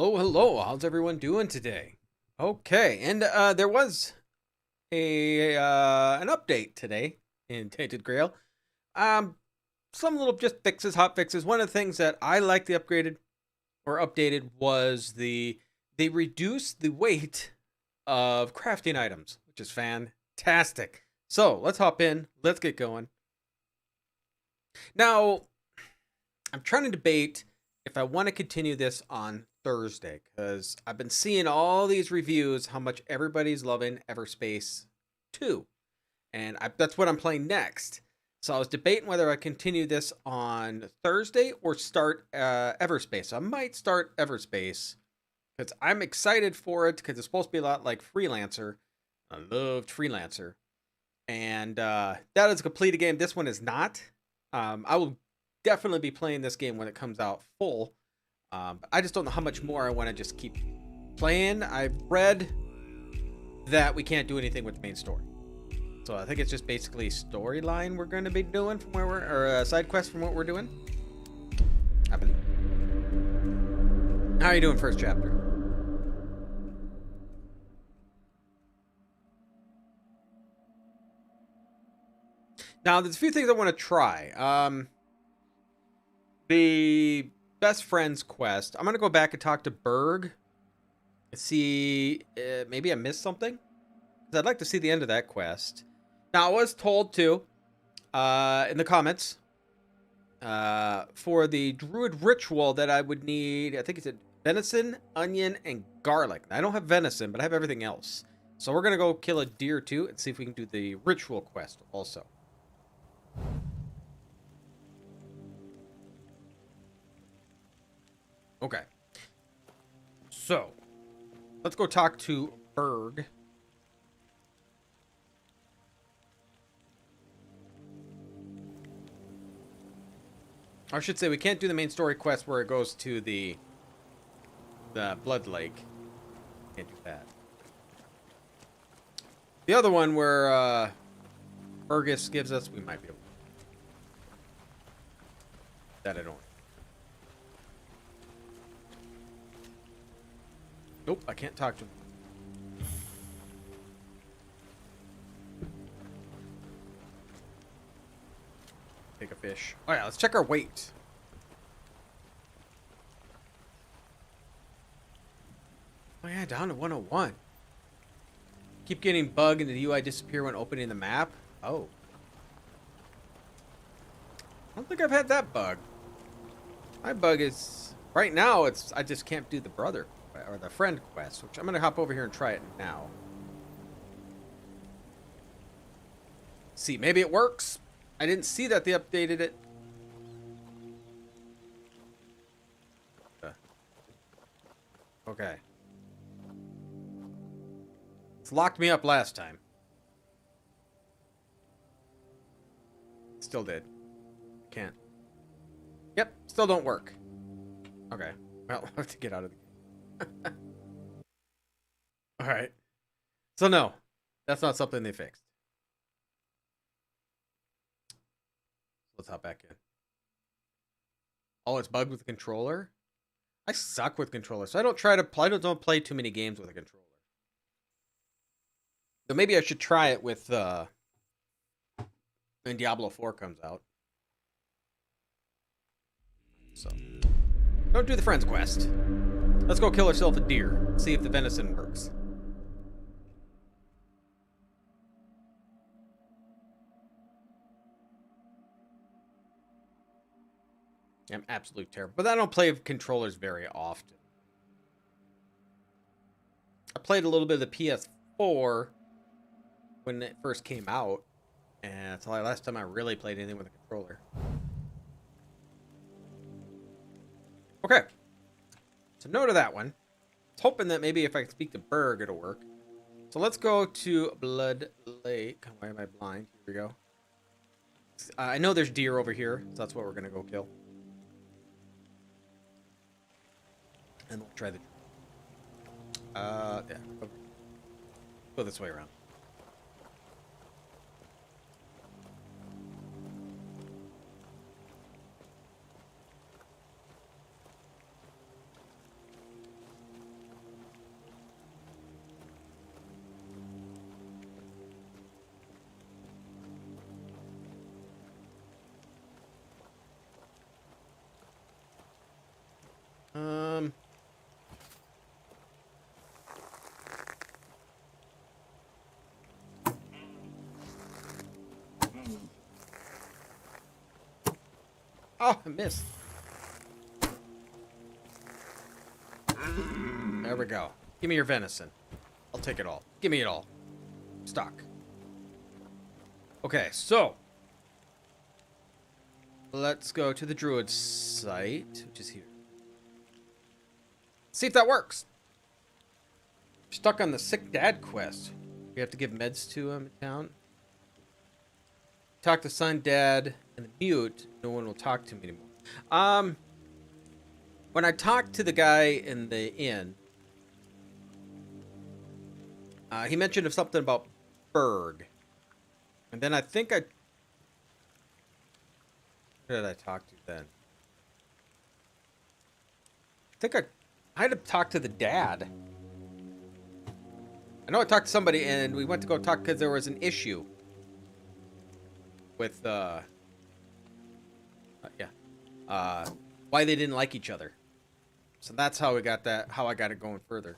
Hello, hello. How's everyone doing today? Okay, and there was a an update today in Tainted Grail. Um, some little just fixes, hot fixes. One of the things that I like the upgraded or updated was they reduced the weight of crafting items, which is fantastic. So let's hop in. Let's get going. Now, I'm trying to debate if I want to continue this on Thursday because I've been seeing all these reviews how much everybody's loving Everspace 2. And that's what I'm playing next. So I was debating whether I continue this on Thursday or start Everspace. So I might start Everspace because I'm excited for it because it's supposed to be a lot like Freelancer. I loved Freelancer. And that is a completed game. This one is not. I will definitely be playing this game when it comes out full. But I just don't know how much more I want to just keep playing. I've read that we can't do anything with the main story. So I think it's just basically storyline we're going to be doing from where we're, or side quest from what we're doing. I believe. How are you doing first chapter? Now, there's a few things I want to try. The best friends quest. I'm going to go back and talk to Berg. See, maybe I missed something. 'Cause I'd like to see the end of that quest. Now, I was told to, in the comments, for the druid ritual that I would need, I think it's venison, onion, and garlic. I don't have venison, but I have everything else. So we're going to go kill a deer too and see if we can do the ritual quest also. Okay. So, let's go talk to Berg. I should say we can't do the main story quest where it goes to the Blood Lake. Can't do that. The other one where Fergus gives us, we might be able to. That I don't. Nope, I can't talk to him. Take a fish. Oh yeah, let's check our weight. Oh yeah, down to 101. Keep getting bug and the UI disappear when opening the map. Oh. I don't think I've had that bug. My bug is right now I just can't do the brother or the friend quest, which I'm gonna hop over here and try it now. See, maybe it works. I didn't see that they updated it. Okay. It's locked me up last time. Still did. Can't. Yep, still don't work. Okay. Well, I'll have to get out of the game. Alright. So no, that's not something they fixed. Let's hop back in. Oh, it's bugged with the controller? I suck with controllers, so I don't try to play. I don't play too many games with a controller. So maybe I should try it with when Diablo 4 comes out. So don't do the friends quest. Let's go kill ourselves a deer. See if the venison works. I'm absolutely terrible. But I don't play with controllers very often. I played a little bit of the PS4 when it first came out. And that's the last time I really played anything with a controller. Okay. So no to that one. I was hoping that maybe if I can speak to Berg, it'll work. So let's go to Blood Lake. Why am I blind? Here we go. I know there's deer over here, so that's what we're going to go kill. And we'll try the... yeah. Go this way around. Oh, I missed. There we go. Give me your venison. I'll take it all. Give me it all. Stock. Okay, so let's go to the druid site, which is here. See if that works. Stuck on the sick dad quest. We have to give meds to him in town. Talk to son, dad, and the mute. No one will talk to me anymore. When I talked to the guy in the inn, he mentioned of something about Berg. And then I think who did I talk to then? I think I had to talk to the dad. I know I talked to somebody and we went to go talk because there was an issue with, why they didn't like each other. So that's how we got that, how I got it going further.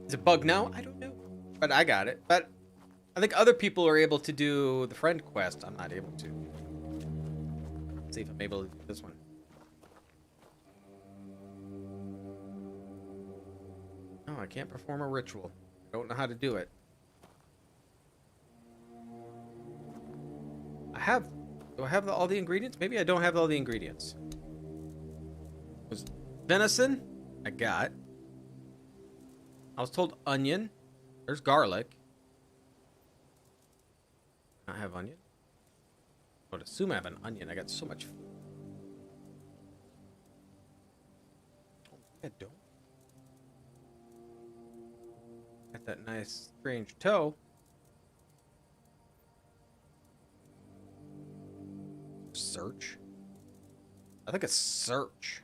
Is it bugged now? I don't know. But I got it. But I think other people are able to do the friend quest. I'm not able to. Let's see if I'm able to do this one. No, I can't perform a ritual. I don't know how to do it. Do I have all the ingredients? Maybe I don't have all the ingredients. Was venison? I got. I was told onion. There's garlic. I have onion. I would assume I have an onion. I got so much food. Oh, I don't. Got that nice strange toe. Search. I think it's search.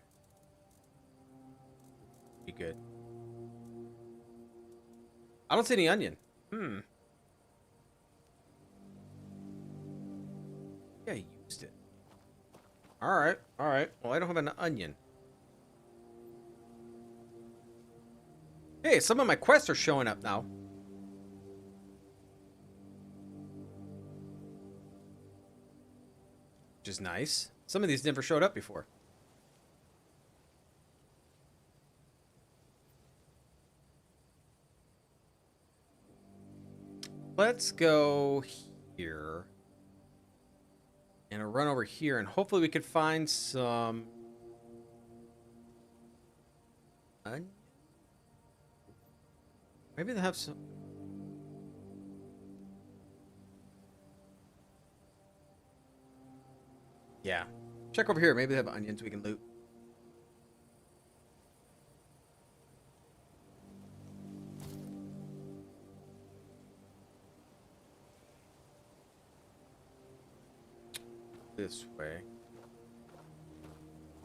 Be good. I don't see any onion. Yeah, I used it. Alright, alright. Well, I don't have an onion. Hey, some of my quests are showing up now. Which is nice. Some of these never showed up before. Let's go here. And I'll run over here, and hopefully we could find some onion. Maybe they have some. Yeah. Check over here. Maybe they have onions we can loot. This way.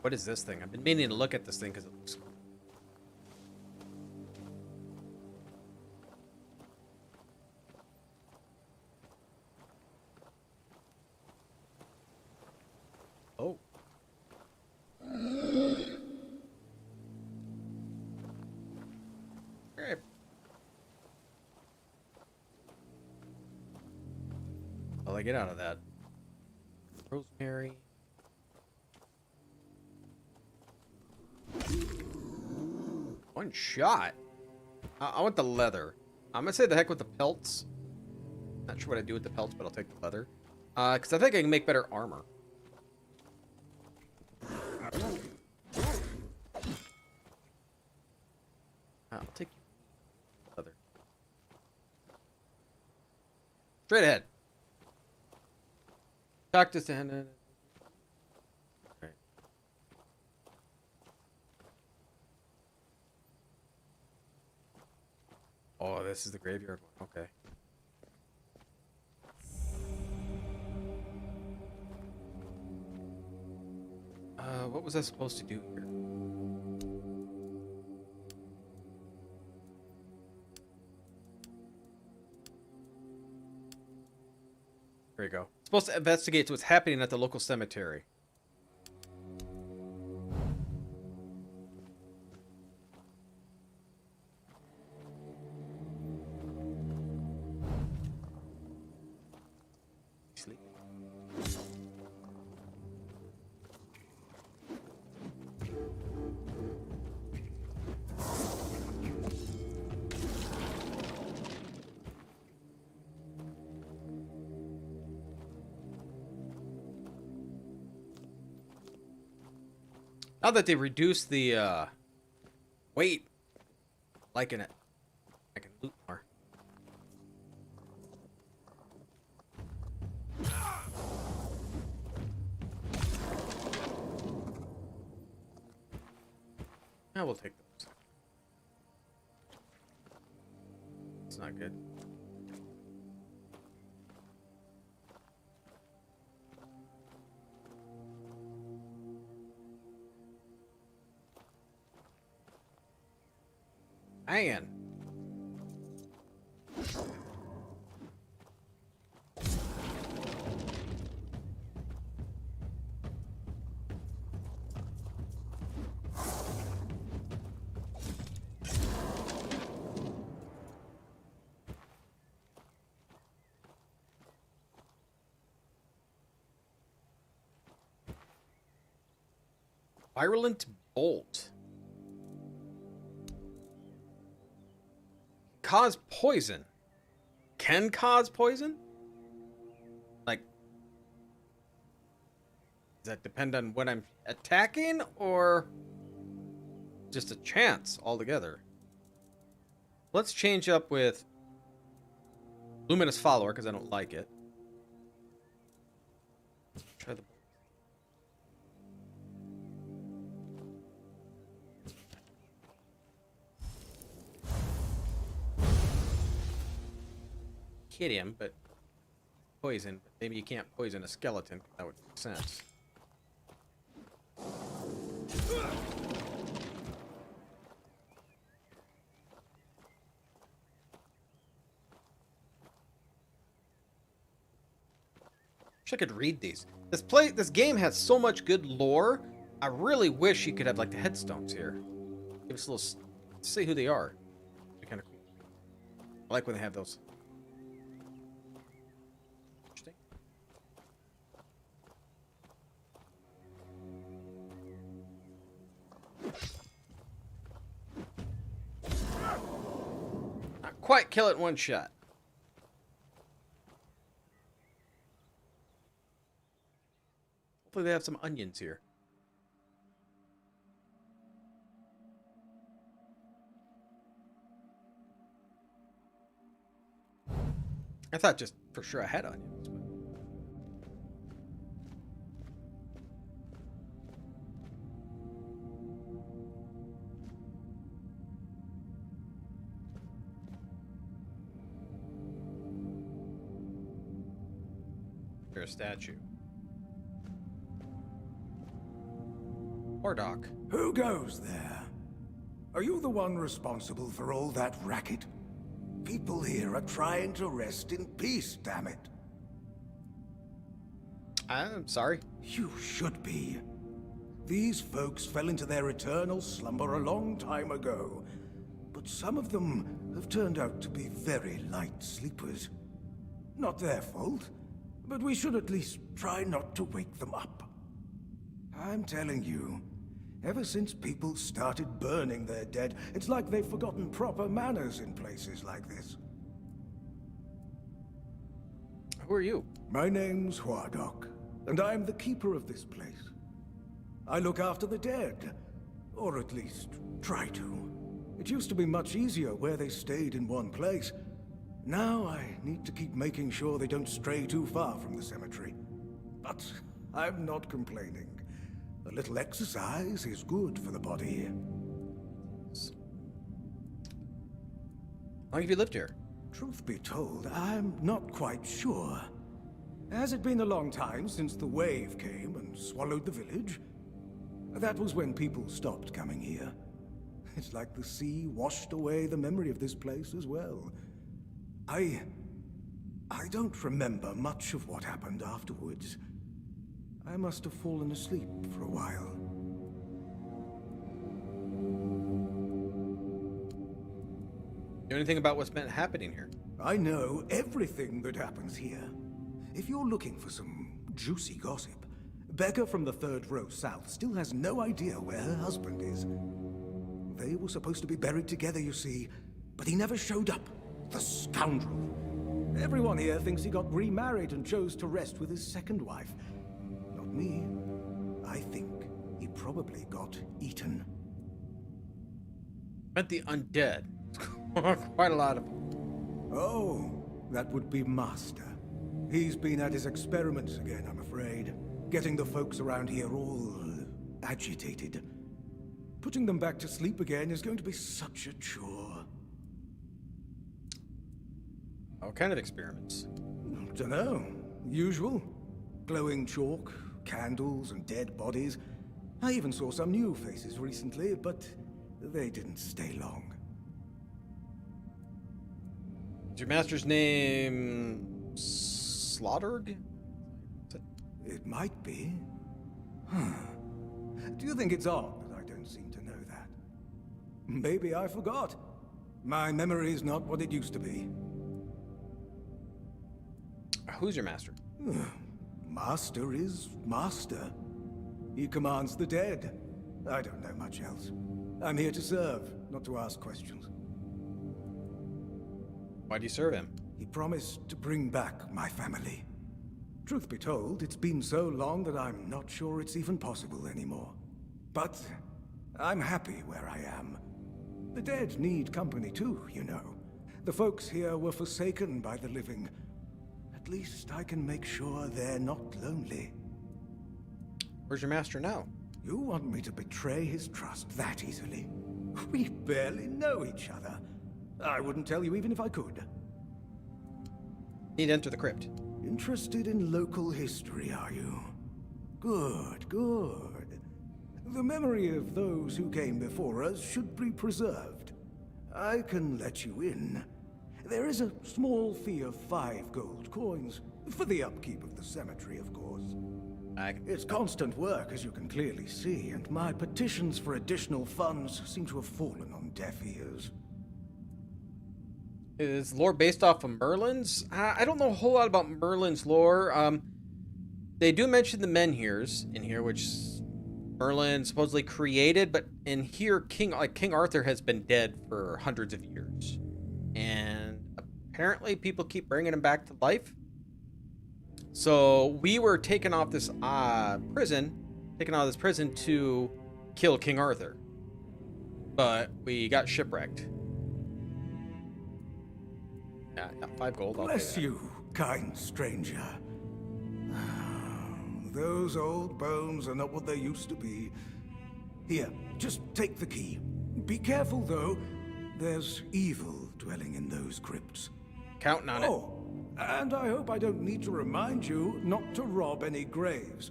What is this thing? I've been meaning to look at this thing because it looks cool. Oh. Great. What'll I get out of that? Rosemary. One shot. I want the leather. I'm gonna say the heck with the pelts. Not sure what I do with the pelts, but I'll take the leather. Because I think I can make better armor. I'll take leather. Straight ahead. Talk to Santa. Right. Oh, this is the graveyard one. Okay. What was I supposed to do here? There you go. Supposed to investigate what's happening at the local cemetery. Sleep. Now that they reduced the weight, liking it. I can loot more. I will take those. It's not good. Man. Virulent bolt. Cause poison. Can cause poison? Like, does that depend on what I'm attacking, or just a chance altogether? Let's change up with Luminous Follower, because I don't like it. Try the hit him, but poison. But maybe you can't poison a skeleton. That would make sense. Wish I could read these. This game has so much good lore. I really wish you could have like the headstones here. Give us a little. See who they are. They're kind of cool. I like when they have those. Not quite kill it in one shot. Hopefully they have some onions here. I thought just for sure I had onions. But... There's a statue. Doc. Who goes there? Are you the one responsible for all that racket? People here are trying to rest in peace, damn it. I'm sorry. You should be. These folks fell into their eternal slumber a long time ago, but some of them have turned out to be very light sleepers. Not their fault, but we should at least try not to wake them up. I'm telling you, ever since people started burning their dead, it's like they've forgotten proper manners in places like this. Who are you? My name's Huardok, and I'm the keeper of this place. I look after the dead, or at least try to. It used to be much easier where they stayed in one place. Now I need to keep making sure they don't stray too far from the cemetery. But I'm not complaining. A little exercise is good for the body. How long have you lived here? Truth be told, I'm not quite sure. Has it been a long time since the wave came and swallowed the village? That was when people stopped coming here. It's like the sea washed away the memory of this place as well. I don't remember much of what happened afterwards. I must have fallen asleep for a while. Know anything about what's been happening here? I know everything that happens here. If you're looking for some juicy gossip, Becca from the third row south still has no idea where her husband is. They were supposed to be buried together, you see, but he never showed up. The scoundrel. Everyone here thinks he got remarried and chose to rest with his second wife. Not me. I think he probably got eaten. Meant the undead. Quite a lot of them. Oh, that would be Master. He's been at his experiments again, I'm afraid. Getting the folks around here all agitated. Putting them back to sleep again is going to be such a chore. What kind of experiments? Dunno. Usual. Glowing chalk, candles, and dead bodies. I even saw some new faces recently, but they didn't stay long. Is your master's name Slaughtered? It might be. Huh. Do you think it's odd that I don't seem to know that? Maybe I forgot. My memory is not what it used to be. Who's your master? Master is Master. He commands the dead. I don't know much else. I'm here to serve, not to ask questions. Why do you serve him? He promised to bring back my family. Truth be told, it's been so long that I'm not sure it's even possible anymore. But I'm happy where I am. The dead need company too, you know. The folks here were forsaken by the living. At least I can make sure they're not lonely. Where's your master now? You want me to betray his trust that easily? We barely know each other. I wouldn't tell you even if I could. Need to enter the crypt. Interested in local history, are you? Good, good. The memory of those who came before us should be preserved. I can let you in. There is a small fee of 5 gold coins, for the upkeep of the cemetery, of course. It's constant work, as you can clearly see, and my petitions for additional funds seem to have fallen on deaf ears. Is lore based off of Merlin's? I don't know a whole lot about Merlin's lore. They do mention the menhirs in here, which Merlin supposedly created, but in here, King Arthur has been dead for hundreds of years, and apparently people keep bringing him back to life. So we were taken off this prison to kill King Arthur, but we got shipwrecked. Yeah, 5 gold. Bless you, kind stranger. Those old bones are not what they used to be. Here, just take the key. Be careful, though. There's evil dwelling in those crypts. Counting on it. Oh, and I hope I don't need to remind you not to rob any graves.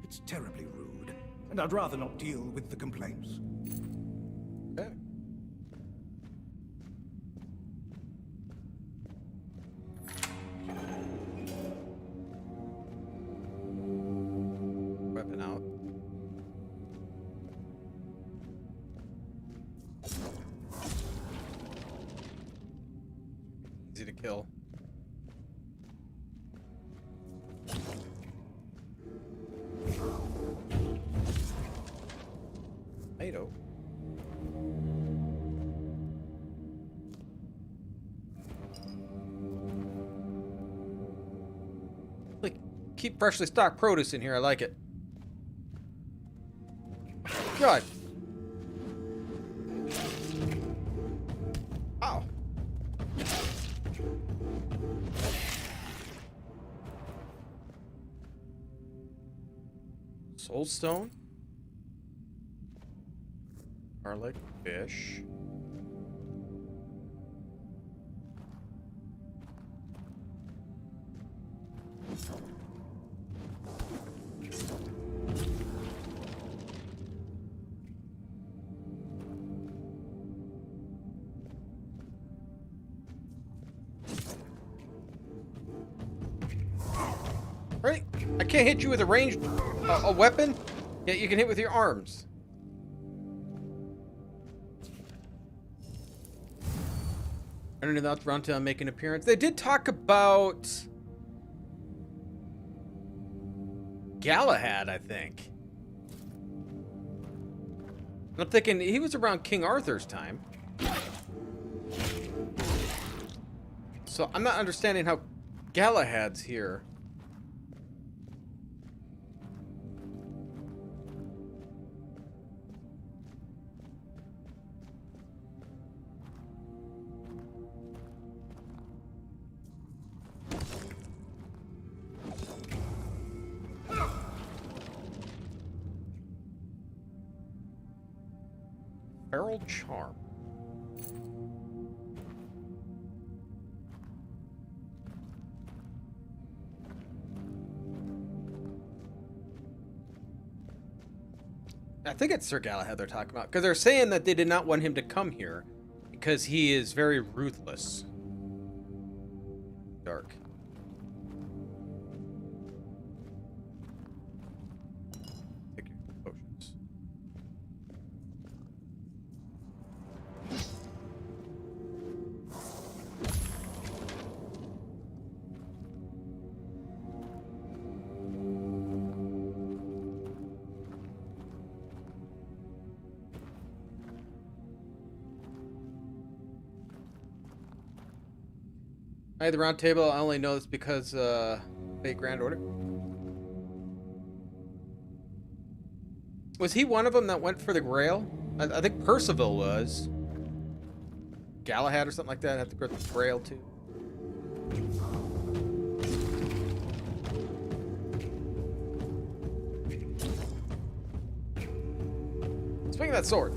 It's terribly rude, and I'd rather not deal with the complaints. Okay. Weapon out. Easy to kill. Tomato. Like, keep freshly stocked produce in here. I like it. God. Ow. Soulstone. Garlic, fish. Right? I can't hit you with a ranged a weapon, yet you can hit with your arms. I don't know about Runtown make an appearance. They did talk about Galahad, I think. I'm thinking he was around King Arthur's time. So I'm not understanding how Galahad's here. Feral Charm. I think it's Sir Galahad they're talking about, because they're saying that they did not want him to come here because he is very ruthless. Dark. Take your potions. I had the round table. I only know this because Fate Grand Order. Was he one of them that went for the Grail? I think Percival was. Galahad or something like that had to go to the Grail too. Swing that sword.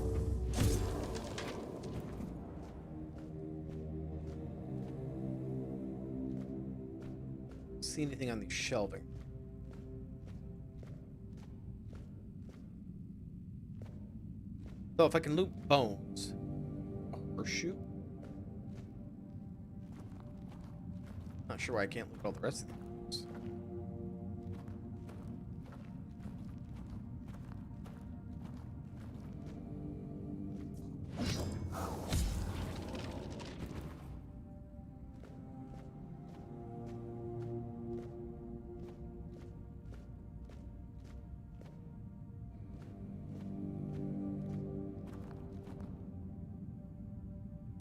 See anything on the shelving? So if I can loot bones, a horseshoe. Not sure why I can't loot all the rest of the bones.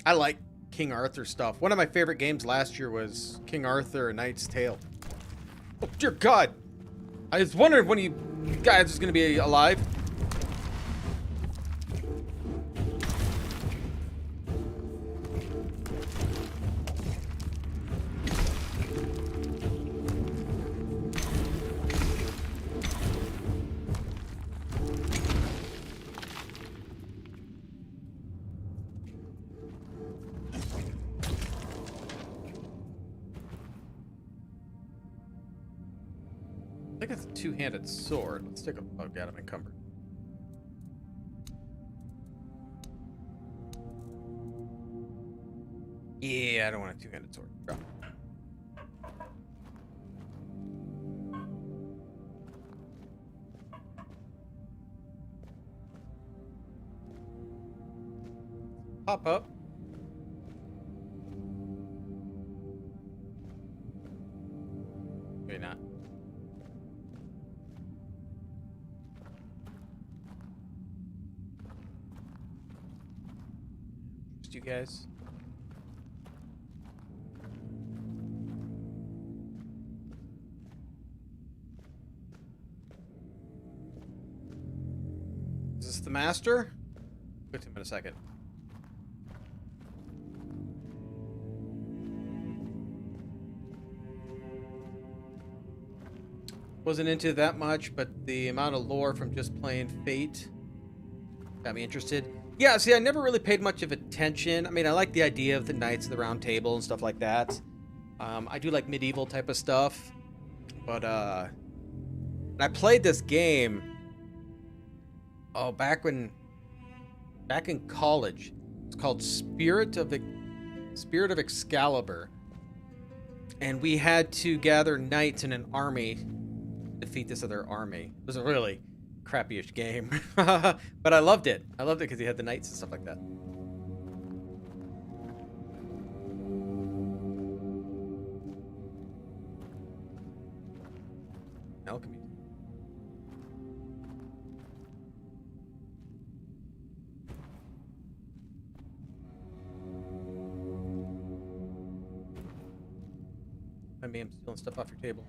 I like King Arthur stuff. One of my favorite games last year was King Arthur: A Knight's Tale. Oh, dear God. I was wondering when you guys was going to be alive. I think it's a two-handed sword. Let's take a... Oh, God, I'm encumbered. Yeah, I don't want a two-handed sword. Drop it. Pop up. Maybe not. Just you guys. Is this the master? Wait a second. Wasn't into that much, but the amount of lore from just playing Fate got me interested. Yeah, see, I never really paid much of attention. I mean, I like the idea of the Knights of the Round Table and stuff like that. I do like medieval type of stuff. But, I played this game, oh, back in college. It's called Spirit of Excalibur. And we had to gather knights in an army to defeat this other army. It was a really crappy-ish game. But I loved it. I loved it because you had the knights and stuff like that. Alchemy. I mean, I'm stealing stuff off your table.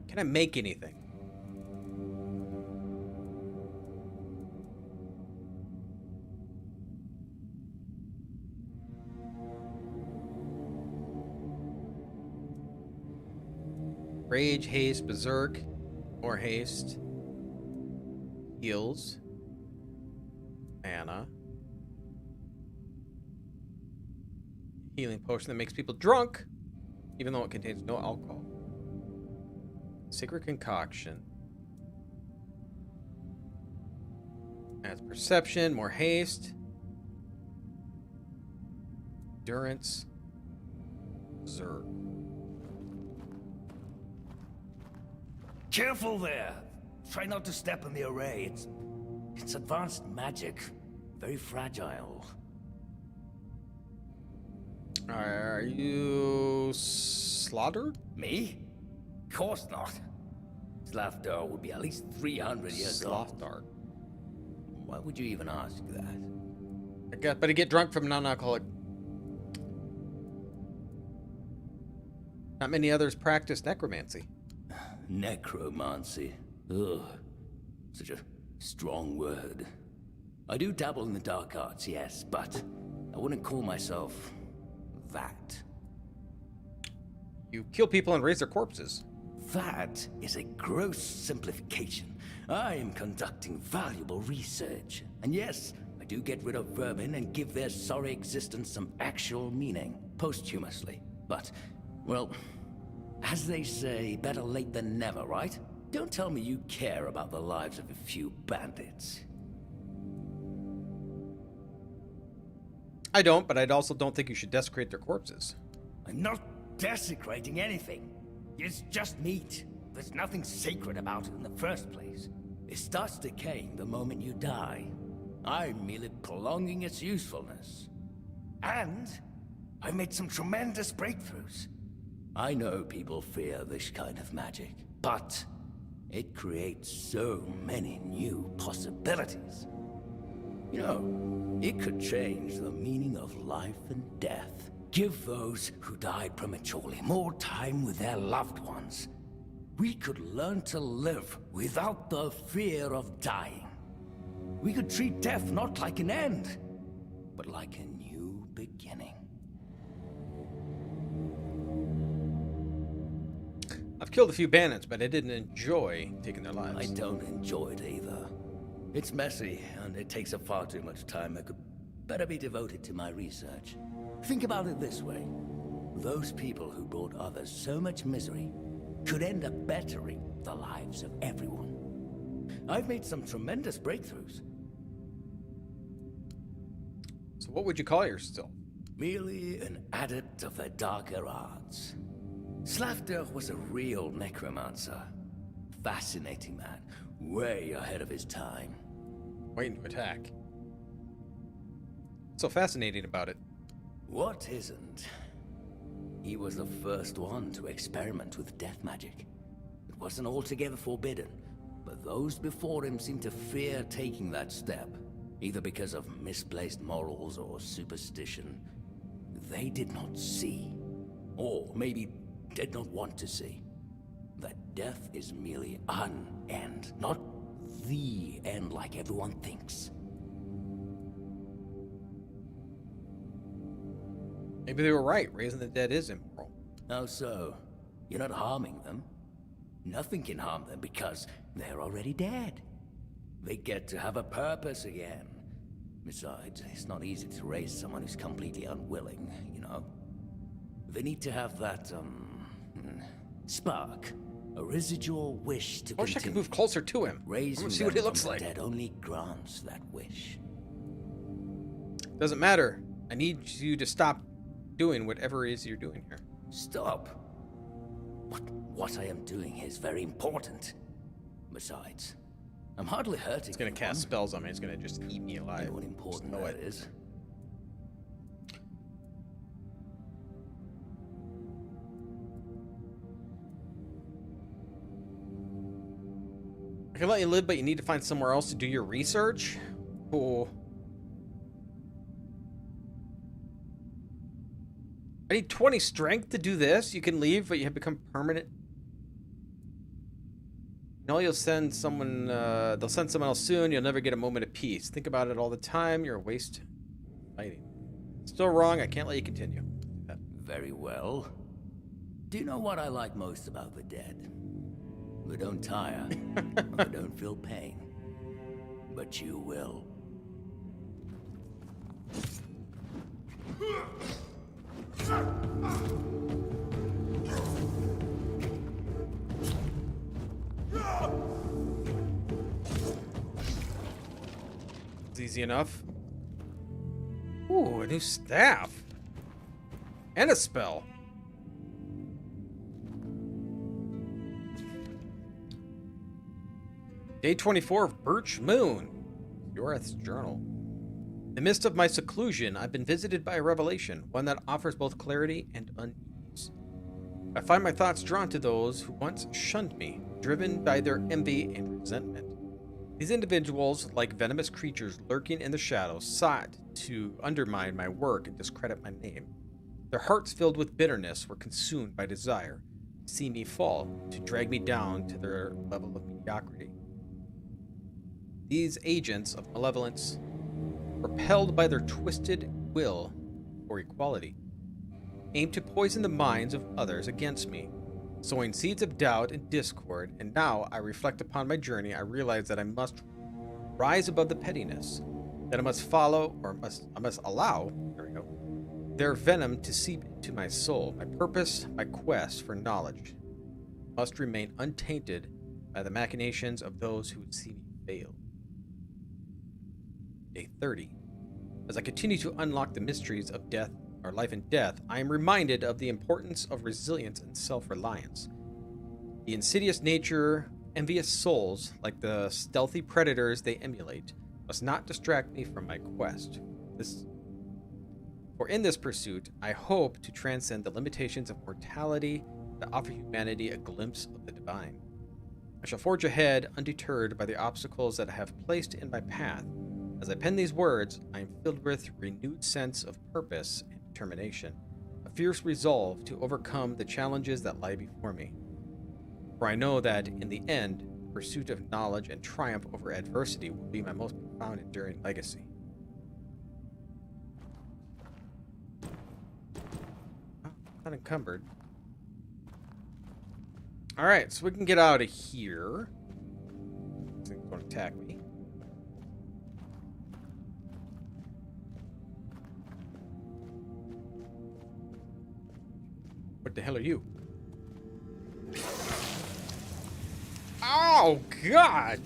Can I make anything? Rage, haste, berserk, more haste. Heals. Mana. Healing potion that makes people drunk, even though it contains no alcohol. Sacred concoction. Adds perception, more haste. Endurance. Zerg. Careful there. Try not to step in the array. It's advanced magic. Very fragile. Are you slaughtered? Me? Of course not. Slavdar would be at least 300 years old. Slavdar. Why would you even ask that? But to get drunk from non-alcoholic. Not many others practice necromancy. Necromancy. Ugh. Such a strong word. I do dabble in the dark arts, yes, but I wouldn't call myself that. You kill people and raise their corpses. That is a gross simplification. I am conducting valuable research. And yes, I do get rid of vermin and give their sorry existence some actual meaning, posthumously. But, well, as they say, better late than never, right? Don't tell me you care about the lives of a few bandits. I don't, but I also don't think you should desecrate their corpses. I'm not desecrating anything. It's just meat. There's nothing sacred about it in the first place. It starts decaying the moment you die. I'm merely prolonging its usefulness. And I've made some tremendous breakthroughs. I know people fear this kind of magic, but it creates so many new possibilities. You know, it could change the meaning of life and death. Give those who died prematurely more time with their loved ones. We could learn to live without the fear of dying. We could treat death not like an end, but like a new beginning. I've killed a few bandits, but I didn't enjoy taking their lives. I don't enjoy it either. It's messy, and it takes up far too much time that could better be devoted to my research. Think about it this way. Those people who brought others so much misery could end up bettering the lives of everyone. I've made some tremendous breakthroughs. So what would you call yourself? Merely an adept of the darker arts. Slavdar was a real necromancer. Fascinating man. Way ahead of his time. Waiting to attack. What's so fascinating about it? What isn't? He was the first one to experiment with death magic. It wasn't altogether forbidden, but those before him seemed to fear taking that step, either because of misplaced morals or superstition. They did not see, or maybe did not want to see, that death is merely an end, not the end like everyone thinks. Maybe they were right. Raising the dead is immoral. How so? You're not harming them. Nothing can harm them because they're already dead. They get to have a purpose again. Besides, it's not easy to raise someone who's completely unwilling, you know? They need to have that, spark. A residual wish to I wish I continue. could move closer to him. Raising See what he them looks from the like. dead only grants that wish. Doesn't matter. I need you to stop doing whatever it is you're doing here. Stop. What I am doing is very important. Besides, I'm hardly hurting. It's gonna cast spells on me. It's gonna just eat me alive. You know what important Just know that it. is. I can let you live, but you need to find somewhere else to do your research. Oh. I need 20 strength to do this. You can leave, but you have become permanent. No, you'll send someone. They'll send someone else soon. You'll never get a moment of peace. Think about it all the time. You're a waste fighting. Still wrong. I can't let you continue. Very well. Do you know what I like most about the dead? They don't tire. They don't feel pain. but you will. It's easy enough. Ooh, a new staff. And a spell. Day 24 of Birch Moon. Yoreth's journal. In the midst of my seclusion, I've been visited by a revelation, one that offers both clarity and unease. I find my thoughts drawn to those who once shunned me, driven by their envy and resentment. These individuals, like venomous creatures lurking in the shadows, sought to undermine my work and discredit my name. Their hearts filled with bitterness were consumed by desire to see me fall, to drag me down to their level of mediocrity. These agents of malevolence, propelled by their twisted will for equality, aim to poison the minds of others against me, sowing seeds of doubt and discord. And now I reflect upon my journey, I realize that I must rise above the pettiness, that I must follow, or I must allow, their venom to seep into my soul. My purpose, my quest for knowledge, must remain untainted by the machinations of those who would see me fail. Day 30. As I continue to unlock the mysteries of death, or life and death, I am reminded of the importance of resilience and self-reliance. The insidious nature, envious souls, like the stealthy predators they emulate, must not distract me from my quest. For in this pursuit, I hope to transcend the limitations of mortality to offer humanity a glimpse of the divine. I shall forge ahead, undeterred by the obstacles that I have placed in my path. As I pen these words, I am filled with renewed sense of purpose and determination, a fierce resolve to overcome the challenges that lie before me. For I know that, in the end, pursuit of knowledge and triumph over adversity will be my most profound enduring legacy. Oh, not encumbered. Alright, so we can get out of here. This thing's going to attack me. What the hell are you? Oh, God!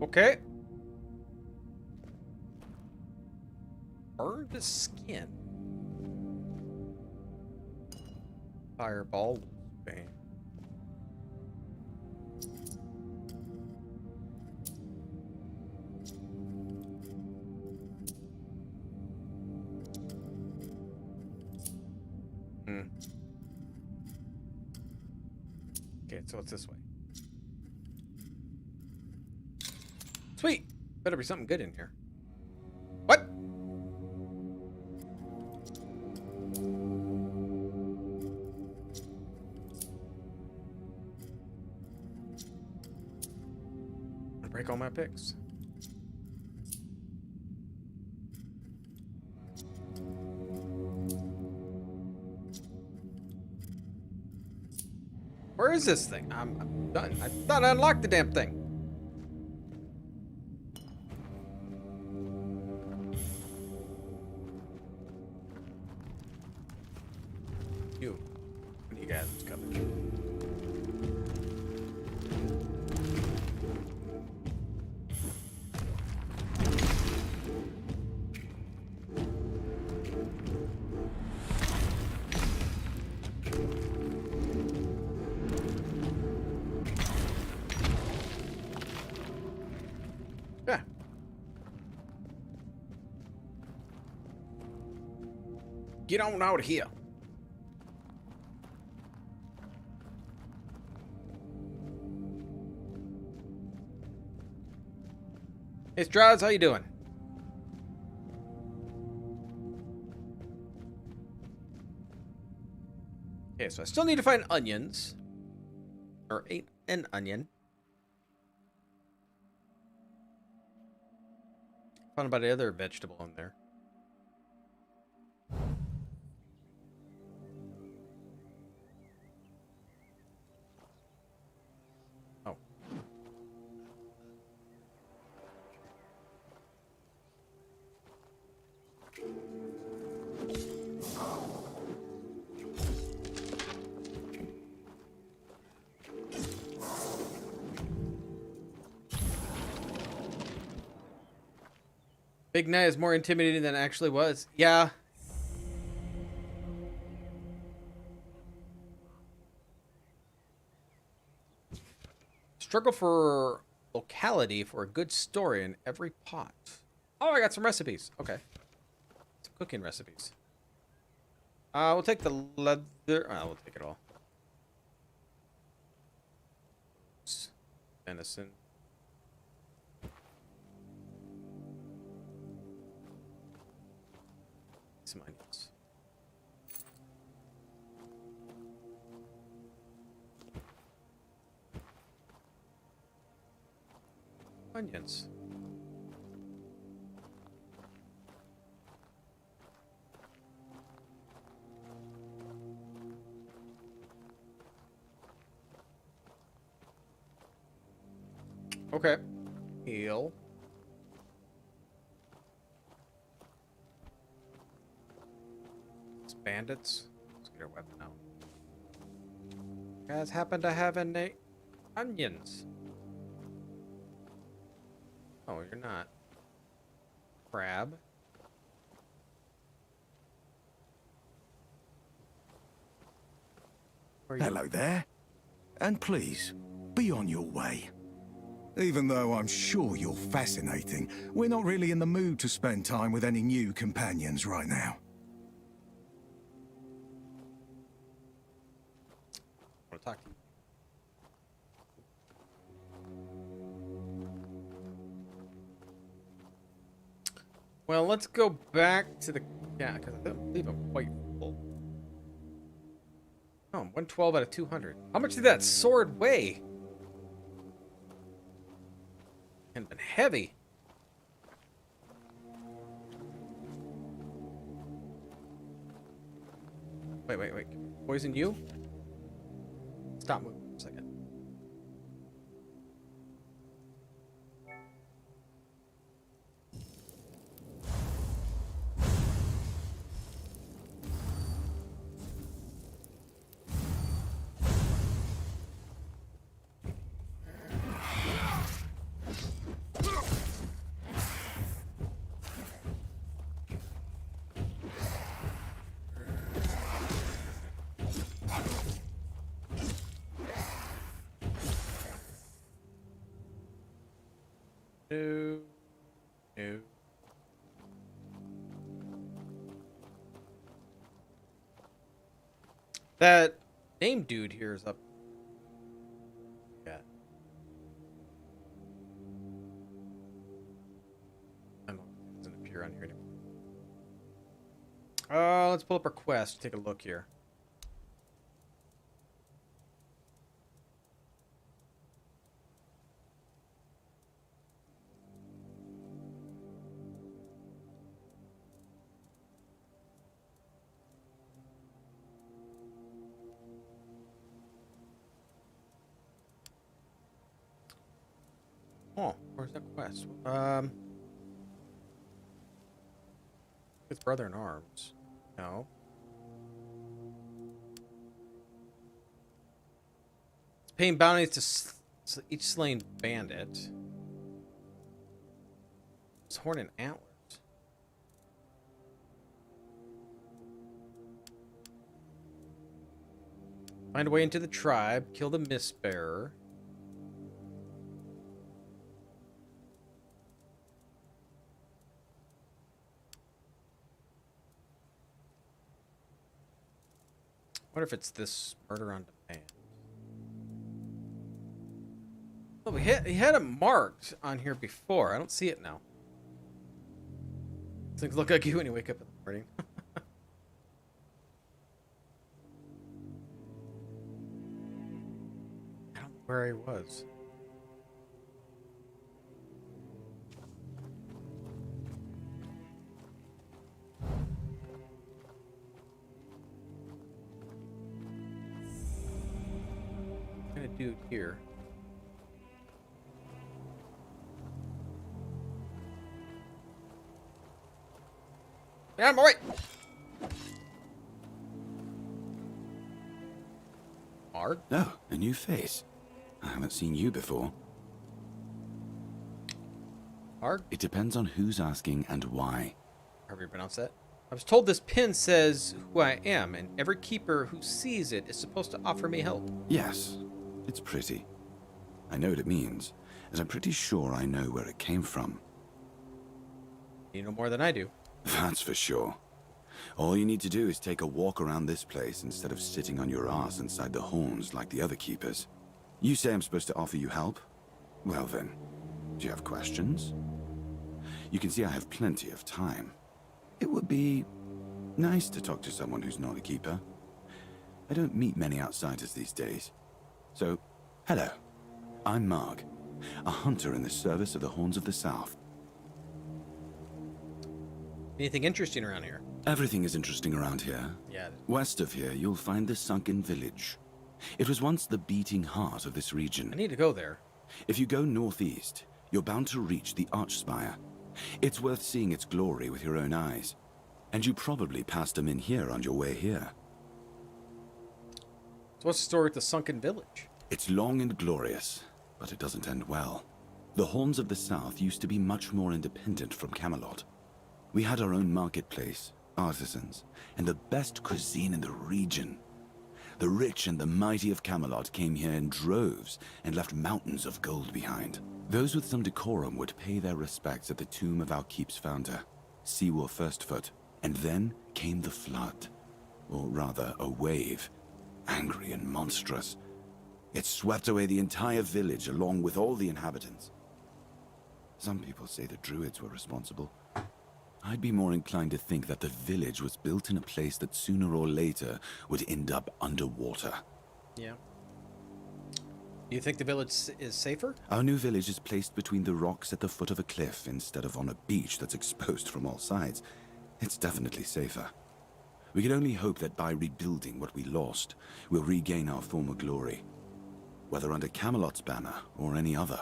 Okay. Burn the skin. Fireball. Bang. Okay, so it's this way. Sweet! Better be something good in here. What? I break all my picks. Where is this thing? I'm done. I thought I unlocked the damn thing. You. What do you guys coming? Yeah. Get on out of here. Hey, Strauss, how you doing? Okay, so I still need to find onions. Or an onion. Found about the other vegetable in there. Big Night is more intimidating than it actually was. Yeah. Struggle for locality for a good story in every pot. Oh, I got some recipes. Okay. Some cooking recipes. We'll take the leather. We'll take it all. Venison. Some onions. Onions. Okay. Heal. It's bandits. Let's get our weapon out. Guys happen to have any onions. Oh, you're not. Crab. Hello there. And please, be on your way. Even though I'm sure you're fascinating, we're not really in the mood to spend time with any new companions right now. I want to talk to you. Well, let's go back to the... Yeah, because I believe I'm quite full. Oh, I'm 112 out of 200. How much did that sword weigh? And been heavy. Wait. Poison you? Stop moving for a second. No. That name dude here is up. Yeah. I don't know. It doesn't appear on here anymore. Let's pull up our quest. Take a look here. Oh, where's that quest? It's brother in arms. No. It's paying bounties to each slain bandit. It's horn and antlers. Find a way into the tribe. Kill the mistbearer. What if it's this murder on demand? Oh, he had it marked on here before. I don't see it now. Things look like you when you wake up in the morning. I don't know where he was. What can I do here? Yeah, I'm alright. Mark? Oh, a new face. I haven't seen you before. Mark? It depends on who's asking and why. However you pronounce that. I was told this pin says who I am, and every keeper who sees it is supposed to offer me help. Yes, it's pretty. I know what it means, as I'm pretty sure I know where it came from. You know more than I do. That's for sure. All you need to do is take a walk around this place instead of sitting on your ass inside the horns like the other keepers. You say I'm supposed to offer you help? Well then, do you have questions? You can see I have plenty of time. It would be nice to talk to someone who's not a keeper. I don't meet many outsiders these days. So, hello. I'm Marg, a hunter in the service of the Horns of the South. Anything interesting around here? Everything is interesting around here. Yeah. West of here, you'll find the sunken village. It was once the beating heart of this region. I need to go there. If you go northeast, you're bound to reach the Archspire. It's worth seeing its glory with your own eyes. And you probably passed them in here on your way here. So what's the story with the sunken village? It's long and glorious, but it doesn't end well. The Horns of the South used to be much more independent from Camelot. We had our own marketplace, artisans, and the best cuisine in the region. The rich and the mighty of Camelot came here in droves and left mountains of gold behind. Those with some decorum would pay their respects at the tomb of our keep's founder, Seawolf Firstfoot. And then came the flood, or rather a wave, angry and monstrous. It swept away the entire village along with all the inhabitants. Some people say the druids were responsible. I'd be more inclined to think that the village was built in a place that sooner or later would end up underwater. Yeah. Do you think the village is safer? Our new village is placed between the rocks at the foot of a cliff instead of on a beach that's exposed from all sides. It's definitely safer. We can only hope that by rebuilding what we lost, we'll regain our former glory. Whether under Camelot's banner or any other,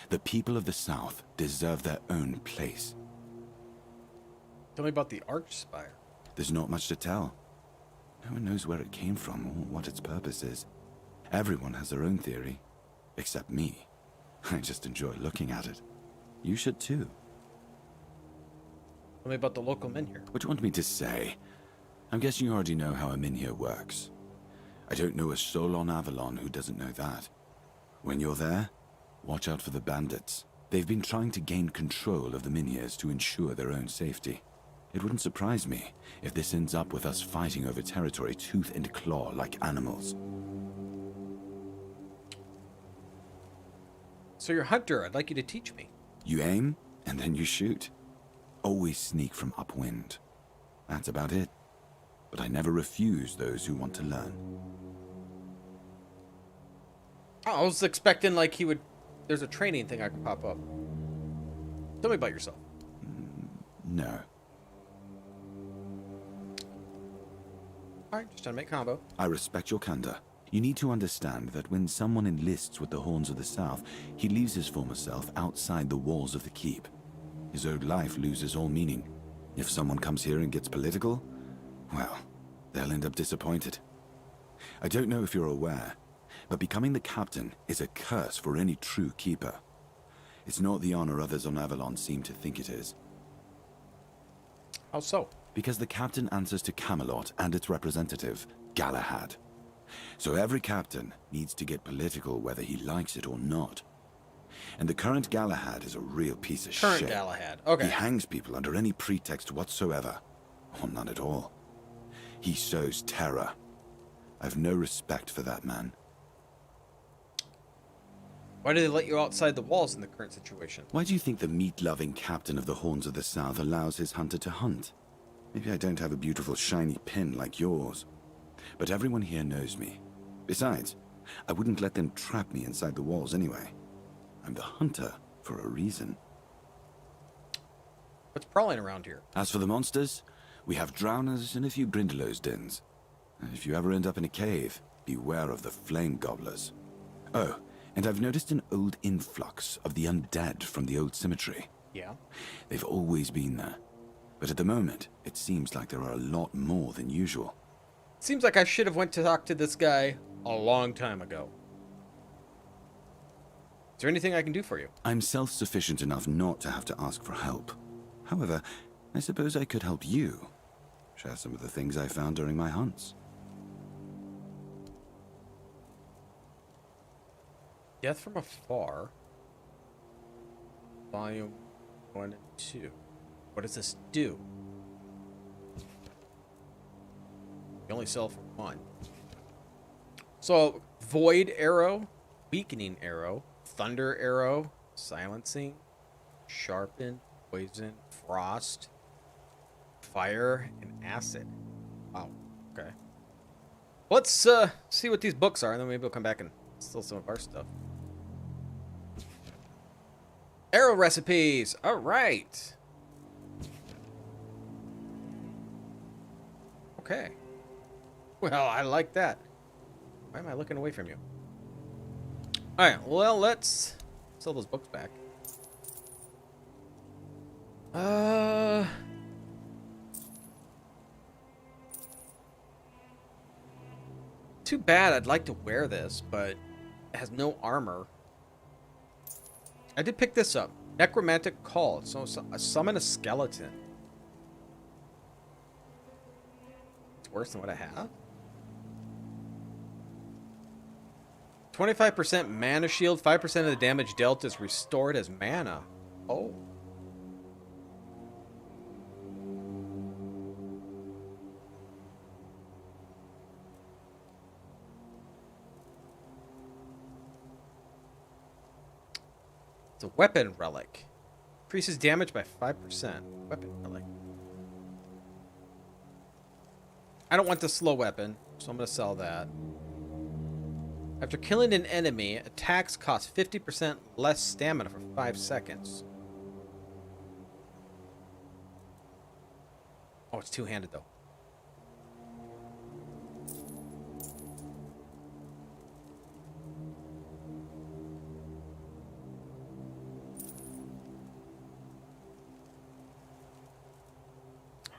the people of the South deserve their own place. Tell me about the Archspire. There's not much to tell. No one knows where it came from or what its purpose is. Everyone has their own theory, except me. I just enjoy looking at it. You should too. Tell me about the local men here. What do you want me to say? I'm guessing you already know how a min here works. I don't know a soul on Avalon who doesn't know that. When you're there, watch out for the bandits. They've been trying to gain control of the Minhirs to ensure their own safety. It wouldn't surprise me if this ends up with us fighting over territory tooth and claw like animals. So you're a hunter. I'd like you to teach me. You aim, and then you shoot. Always sneak from upwind. That's about it. But I never refuse those who want to learn. Oh, I was expecting like he would... There's a training thing I could pop up. Tell me about yourself. No. Alright, just trying to make combo. I respect your candor. You need to understand that when someone enlists with the Horns of the South, he leaves his former self outside the walls of the keep. His old life loses all meaning. If someone comes here and gets political, well, they'll end up disappointed. I don't know if you're aware, but becoming the captain is a curse for any true keeper. It's not the honor others on Avalon seem to think it is. How so? Because the captain answers to Camelot and its representative, Galahad. So every captain needs to get political whether he likes it or not. And the current Galahad is a real piece of shit. Current Galahad. Okay. He hangs people under any pretext whatsoever, or none at all. He sows terror. I've no respect for that man. Why do they let you outside the walls in the current situation? Why do you think the meat-loving captain of the Horns of the South allows his hunter to hunt? Maybe I don't have a beautiful shiny pin like yours, but everyone here knows me. Besides, I wouldn't let them trap me inside the walls anyway. I'm the hunter for a reason. What's prowling around here? As for the monsters, we have drowners and a few Grindelows dens. If you ever end up in a cave, beware of the flame gobblers. Oh, and I've noticed an old influx of the undead from the old cemetery. Yeah. They've always been there. But at the moment, it seems like there are a lot more than usual. Seems like I should have went to talk to this guy a long time ago. Is there anything I can do for you? I'm self-sufficient enough not to have to ask for help. However, I suppose I could help you. Share some of the things I found during my hunts. Death from Afar. Volume 1 and 2. What does this do? You only sell for 1. So, Void Arrow, Weakening Arrow, Thunder Arrow, Silencing, Sharpen, Poison, Frost, Fire, and Acid. Wow. Okay. Let's see what these books are, and then maybe we'll come back and steal some of our stuff. Arrow recipes. All right. Okay. Well, I like that. Why am I looking away from you? All right. Well, let's sell those books back. Too bad. I'd like to wear this, but it has no armor. I did pick this up. Necromantic Call. So I summon a skeleton. It's worse than what I have. 25% mana shield. 5% of the damage dealt is restored as mana. Oh. It's a weapon relic. Increases damage by 5%. Weapon relic. I don't want the slow weapon, so I'm going to sell that. After killing an enemy, attacks cost 50% less stamina for 5 seconds. Oh, it's two-handed, though.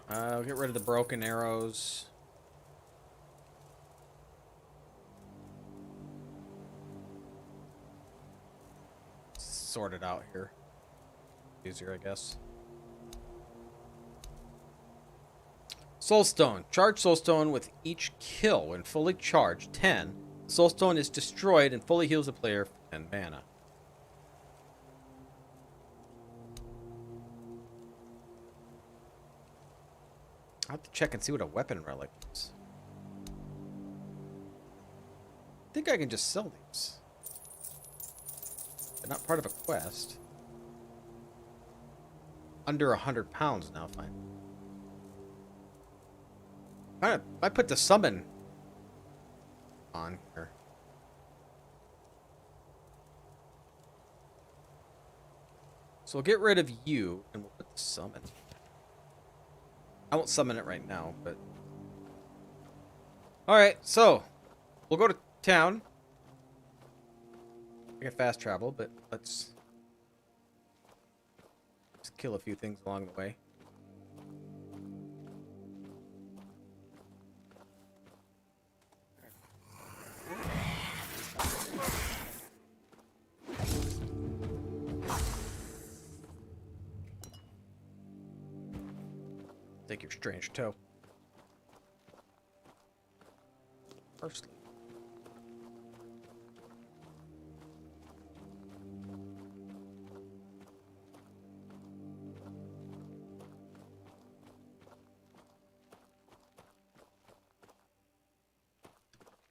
I'll get rid of the broken arrows. Sort it out here. Easier, I guess. Soulstone. Charge Soulstone with each kill. When fully charged, 10. Soulstone is destroyed and fully heals the player for 10 mana. I'll have to check and see what a weapon relic is. I think I can just sell these. They're not part of a quest. Under 100 pounds now, fine. I put the summon on here. So we'll get rid of you and we'll put the summon. I won't summon it right now, but... Alright, so... We'll go to town. We can fast travel, but let's... Just kill a few things along the way. Take your strange toe. Firstly.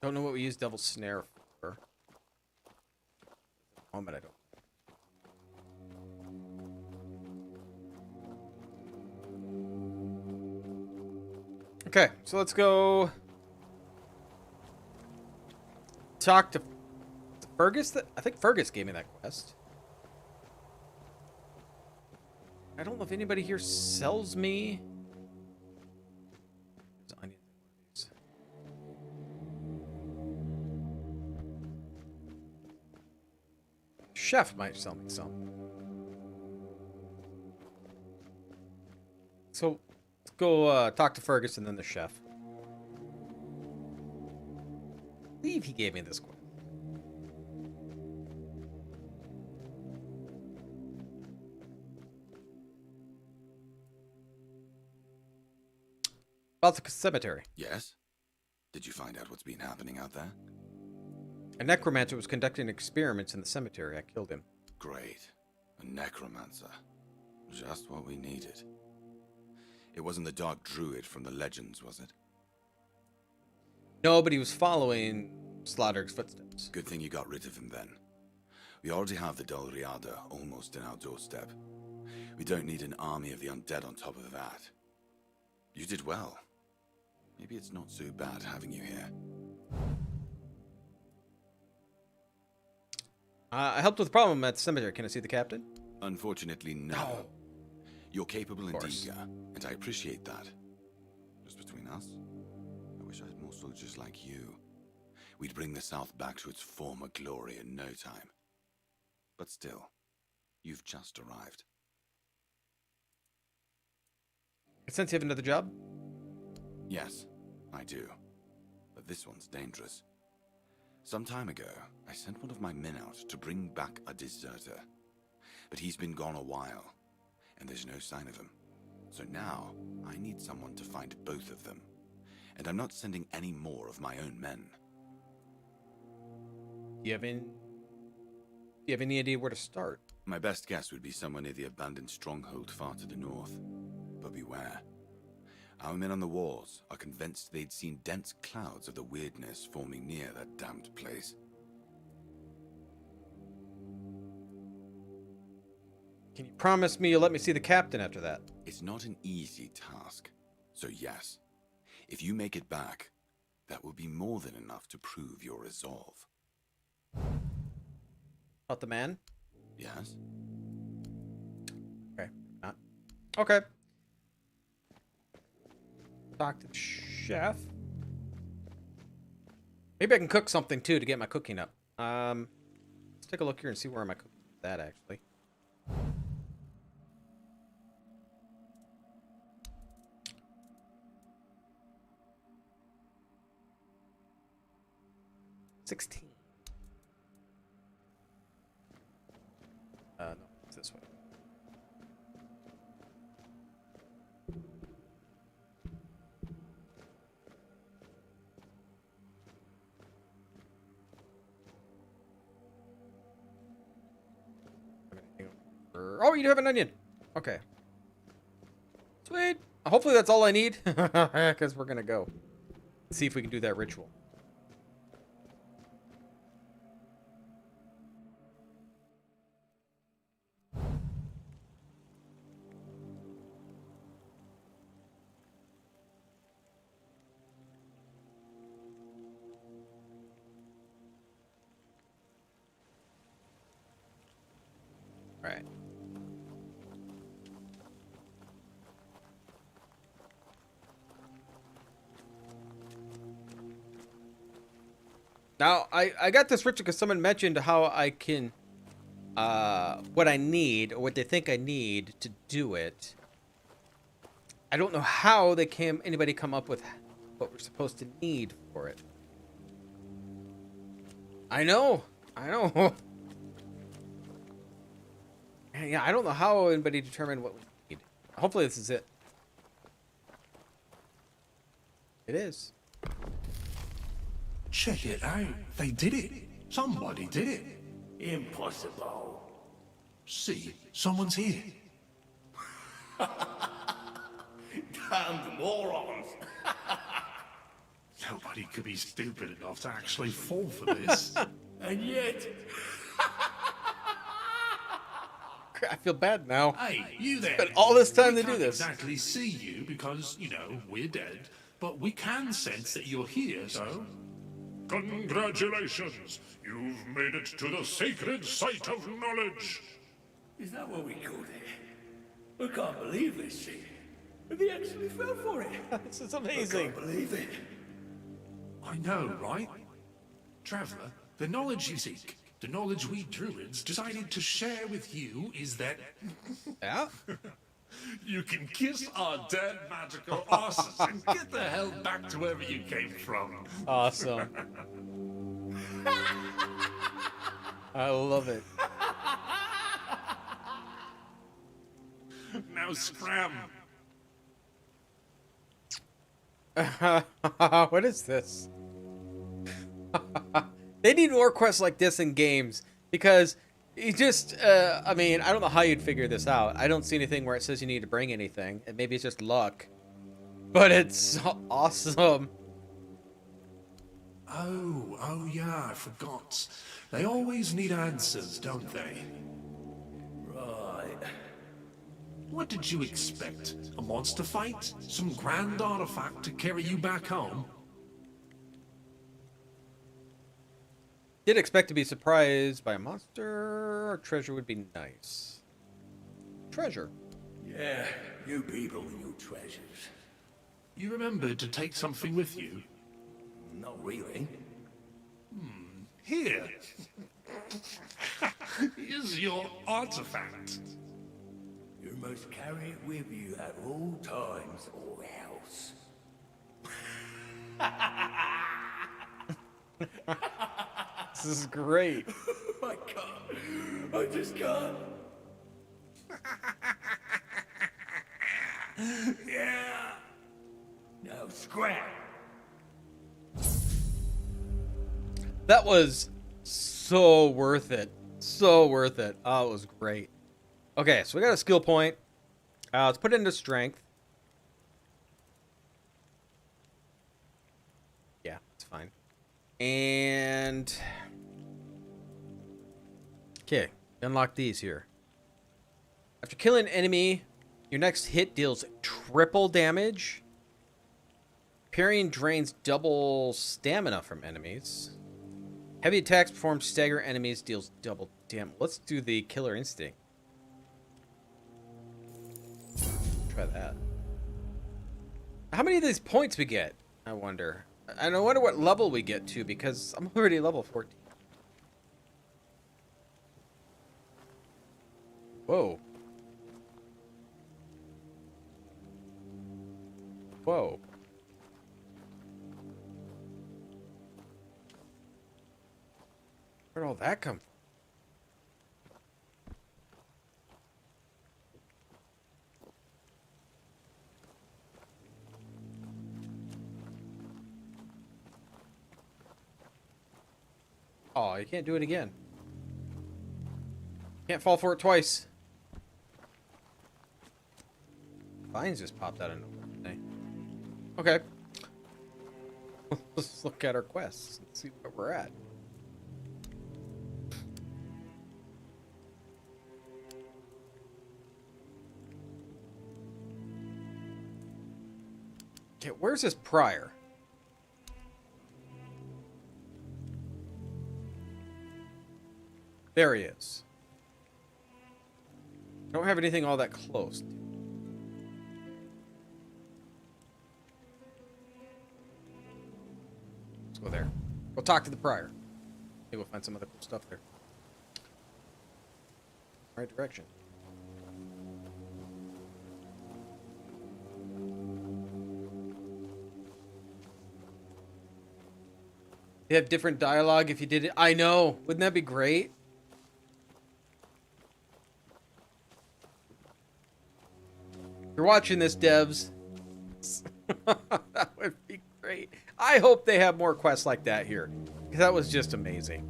Don't know what we use Devil's Snare for. Moment, I don't. Okay, so let's go talk to Fergus. I think Fergus gave me that quest. I don't know if anybody here sells me. Chef might sell me some. So let's go talk to Fergus and then the chef. I believe he gave me this quest. About the cemetery. Yes? Did you find out what's been happening out there? A necromancer was conducting experiments in the cemetery. I killed him. Great. A necromancer. Just what we needed. It wasn't the dark druid from the legends, was it? No, but he was following Slaughter's footsteps. Good thing you got rid of him then. We already have the Dol Riada almost in our doorstep. We don't need an army of the undead on top of that. You did well. Maybe it's not so bad having you here. I helped with the problem at the cemetery. Can I see the captain? Unfortunately, no. No. You're capable and course. eager, and I appreciate that. Just between us, I wish I had more soldiers like you. We'd bring the South back to its former glory in no time. But still, you've just arrived. I sense you have another job. Yes, I do. But this one's dangerous. Some time ago, I sent one of my men out to bring back a deserter. But he's been gone a while, and there's no sign of him. So now, I need someone to find both of them. And I'm not sending any more of my own men. Do you have any idea where to start? My best guess would be somewhere near the abandoned stronghold far to the north. But beware. Our men on the walls are convinced they'd seen dense clouds of the weirdness forming near that damned place. Can you promise me you'll let me see the captain after that? It's not an easy task. So yes, if you make it back, that will be more than enough to prove your resolve. About the man? Yes? Okay, not. Okay. Talk to the chef. Maybe I can cook something too to get my cooking up. Let's take a look here and see where am I cooking that actually. $16. No, it's this way. Oh, you do have an onion. Okay. Sweet. Hopefully that's all I need. Because we're going to go. See if we can do that ritual. All right. Now, I got this ritual because someone mentioned how I can, what I need, or what they think I need to do it. I don't know how anybody come up with what we're supposed to need for it. I know. Yeah, I don't know how anybody determined what we need. Hopefully this is it. It is. Check it out. They did it. Somebody did it. Impossible. See, someone's here. Damned morons. Nobody could be stupid enough to actually fall for this. And yet, I feel bad now. Hey, you there. Spent all this time We to do can't this. exactly see you because, you know, we're dead. But we can sense that you're here, so... Congratulations! You've made it to the sacred site of knowledge! is that what we called it? I can't believe this shit. They actually fell for it. This is I amazing. can't believe it. I know, right? Traveler, the knowledge you seek, the knowledge we druids decided to share with you is that... Yeah. You can kiss our dead magical asses and get the hell back to wherever you came from. Awesome. I love it. Now scram. What is this? They need more quests like this in games because you just, I mean, I don't know how you'd figure this out. I don't see anything where it says you need to bring anything, and maybe it's just luck. But it's awesome. Oh yeah, I forgot. They always need answers, don't they? Right. What did you expect? A monster fight? Some grand artifact to carry you back home? Did expect to be surprised by a monster or treasure would be nice. Treasure. Yeah, you people and your treasures. You remembered to take something with you? Not really. Here. Here's your artifact. You must carry it with you at all times or else. This is great. I can't. I just can't. Yeah. Now scrap. That was so worth it. So worth it. Oh, it was great. Okay, so we got a skill point. Let's put it into strength. Yeah, it's fine. And okay, unlock these here. After killing an enemy, your next hit deals triple damage. Parrying drains double stamina from enemies. Heavy attacks perform stagger enemies, deals double damage. Let's do the killer instinct. Try that. How many of these points we get? I wonder. And I wonder what level we get to because I'm already level 14. Whoa. Whoa. Where'd all that come from? Oh, you can't do it again. Can't fall for it twice. Vines just popped out of nowhere. Okay. Let's look at our quests and see where we're at. Okay, where's this prior? There he is. Don't have anything all that close. Let's go there. We'll talk to the prior. Maybe we'll find some other cool stuff there. Right direction. They have different dialogue if you did it. I know. Wouldn't that be great? If you're watching this, devs. That would be great. I hope they have more quests like that here. Because that was just amazing.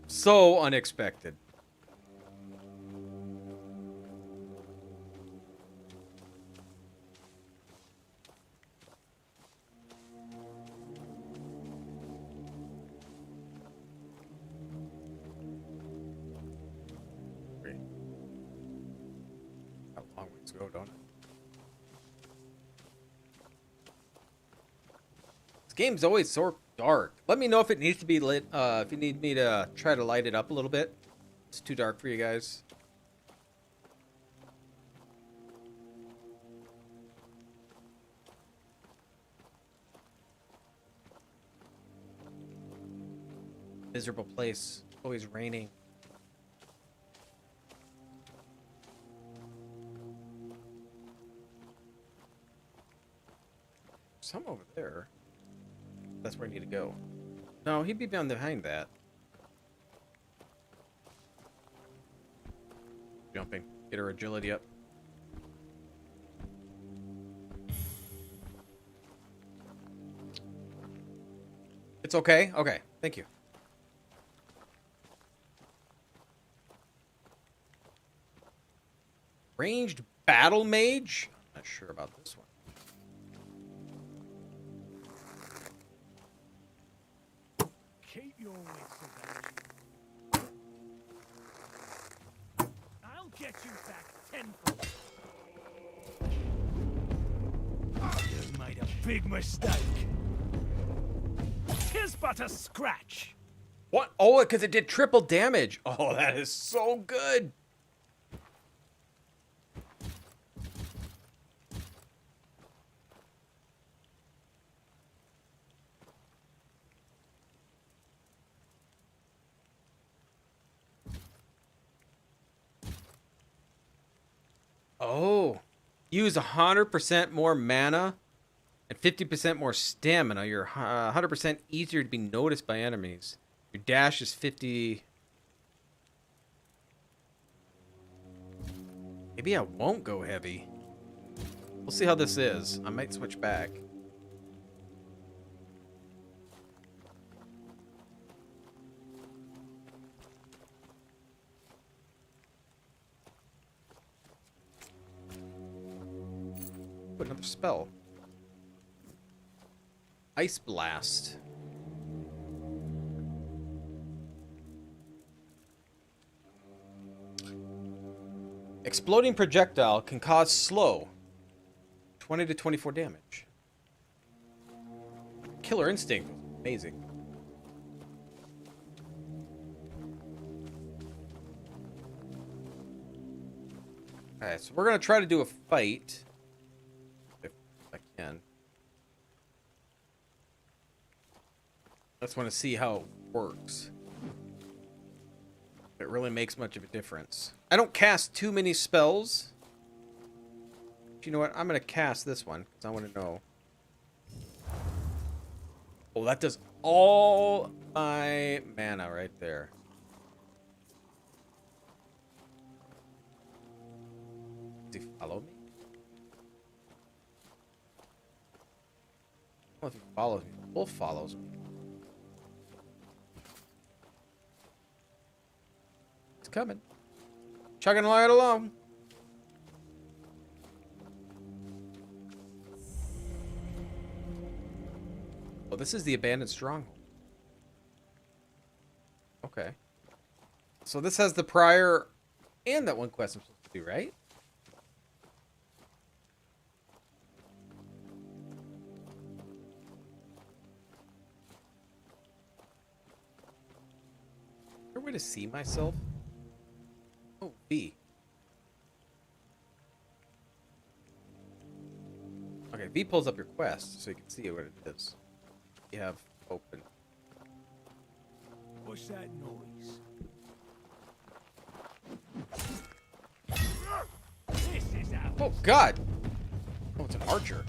So unexpected. Got a long ways to go, don't it? This game's always so dark. Let me know if it needs to be lit. If you need me to try to light it up a little bit. It's too dark for you guys. Miserable place. Always raining. some over there. That's where I need to go. No, he'd be behind that. Jumping. Get her agility up. It's okay? Okay. Thank you. Ranged battle mage? I'm not sure about this one. Keep your wits about you. I'll get you back tenfold. You've made a big mistake. 'Tis but a scratch. What? Oh, because it did triple damage. Oh, that is so good. Oh, use 100% more mana and 50% more stamina. You're 100% easier to be noticed by enemies. Your dash is 50. Maybe I won't go heavy. We'll see how this is. I might switch back. Put another spell. Ice Blast. Exploding projectile can cause slow 20 to 24 damage. Killer Instinct was amazing. Alright, so we're gonna try to do a fight. If I can. I just want to see how it works. If it really makes much of a difference. I don't cast too many spells. But you know what? I'm going to cast this one because I want to know. Oh, that does all my mana right there. Does he follow me? I don't know if he follows me. The wolf follows me. It's coming. Chugging right along. Oh, this is the abandoned stronghold. Okay. So this has the prior and that one quest I'm supposed to do, right? Is there a way to see myself? Oh, V. Okay, V pulls up your quest so you can see what it is. You have open. What's that noise? This is out. Oh, God! Oh, it's an archer.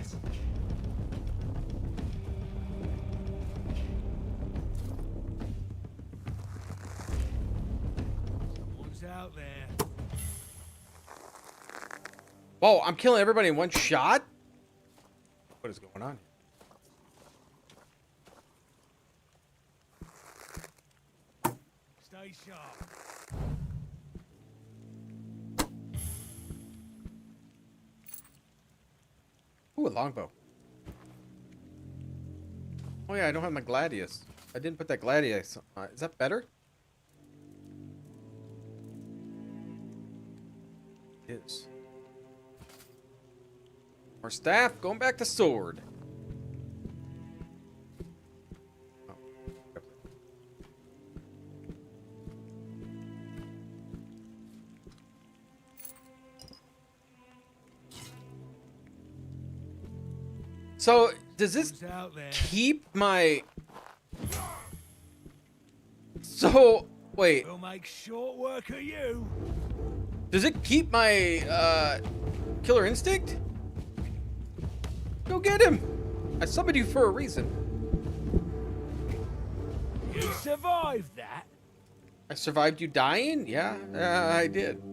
Someone's out there. Whoa, I'm killing everybody in one shot? What is going on here? Stay sharp. Ooh, a longbow. Oh yeah, I don't have my gladius. I didn't put that gladius on. Is that better? It is. More staff, going back to sword. Oh. So, does this Who's out there? keep my... So, wait. We'll make short work of you. Does it keep my, killer instinct? Go get him! I summoned you for a reason. You survived that? I survived you dying? Yeah, I did.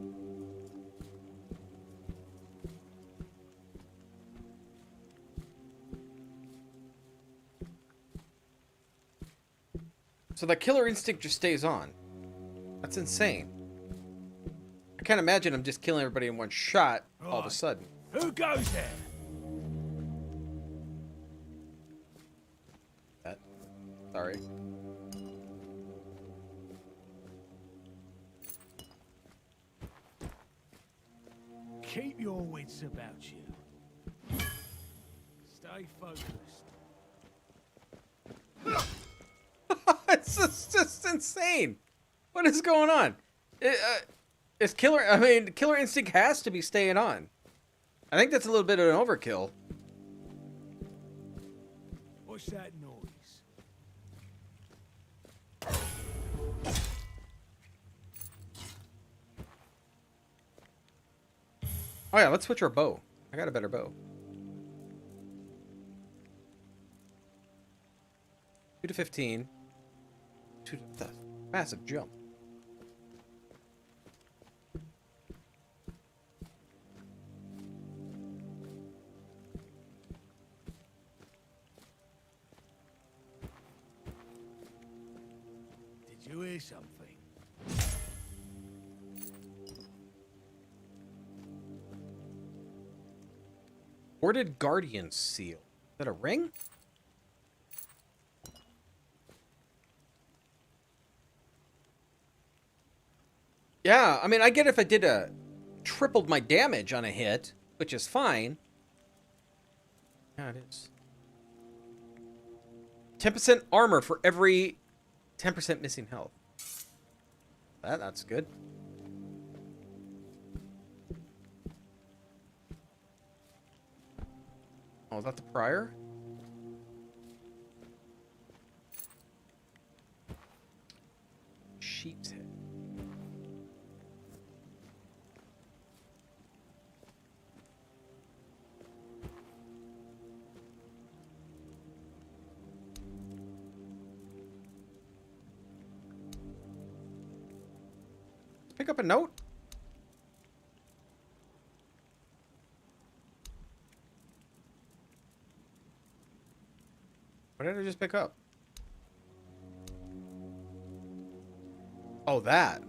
So that killer instinct just stays on. That's insane. I can't imagine I'm just killing everybody in one shot all of a sudden. Who goes there? Sorry. Keep your wits about you. Stay focused. It's just insane. What is going on? Is killer? I mean, killer instinct has to be staying on. I think that's a little bit of an overkill. What's that noise? Oh yeah, let's switch our bow. I got a better bow. 2 to 15. 2 to the massive jump. Did you hear something? Warded Guardian Seal. Is that a ring? Yeah, I mean, I get if I did tripled my damage on a hit, which is fine. Yeah, it is. 10% armor for every 10% missing health. That's good. Oh, is that the prior? Sheep's head. Pick up a note. What did I just pick up? Oh, that.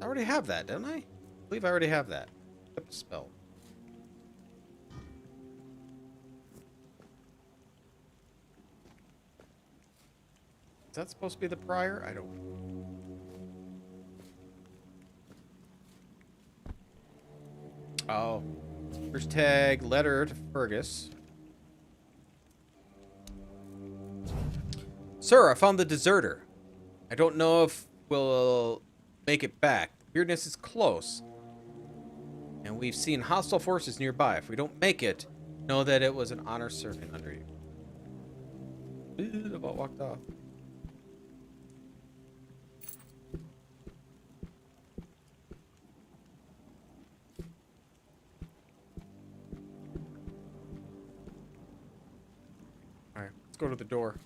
I already have that, don't I? I believe I already have that. Equip spell. Is that supposed to be the prior? I don't. Oh. First tag, letter to Fergus. Sir, I found the deserter. I don't know if we'll make it back. Weirdness is close. And we've seen hostile forces nearby. If we don't make it, know that it was an honor serving under you. About walked off. Alright, let's go to the door.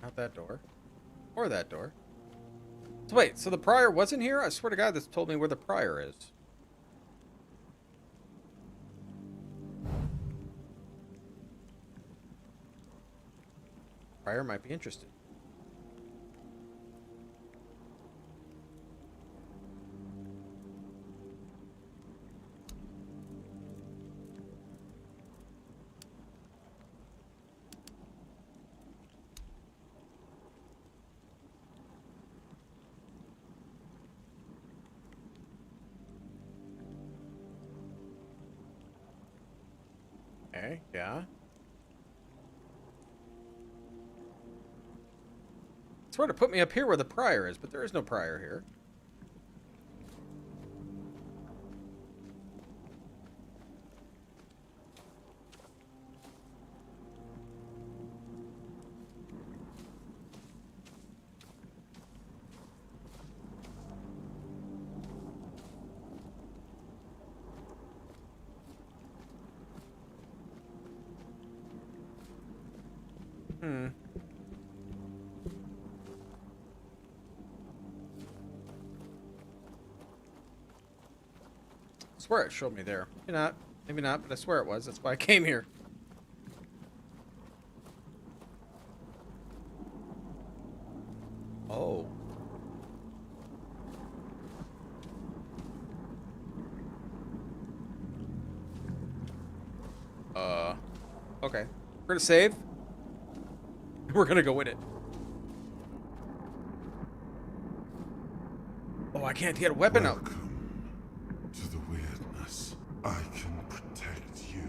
Not that door. Or that door. So wait, so the prior wasn't here? I swear to God, this told me where the prior is. Prior might be interested. Okay, yeah. Swear to put me up here where the prior is, but there is no prior here. I swear it showed me there. Maybe not. Maybe not, but I swear it was. That's why I came here. Oh. Okay. We're gonna save. We're gonna go win it. Oh, I can't get a weapon out. Welcome to the weirdness. I can protect you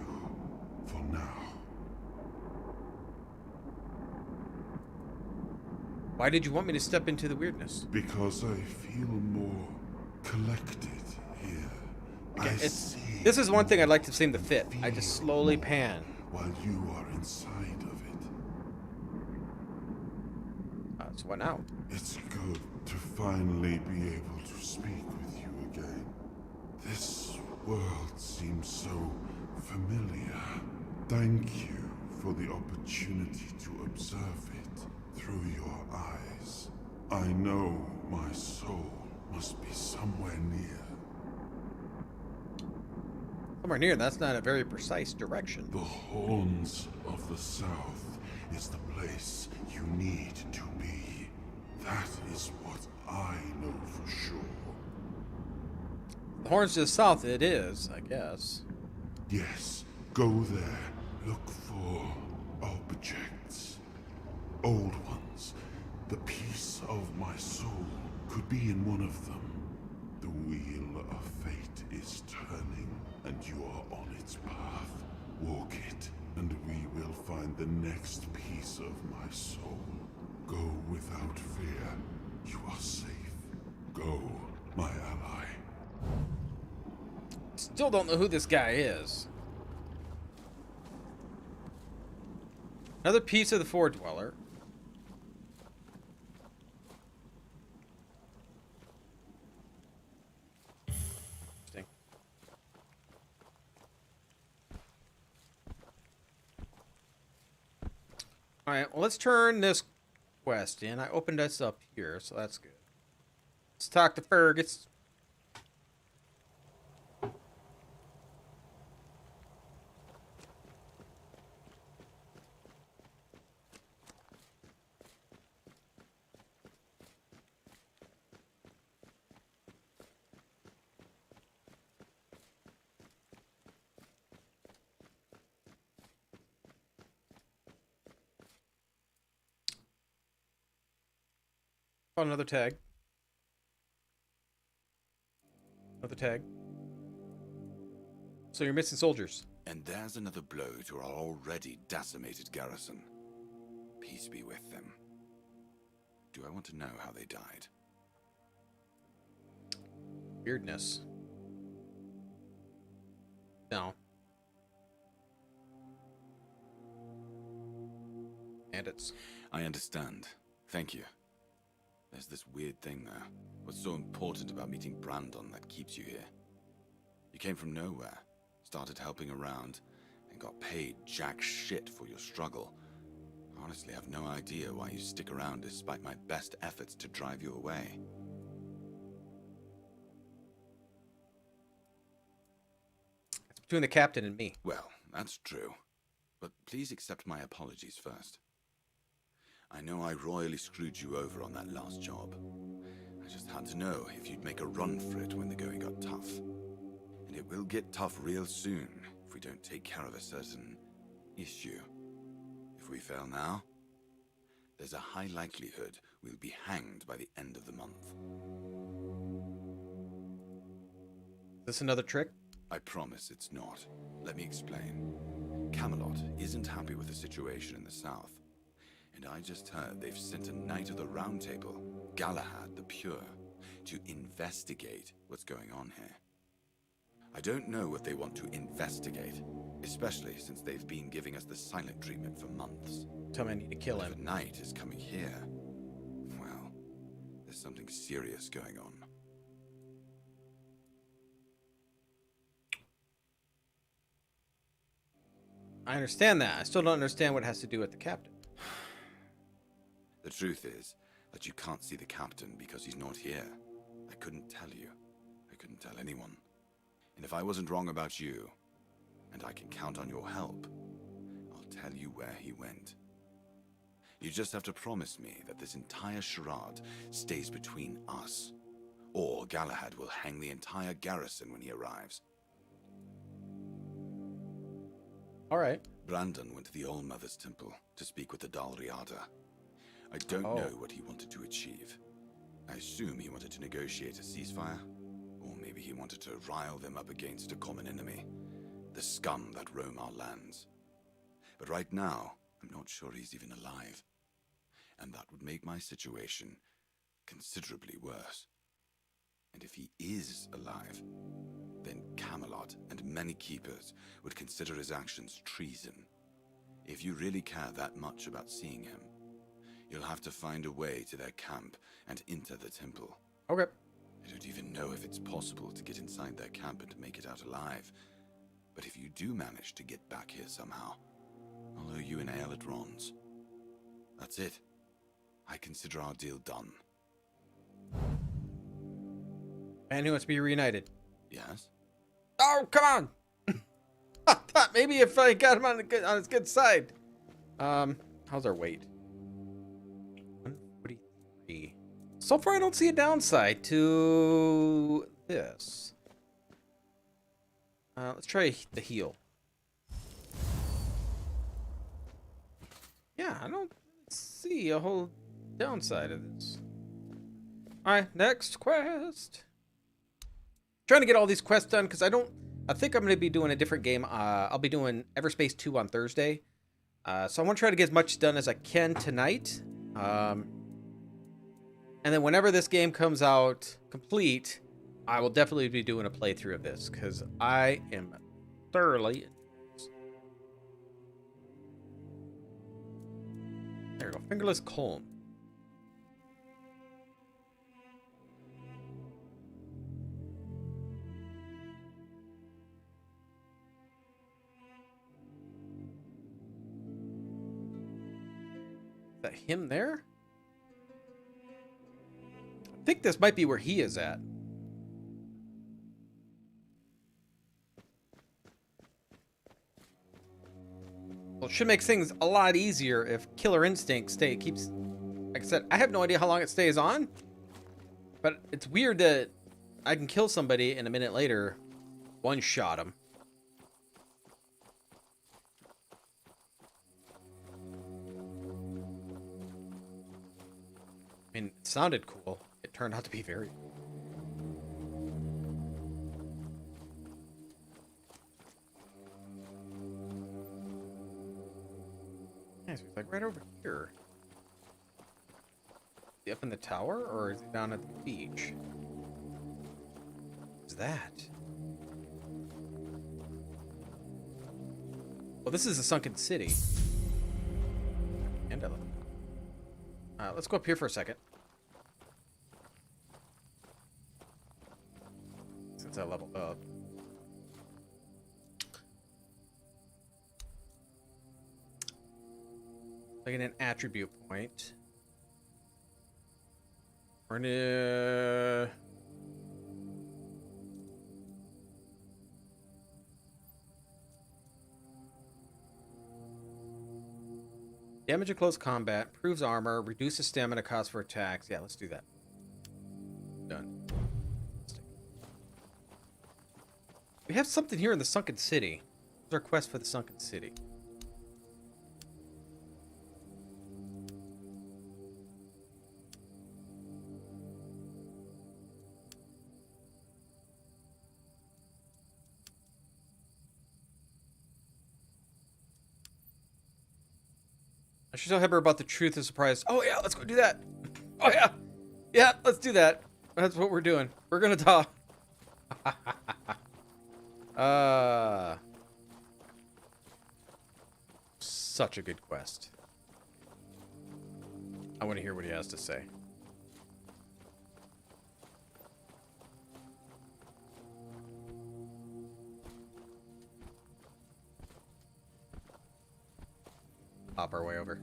for now. Why did you want me to step into the weirdness? Because I feel more collected here. Again, I see this is one thing I'd like to seem to fit. I just slowly pan. while you are inside of it. So what now? It's good to finally be able to speak with you again. This world seems so familiar. Thank you for the opportunity to observe it through your eyes. I know my soul must be somewhere near. Somewhere near. That's not a very precise direction. The Horns of the South is the place you need to be. That is what I know for sure. The horns to the south, it is, I guess. Yes, go there. Look for objects. Old ones. The piece of my soul could be in one of them. The wheel of fate is turning, and you are on its path. Walk it, and we will find the next piece of my soul. Go without fear. You are safe. Go, my ally. Still don't know who this guy is. Another piece of the Four Dweller. Interesting. Alright, well, let's turn this quest in. I opened this up here, so that's good. Let's talk to Fergus. Found another tag. Another tag. So you're missing soldiers. And there's another blow to our already decimated garrison. Peace be with them. Do I want to know how they died? Weirdness. No. Bandits. I understand. Thank you. There's this weird thing though. What's so important about meeting Brandon that keeps you here? You came from nowhere, started helping around, and got paid jack shit for your struggle. Honestly, I have no idea why you stick around despite my best efforts to drive you away. It's between the captain and me. Well, that's true. But please accept my apologies first. I know I royally screwed you over on that last job. I just had to know if you'd make a run for it when the going got tough. And it will get tough real soon if we don't take care of a certain issue. If we fail now, there's a high likelihood we'll be hanged by the end of the month. Is this another trick? I promise it's not. Let me explain. Camelot isn't happy with the situation in the south. And I just heard they've sent a Knight of the Round Table, Galahad the Pure, to investigate what's going on here. I don't know what they want to investigate, especially since they've been giving us the silent treatment for months. Tell me I need to kill If him. a knight is coming here, well, there's something serious going on. I understand that. I still don't understand what it has to do with the captain. The truth is that you can't see the captain because he's not here. I couldn't tell you. I couldn't tell anyone. And if I wasn't wrong about you, and I can count on your help, I'll tell you where he went. You just have to promise me that this entire charade stays between us, or Galahad will hang the entire garrison when he arrives. All right. Brandon went to the All-Mother's Temple to speak with the Dalriada. I don't know what he wanted to achieve. I assume he wanted to negotiate a ceasefire, or maybe he wanted to rile them up against a common enemy, the scum that roam our lands. But right now, I'm not sure he's even alive. And that would make my situation considerably worse. And if he is alive, then Camelot and many keepers would consider his actions treason. If you really care that much about seeing him, you'll have to find a way to their camp and enter the temple. Okay. I don't even know if it's possible to get inside their camp and make it out alive. But if you do manage to get back here somehow, I'll owe you an ale at Ron's. That's it. I consider our deal done. Man who wants to be reunited. Yes? Oh, come on! I thought maybe if I got him on his good side. How's our weight? 143. So far, I don't see a downside to this. Let's try the heal. Yeah, I don't see a whole downside of this. Alright, next quest. Trying to get all these quests done because I think I'm going to be doing a different game. I'll be doing Everspace 2 on Thursday. So I want to try to get as much done as I can tonight. And then whenever this game comes out complete, I will definitely be doing a playthrough of this because I am thoroughly... There we go. Fingerless Colm. Is that him there? I think this might be where he is at. Well, it should make things a lot easier if Killer Instinct keeps... Like I said, I have no idea how long it stays on. But it's weird that I can kill somebody and a minute later one-shot him. I mean, it sounded cool. It turned out to be very cool. Nice, he's like right over here. Is he up in the tower or is he down at the beach? What's that? Well, this is a sunken city. And let's go up here for a second. Since I leveled up. Like an attribute point. We're gonna... Damage at close combat, improves armor, reduces stamina cost for attacks. Yeah, let's do that. Done. We have something here in the Sunken City. What's our quest for the Sunken City? I should tell Heber about the truth and surprise. Oh yeah, let's go do that. Oh yeah. Yeah, let's do that. That's what we're doing. We're gonna talk. Such a good quest. I want to hear what he has to say. Pop our way over.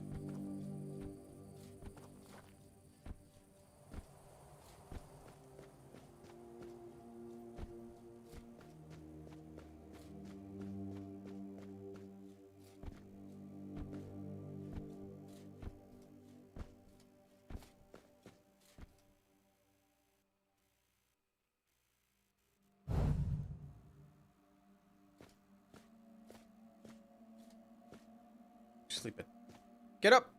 sleeping. Get up.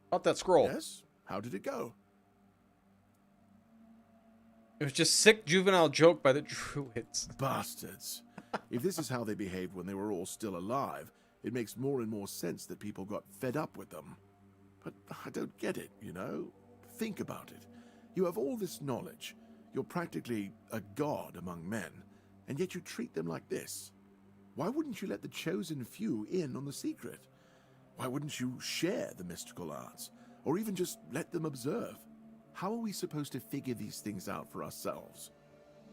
About that scroll. Yes? How did it go? It was just sick juvenile joke by the druids. Bastards. If this is how they behaved when they were all still alive, it makes more and more sense that people got fed up with them. But I don't get it, you know? Think about it. You have all this knowledge. You're practically a god among men, and yet you treat them like this. Why wouldn't you let the chosen few in on the secret? Why wouldn't you share the mystical arts, or even just let them observe? How are we supposed to figure these things out for ourselves?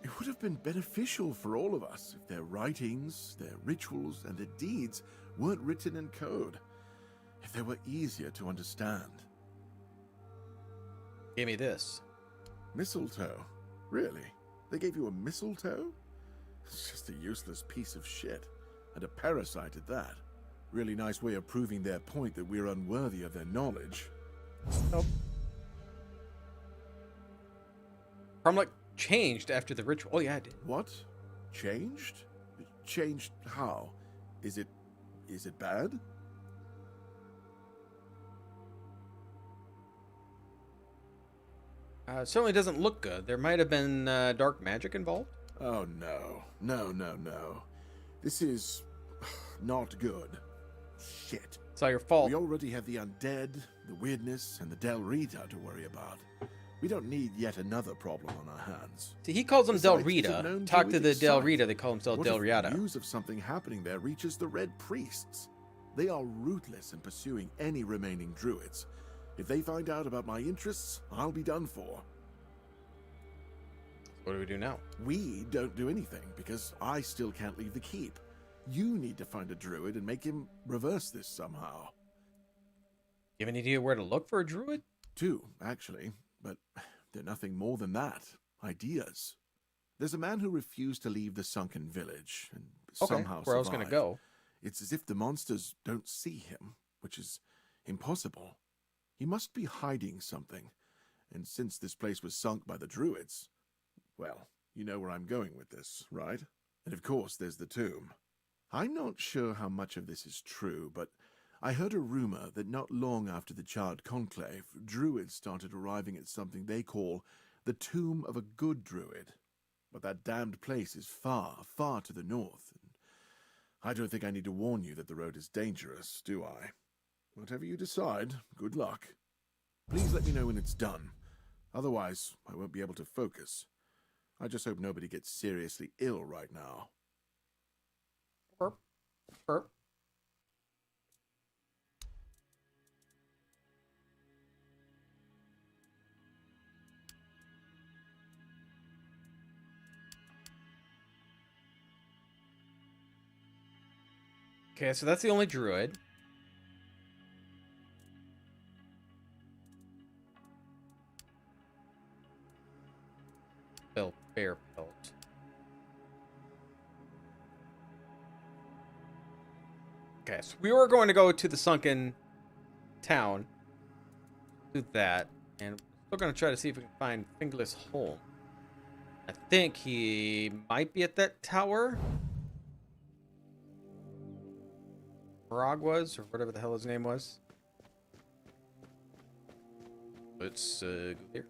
It would have been beneficial for all of us if their writings, their rituals, and their deeds weren't written in code. If they were easier to understand. Give me this. Mistletoe? Really? They gave you a mistletoe? It's just a useless piece of shit. And a parasite at that. Really nice way of proving their point that we're unworthy of their knowledge. Nope. Cromlech changed after the ritual. Oh, yeah, it did. What? Changed? Changed how? Is it bad? Certainly doesn't look good. There might have been dark magic involved. Oh, no. No. This is not good. Shit. It's all your fault. We already have the undead, the weirdness, and the Del Rita to worry about. We don't need yet another problem on our hands. See, he calls them Del Besides, it's a Rita. known Talk to the druidic Del site. Rita. They call themselves What Del if Riata. news of something happening there reaches the Red Priests? They are ruthless in pursuing any remaining druids. If they find out about my interests, I'll be done for. What do we do now? We don't do anything, because I still can't leave the keep. You need to find a druid and make him reverse this somehow. You have any idea where to look for a druid? Two, actually, but they're nothing more than that. Ideas. There's a man who refused to leave the sunken village, and Okay, somehow where I was going to survived. go. It's as if the monsters don't see him, which is impossible. He must be hiding something, and since this place was sunk by the druids, well, you know where I'm going with this, right? And of course there's the tomb. I'm not sure how much of this is true, but I heard a rumor that not long after the Charred Conclave, druids started arriving at something they call the tomb of a good druid. But that damned place is far, far to the north. And I don't think I need to warn you that the road is dangerous, do I? Whatever you decide, good luck. Please let me know when it's done. Otherwise, I won't be able to focus. I just hope nobody gets seriously ill right now. Burp. Burp. Okay, so that's the only druid. Bear pelt. Okay, so we were going to go to the sunken town. Do that. And we're going to try to see if we can find Fingless Holm. I think he might be at that tower. Brog was, or whatever the hell his name was. Let's go here.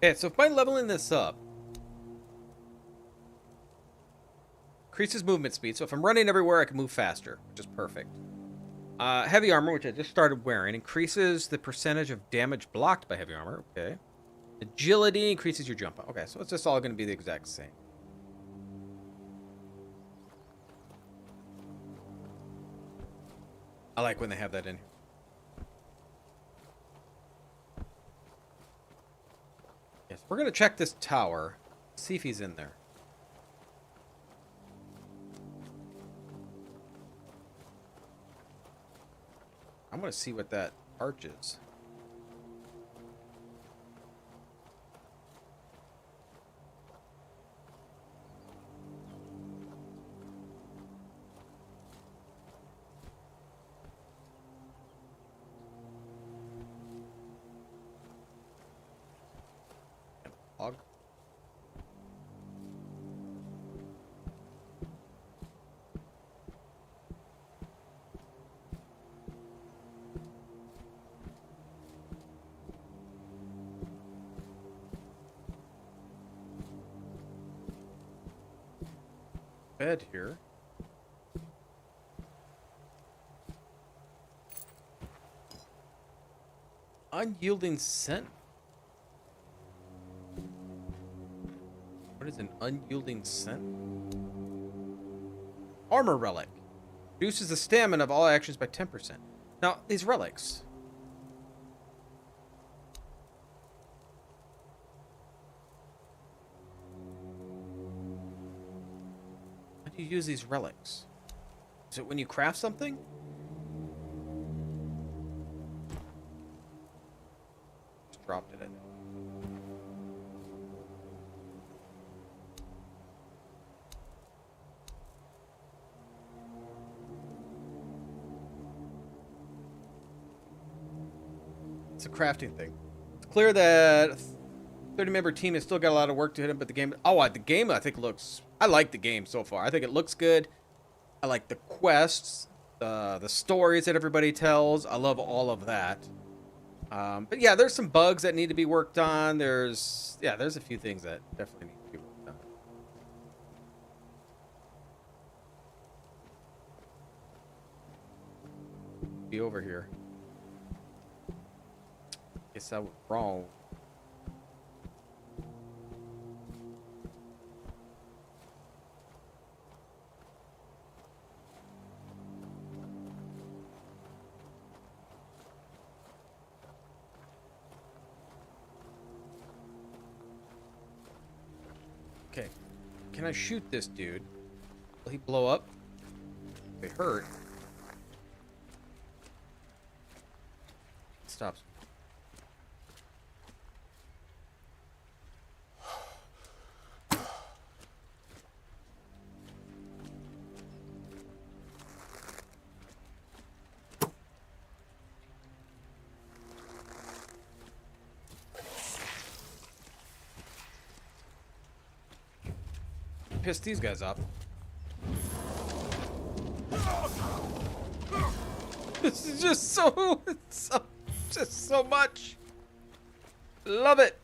Okay, so by leveling this up, increases movement speed. So if I'm running everywhere, I can move faster, which is perfect. Heavy armor, which I just started wearing, increases the percentage of damage blocked by heavy armor. Okay. Agility increases your jump. Okay, so it's just all going to be the exact same. I like when they have that in here. Yes, we're going to check this tower, see if he's in there. I'm going to see what that arch is. bed here. Unyielding scent. What is an unyielding scent? Armor relic. Reduces the stamina of all actions by 10%. Now, these relics. How do you use these relics? Is it when you craft something? Just dropped it in. It's a crafting thing. It's clear that 30-member team has still got a lot of work to hit, but the game... Oh, the game, I think, looks... I like the game so far. I think it looks good. I like the quests, the stories that everybody tells. I love all of that. But yeah, there's some bugs that need to be worked on. There's a few things that definitely need to be worked on. Be over here. Guess I was wrong. Okay. Can I shoot this dude? Will he blow up? If it hurt. It stops. Piss these guys off. This is just just so much. Love it.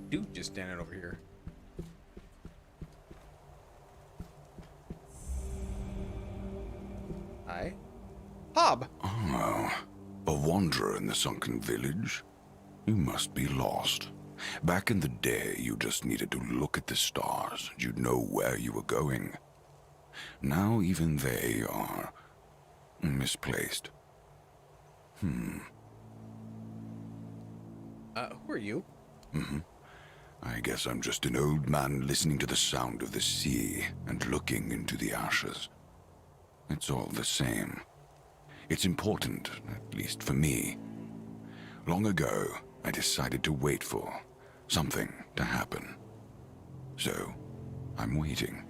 Dude just standing over here. Hi. Hob. Oh, a wanderer in the sunken village? You must be lost. Back in the day, you just needed to look at the stars and you'd know where you were going. Now even they are misplaced. Who are you? I guess I'm just an old man listening to the sound of the sea and looking into the ashes. It's all the same. It's important, at least for me. Long ago, I decided to wait for something to happen. So, I'm waiting.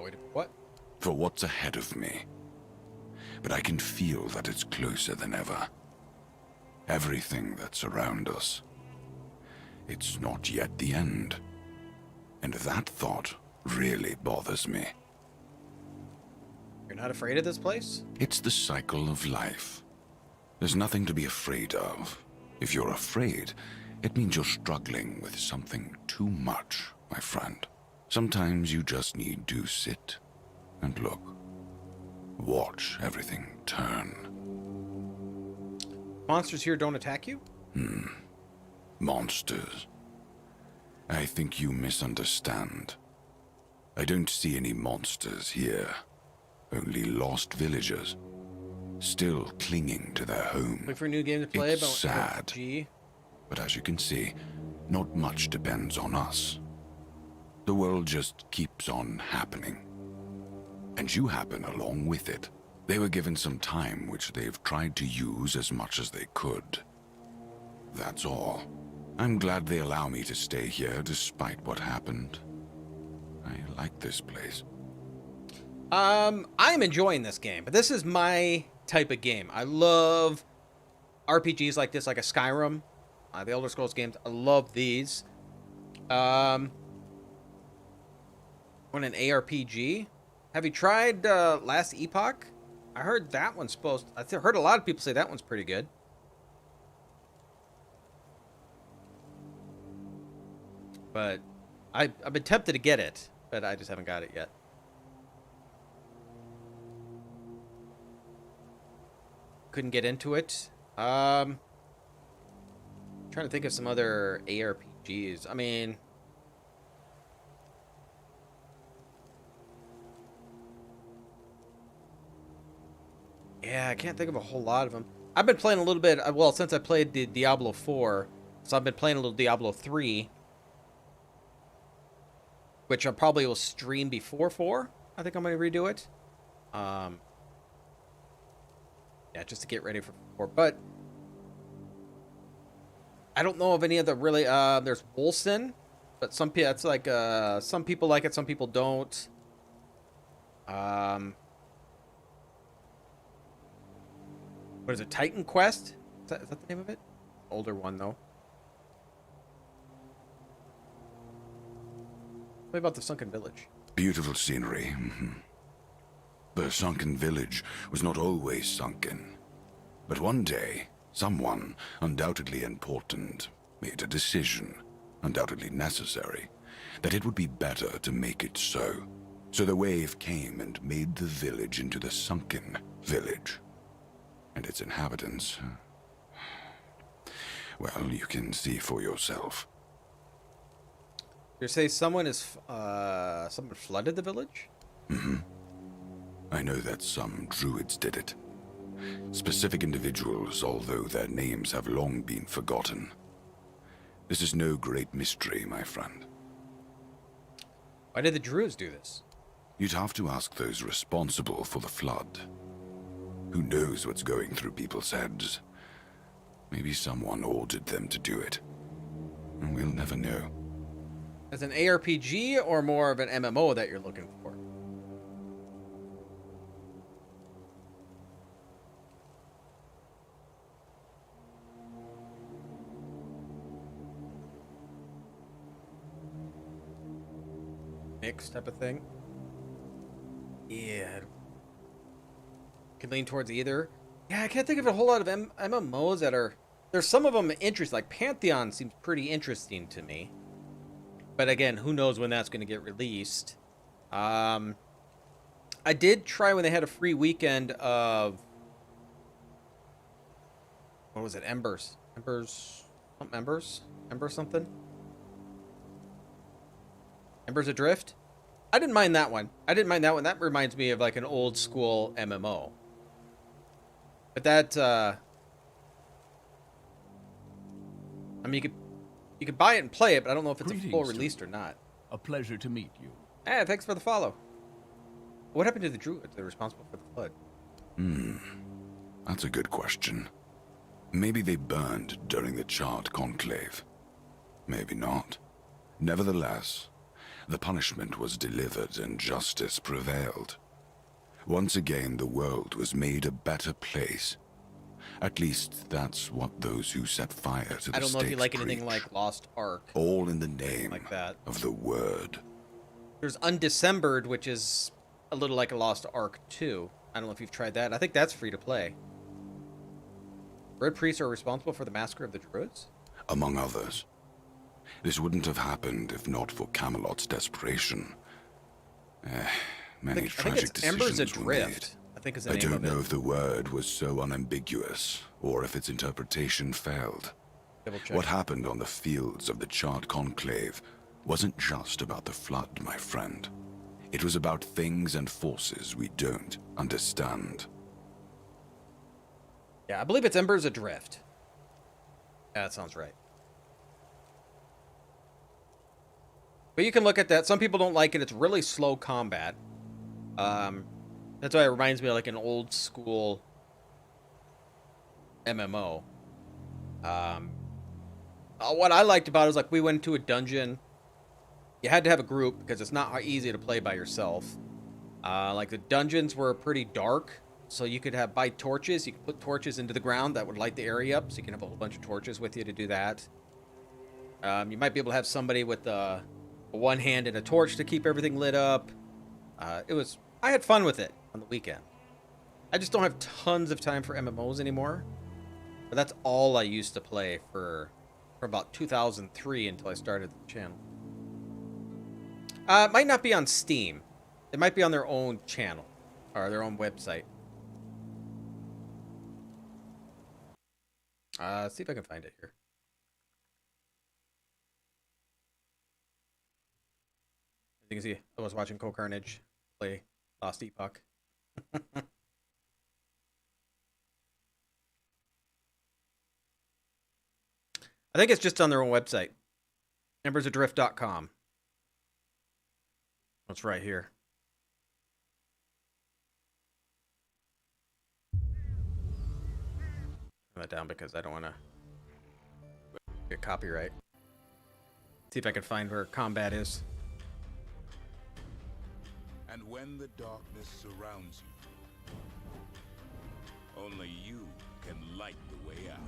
Wait, what? For what's ahead of me. But I can feel that it's closer than ever. Everything that's around us. It's not yet the end. And that thought really bothers me. You're not afraid of this place? It's the cycle of life. There's nothing to be afraid of. If you're afraid, it means you're struggling with something too much, my friend. Sometimes you just need to sit and look. Watch everything turn. Monsters here don't attack you? Monsters. I think you misunderstand. I don't see any monsters here. Only lost villagers. Still clinging to their home. Look for a new game to play. It's sad. G. But as you can see, not much depends on us. The world just keeps on happening. And you happen along with it. They were given some time which they've tried to use as much as they could. That's all. I'm glad they allow me to stay here despite what happened. I like this place. I'm enjoying this game, but this is my type of game. I love RPGs like this, like a Skyrim, the Elder Scrolls games. I love these. On an ARPG, have you tried Last Epoch? I heard that one's I heard a lot of people say that one's pretty good. But I've been tempted to get it, but I just haven't got it yet. Couldn't get into it. Trying to think of some other ARPGs. I mean, yeah, I can't think of a whole lot of them. I've been playing a little bit, well, since I played the Diablo 4, so I've been playing a little Diablo 3, which I probably will stream before 4. I think I'm going to redo it. Yeah, just to get ready for 4. But I don't know of any other really. There's Wolcen, but some people, it's like some people like it, some people don't. What is it? Titan Quest? Is that the name of it? Older one though. What about the Sunken Village? Beautiful scenery. The sunken village was not always sunken. But one day, someone, undoubtedly important, made a decision, undoubtedly necessary, that it would be better to make it so. So the wave came and made the village into the sunken village. And its inhabitants... well, you can see for yourself. You say someone someone flooded the village? I know that some druids did it. Specific individuals, although their names have long been forgotten. This is no great mystery, my friend. Why did the druids do this? You'd have to ask those responsible for the flood. Who knows what's going through people's heads? Maybe someone ordered them to do it. And we'll never know. As an ARPG or more of an MMO that you're looking for? Mix type of thing. Yeah. Can lean towards either. Yeah, I can't think of a whole lot of MMOs that are... There's some of them interesting. Like Pantheon seems pretty interesting to me. But again, who knows when that's going to get released. I did try when they had a free weekend of... What was it? Embers. Embers something? Embers Adrift? I didn't mind that one. That reminds me of like an old school MMO. But that, I mean, you could buy it and play it, but I don't know if it's a full release or not. A pleasure to meet you. Hey, thanks for the follow. What happened to the druids that are responsible for the flood? That's a good question. Maybe they burned during the Charred Conclave. Maybe not. Nevertheless, the punishment was delivered and justice prevailed. Once again, the world was made a better place. At least, that's what those who set fire to the stakes I don't know if you like preach. anything like Lost Ark. All in the name like that. of the word. There's Undecembered, which is a little like a Lost Ark 2. I don't know if you've tried that. I think that's free to play. Red priests are responsible for the massacre of the druids? Among others. This wouldn't have happened if not for Camelot's desperation. Many tragic Embers decisions were made. Adrift, I think is the I name don't of it. know if the word was so unambiguous, or if its interpretation failed. Double check. What happened on the fields of the Charred Conclave wasn't just about the flood, my friend. It was about things and forces we don't understand. Yeah, I believe it's Embers Adrift. Yeah, that sounds right. But you can look at that. Some people don't like it. It's really slow combat. That's why it reminds me of like an old school MMO. What I liked about it was like we went into a dungeon. You had to have a group because it's not easy to play by yourself. Like the dungeons were pretty dark, so you could buy torches. You could put torches into the ground that would light the area up, so you can have a whole bunch of torches with you to do that. You might be able to have somebody with a one hand and a torch to keep everything lit up. I had fun with it on the weekend. I just don't have tons of time for MMOs anymore. But that's all I used to play for about 2003 until I started the channel. It might not be on Steam. It might be on their own channel or their own website. See if I can find it here. As you can see, I was watching Cole Carnage play Lost Epoch. I think it's just on their own website. Embersadrift.com. It's right here. Turn that down because I don't want to get copyright. See if I can find where combat is. And when the darkness surrounds you, only you can light the way out.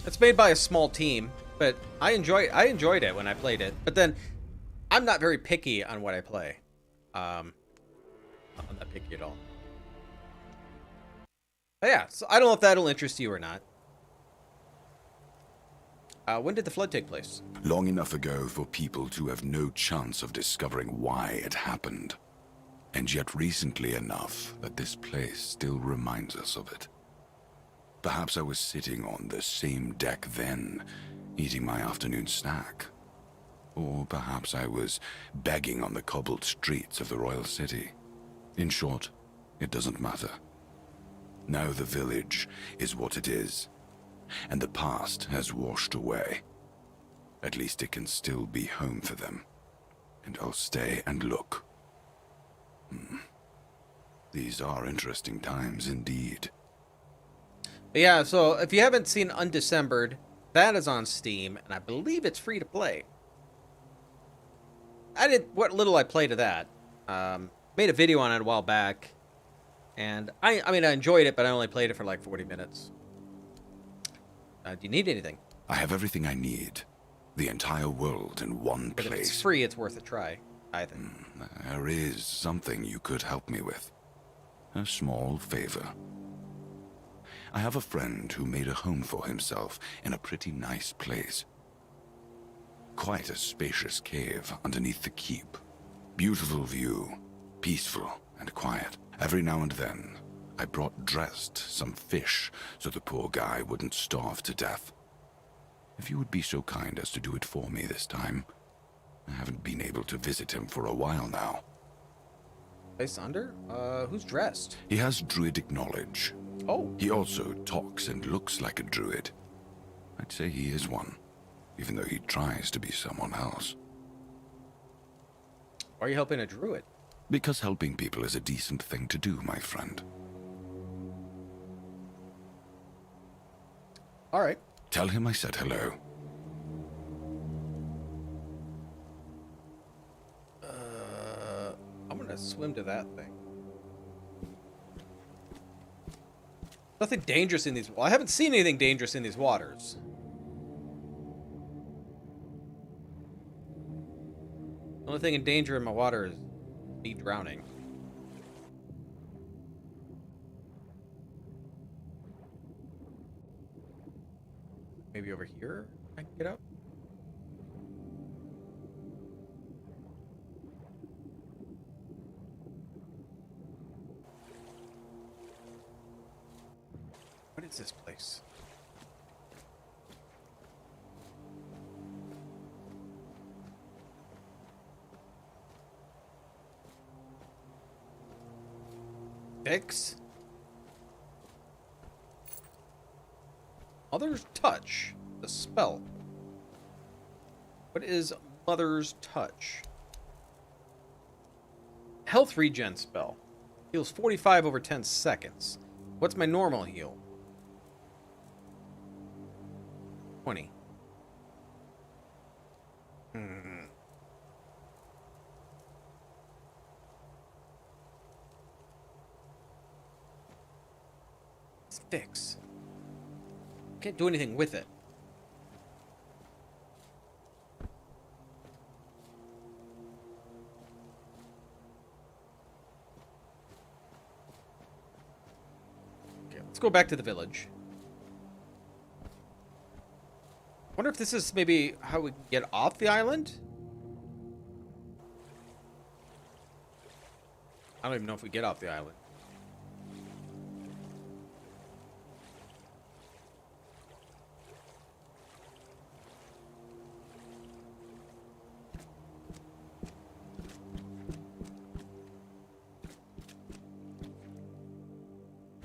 It's made by a small team, but I enjoyed it when I played it. But then I'm not very picky on what I play. I'm not picky at all. But yeah, so I don't know if that'll interest you or not. When did the flood take place? Long enough ago for people to have no chance of discovering why it happened. And yet recently enough that this place still reminds us of it. Perhaps I was sitting on the same deck then, eating my afternoon snack. Or perhaps I was begging on the cobbled streets of the royal city. In short, it doesn't matter. Now the village is what it is, and the past has washed away. At least it can still be home for them. And I'll stay and look. These are interesting times indeed. But yeah, so if you haven't seen Undecembered, that is on Steam, and I believe it's free to play. What little I played of that. Made a video on it a while back, and I mean, I enjoyed it, but I only played it for like 40 minutes. Do you need anything? I have everything I need. The entire world in one But place. if it's free, it's worth a try, I think. There is something you could help me with. A small favor. I have a friend who made a home for himself in a pretty nice place. Quite a spacious cave underneath the keep. Beautiful view, peaceful and quiet. Every now and then, I brought dressed some fish so the poor guy wouldn't starve to death. If you would be so kind as to do it for me this time. I haven't been able to visit him for a while now. Place under? Who's dressed? He has druidic knowledge. Oh. He also talks and looks like a druid. I'd say he is one, even though he tries to be someone else. Why are you helping a druid? Because helping people is a decent thing to do, my friend. All right. Tell him I said hello. I'm gonna swim to that thing. Nothing dangerous in these. Well, I haven't seen anything dangerous in these waters. The only thing in danger in my water is me drowning. Maybe over here I can get up? What is this place? Fix? Mother's Touch. The spell. What is Mother's Touch? Health regen spell. Heals 45 over 10 seconds. What's my normal heal? 20. Let's fix. Can't do anything with it. go back to the village. Wonder if this is maybe how we can get off the island? I don't even know if we get off the island.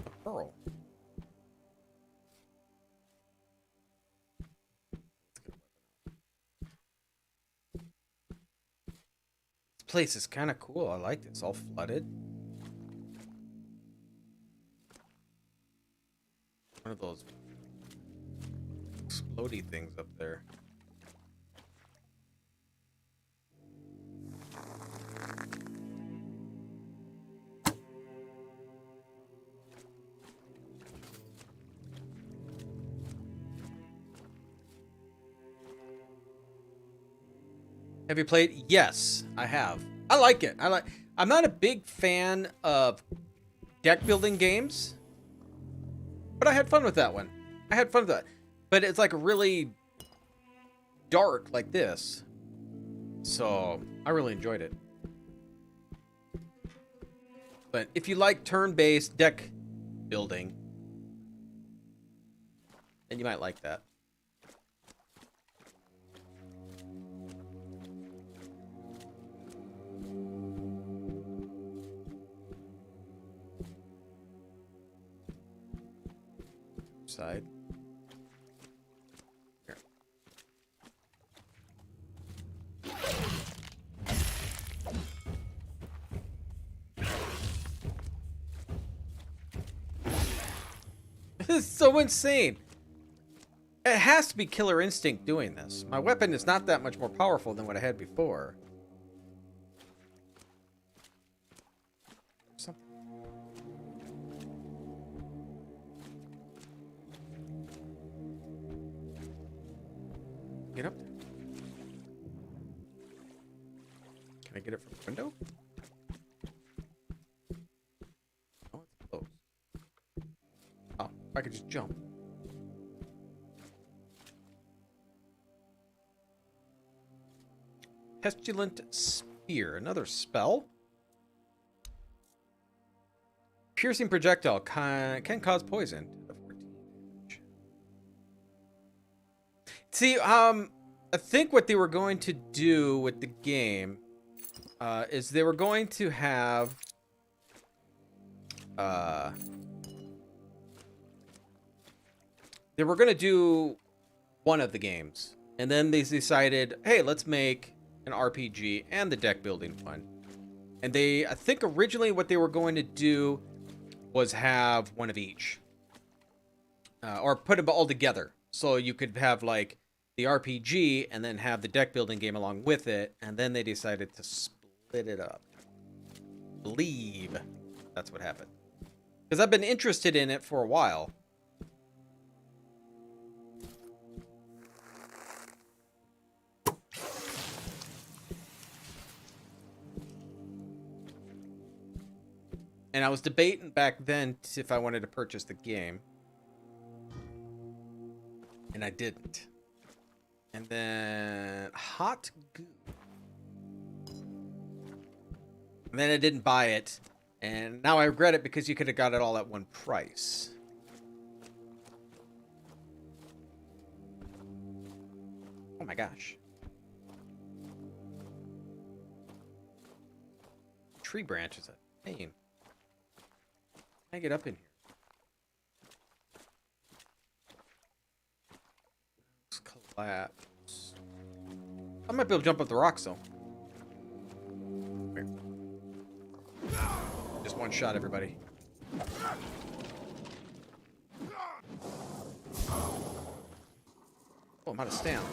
A pearl. This place is kind of cool. I like it. It's all flooded. One of those explodey things up there. Have you played? Yes, I have. I like it. I'm not a big fan of deck building games, but I had fun with that one. I had fun with that. But it's like really dark like this. So I really enjoyed it. But if you like turn-based deck building, then you might like that. Side. Here. This is so insane. It has to be Killer Instinct doing this. My weapon is not that much more powerful than what I had before. Get up there. Can I get it from the window? Oh, it's closed. Oh, I could just jump. Pestilent Spear. Another spell? Piercing projectile can cause poison. See, I think what they were going to do with the game is they were going to have they were going to do one of the games, and then they decided, hey, let's make an RPG and the deck building one. And I think originally what they were going to do was have one of each, or put them all together. So you could have like the RPG and then have the deck building game along with it. And then they decided to split it up. I believe that's what happened. Because I've been interested in it for a while. And I was debating back then if I wanted to purchase the game. And I didn't. And then Hot Goo. And then I didn't buy it. And now I regret it because you could have got it all at one price. Oh my gosh. Tree branch is a pain. Can I get up in here? Collapse. I might be able to jump up the rocks though. Here. Just one shot, everybody. Oh, I'm out of stamina.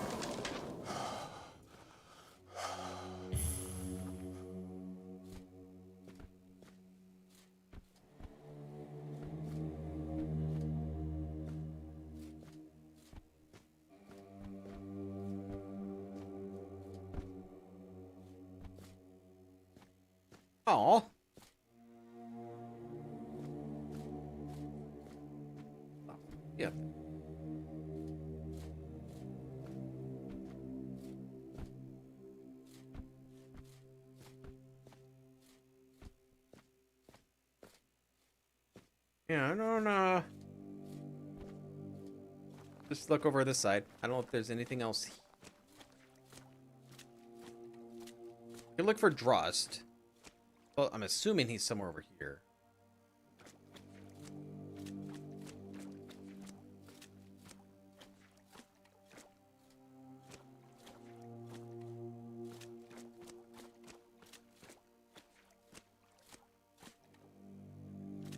Aw. Yeah, I don't just look over this side. I don't know if there's anything else. You can look for Drust. Well, I'm assuming he's somewhere over here.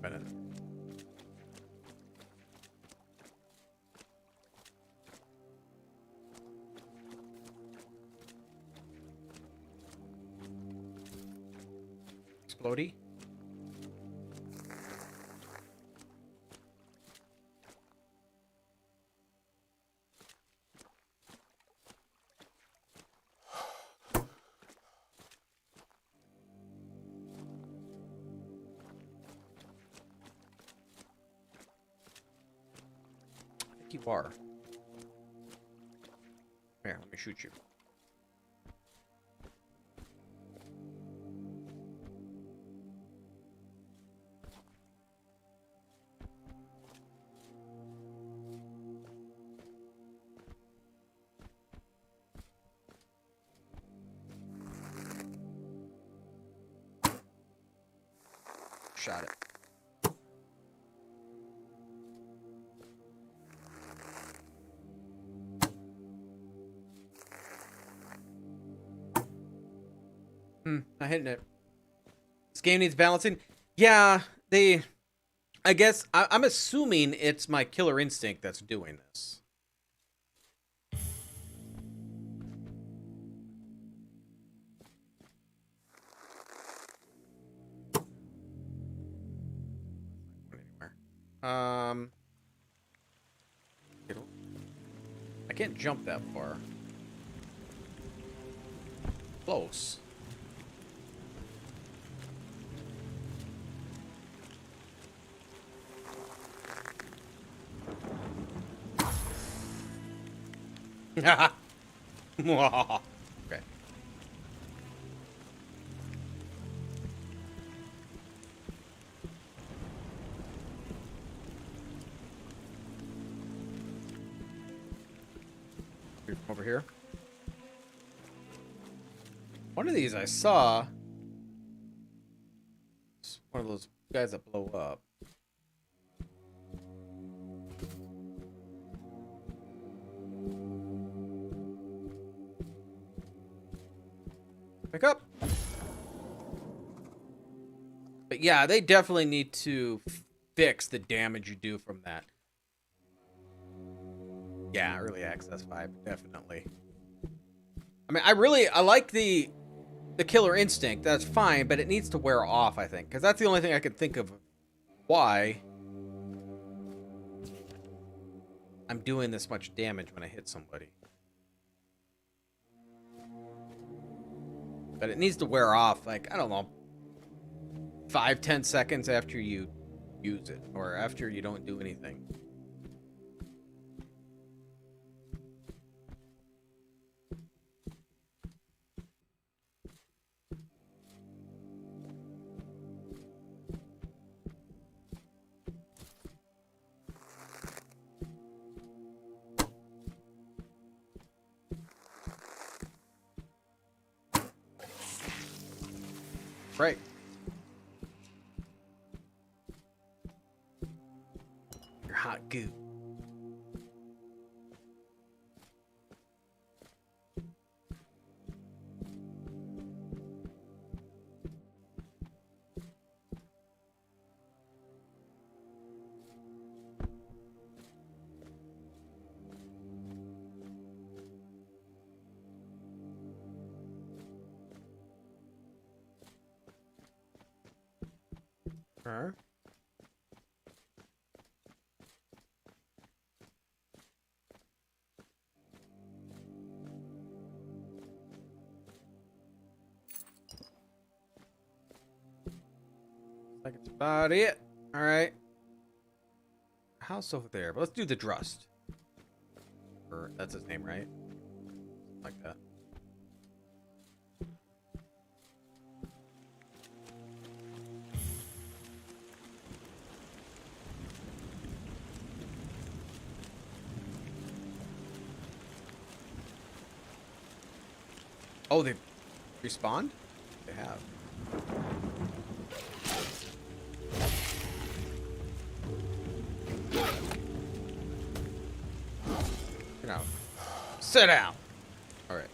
I don't know. Explodey. I think you are. Here, let me shoot you. Shot it. Not hitting it. This game needs balancing. Yeah, I guess I'm assuming it's my killer instinct that's doing this. Anywhere. I can't jump that far. Close. Okay. Over here. One of these I saw. It's one of those guys that blow up. Pick up. But yeah, they definitely need to fix the damage you do from that. Yeah, early access vibe, definitely. I mean, I like the killer instinct. That's fine, but it needs to wear off, I think, because that's the only thing I can think of why I'm doing this much damage when I hit somebody. But it needs to wear off, like, I don't know, 5-10 seconds after you use it, or after you don't do anything. Right. You're hot goo. Alright. Like it's about it. Alright. House over there. But let's do the Drust. Or that's his name, right? Like that. Oh, they respawned? They have. Get out. Sit down. All right.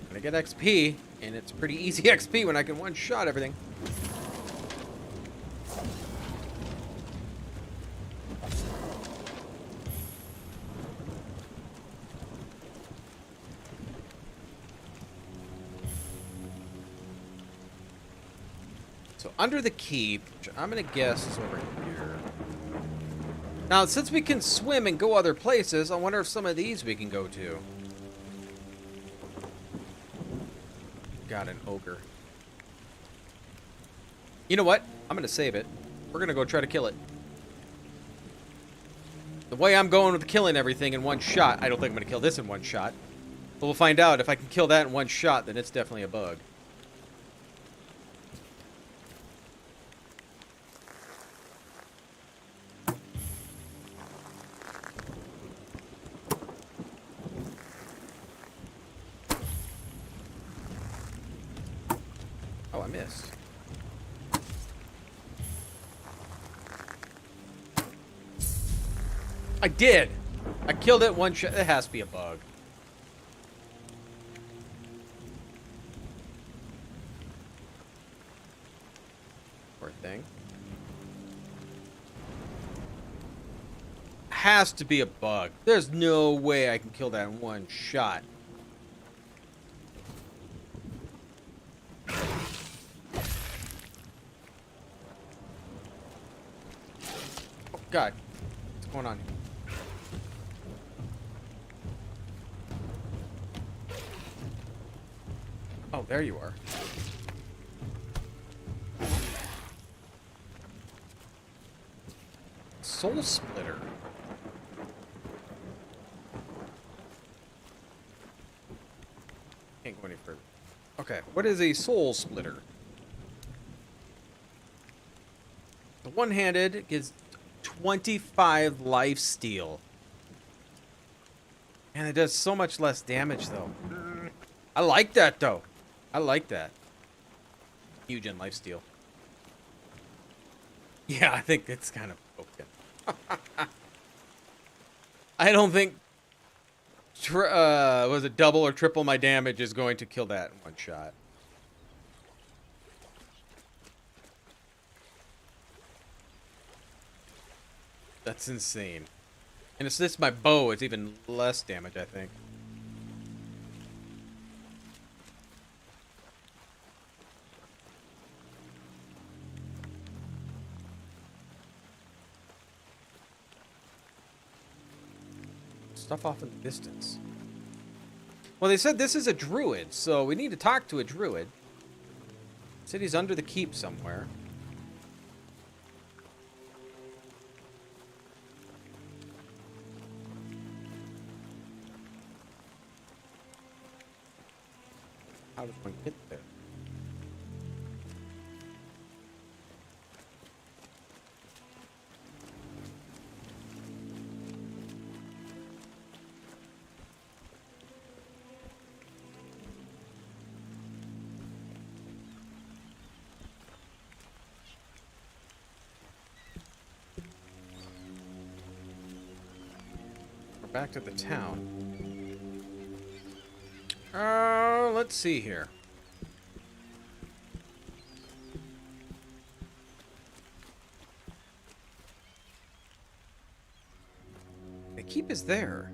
Gonna get XP, and it's pretty easy XP when I can one-shot everything. So under the keep, which I'm gonna guess is over here. Now, since we can swim and go other places, I wonder if some of these we can go to. Got an ogre. You know what? I'm gonna save it. We're gonna go try to kill it. The way I'm going with killing everything in one shot, I don't think I'm gonna kill this in one shot. But we'll find out. If I can kill that in one shot, then it's definitely a bug. Oh, I missed. I did! I killed it one shot. It has to be a bug. Poor thing. Has to be a bug. There's no way I can kill that in one shot. Oh, God. What's going on here? Oh, there you are. Soul Splitter. Can't go any further. Okay, what is a Soul Splitter? The one-handed gives 25 life steal. And it does so much less damage, though. I like that, though. I like that. Huge in lifesteal. Yeah, I think it's kind of broken. I don't think was it double or triple my damage is going to kill that in one shot. That's insane. And it's this my bow, it's even less damage, I think. Stuff off in the distance. Well, they said this is a druid, so we need to talk to a druid. City's under the keep somewhere. How does one get there? Back to the town. Let's see here. The keep is there.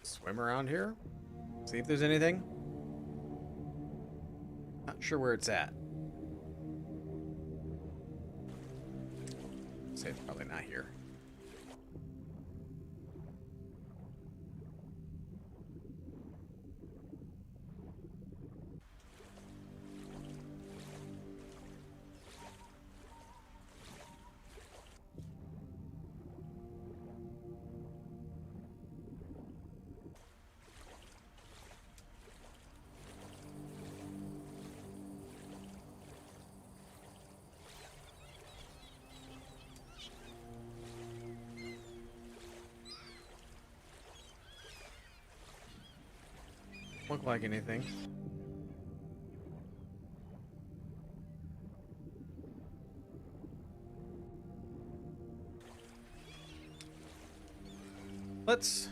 Swim around here, see if there's anything. Not sure where it's at. Say it's probably not here. Look like anything. Let's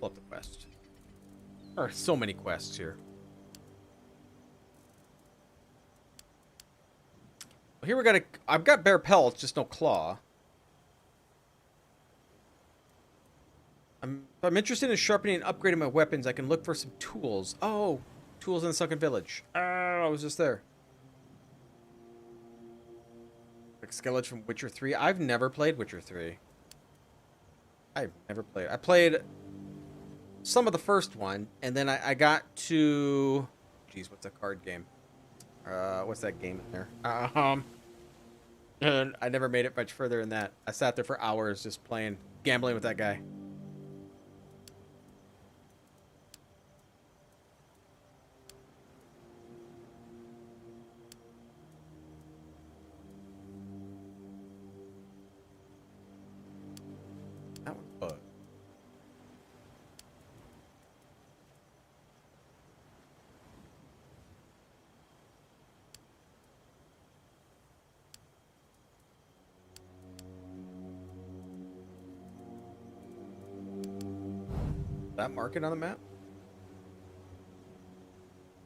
pull up the quest. There are so many quests here. Well, here we got I've got bear pelts, just no claw. If I'm interested in sharpening and upgrading my weapons, I can look for some tools. Oh, tools in the Sunken Village. Oh, I was just there. Like skeleton from Witcher 3. I've never played Witcher 3. I've never played. I played some of the first one, and then I got to... Jeez, what's that card game? What's that game in there? And I never made it much further than that. I sat there for hours just playing, gambling with that guy. That one's bugged. That market on the map?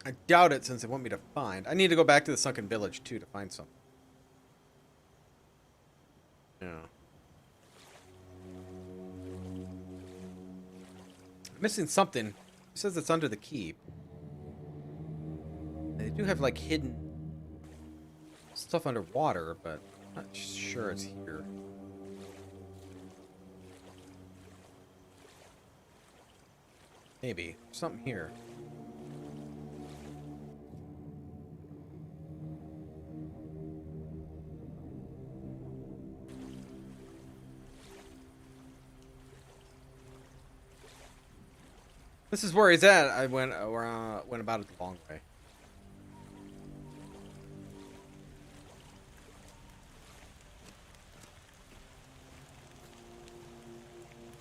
I doubt it since they want me to find. I need to go back to the Sunken Village too to find something. Yeah. I'm missing something. It says it's under the keep. They do have like hidden stuff underwater, but I'm not sure it's here. Maybe. Something here. This is where he's at. I went about it the long way.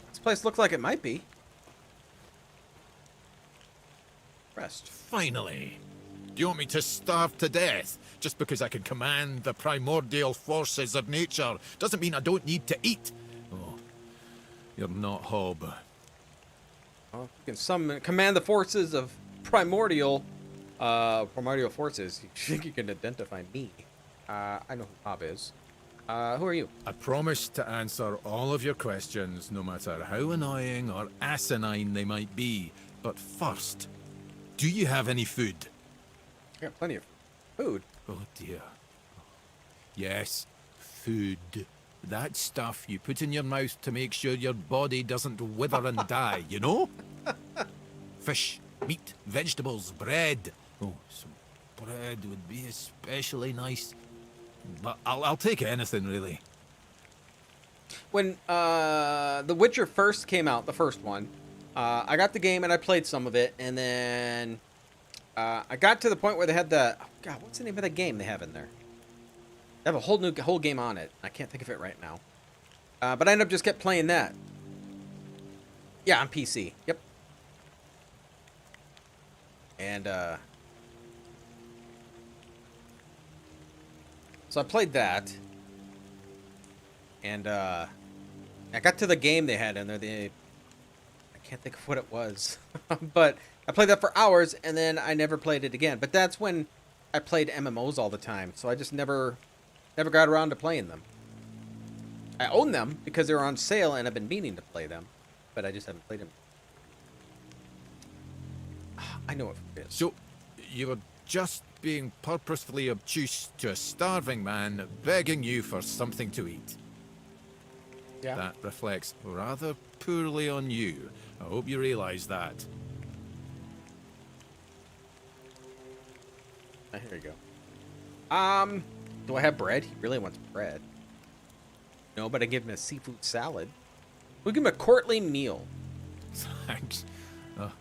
This place looks like it might be. Rest. Finally. Do you want me to starve to death just because I can command the primordial forces of nature? Doesn't mean I don't need to eat. Oh, you're not Hob. Well, you can command the forces of primordial forces. You think you can identify me? I know who Bob is. Who are you? I promise to answer all of your questions, no matter how annoying or asinine they might be. But first, do you have any food? I got plenty of food. Oh dear. Yes, food. That stuff you put in your mouth to make sure your body doesn't wither and die, you know? Fish, meat, vegetables, bread. Oh, some bread would be especially nice. But I'll take anything, really. When The Witcher first came out, the first one, I got the game and I played some of it, and then I got to the point where they had the... Oh God, what's the name of the game they have in there? They have a whole game on it. I can't think of it right now. But I ended up just kept playing that. Yeah, on PC. Yep. And so I played that, and I got to the game they had in there. I can't think of what it was, but I played that for hours, and then I never played it again. But that's when I played MMOs all the time, so I just never got around to playing them. I own them because they were on sale, and I've been meaning to play them, but I just haven't played them. I know what it is. So, you were just being purposefully obtuse to a starving man begging you for something to eat. Yeah. That reflects rather poorly on you. I hope you realize that. Here you go. Do I have bread? He really wants bread. No, but I give him a seafood salad. We'll give him a courtly meal. Thanks.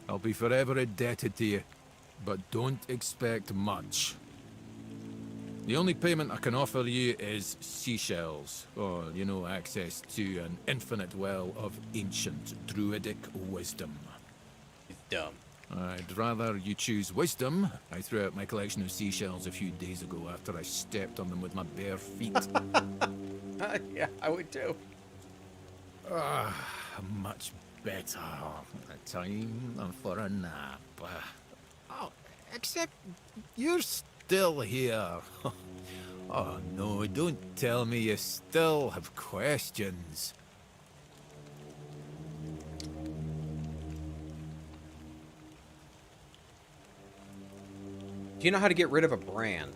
I'll be forever indebted to you. But don't expect much. The only payment I can offer you is seashells, or, you know, access to an infinite well of ancient druidic wisdom. He's dumb. I'd rather you choose wisdom. I threw out my collection of seashells a few days ago after I stepped on them with my bare feet. Yeah, I would too. Much better. Time for a nap. Oh, except you're still here. Oh no, don't tell me you still have questions. Do you know how to get rid of a brand?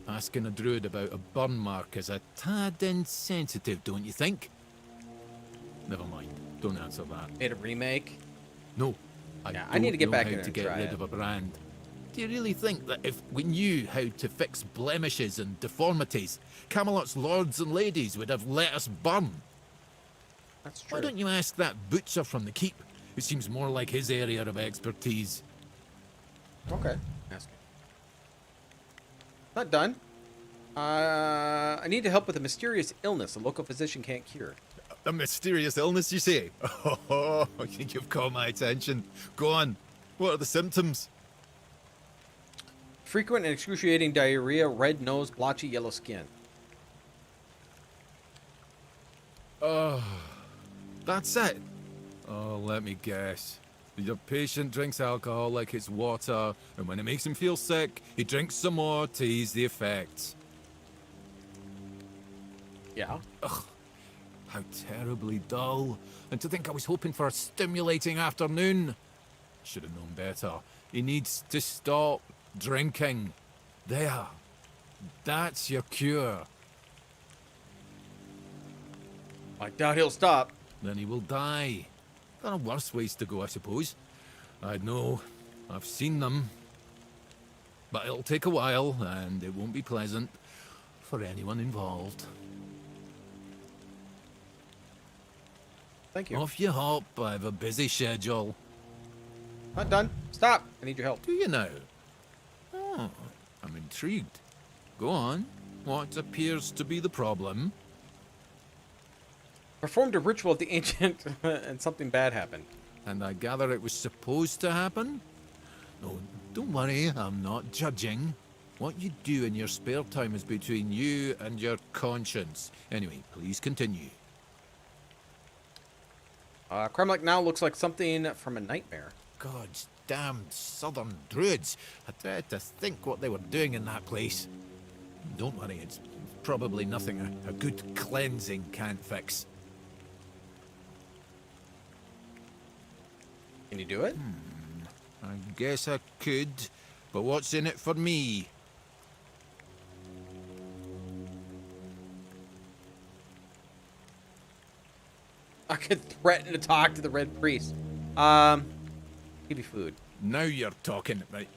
Asking a druid about a burn mark is a tad insensitive, don't you think? Never mind. Don't answer that. Made a remake? No. I need to get back in to and get try rid it. of a brand. Do you really think that if we knew how to fix blemishes and deformities, Camelot's lords and ladies would have let us burn? That's true. Why don't you ask that butcher from the keep? It seems more like his area of expertise. Okay. Ask him. Not done. I need to help with a mysterious illness a local physician can't cure. A mysterious illness, you say? Oh, you've caught my attention. Go on. What are the symptoms? Frequent and excruciating diarrhea, red nose, blotchy yellow skin. Oh, that's it. Oh, let me guess. Your patient drinks alcohol like it's water, and when it makes him feel sick, he drinks some more to ease the effects. Yeah. Ugh, how terribly dull. And to think I was hoping for a stimulating afternoon. Should have known better. He needs to stop drinking. There. That's your cure. I doubt he'll stop. Then he will die. There are worse ways to go, I suppose. I know. I've seen them. But it'll take a while, and it won't be pleasant for anyone involved. Thank you. Off you hop. I have a busy schedule. Not done. Stop. I need your help. Do you now? Oh, I'm intrigued. Go on. What appears to be the problem? Performed a ritual at the ancient and something bad happened. And I gather it was supposed to happen? No, don't worry, I'm not judging. What you do in your spare time is between you and your conscience. Anyway, please continue. Kremlik now looks like something from a nightmare. God's damned southern druids. I tried to think what they were doing in that place. Don't worry, it's probably nothing a good cleansing can't fix. Can you do it? I guess I could, but what's in it for me? I could threaten to talk to the Red Priest. Give you food. Now you're talking. Right.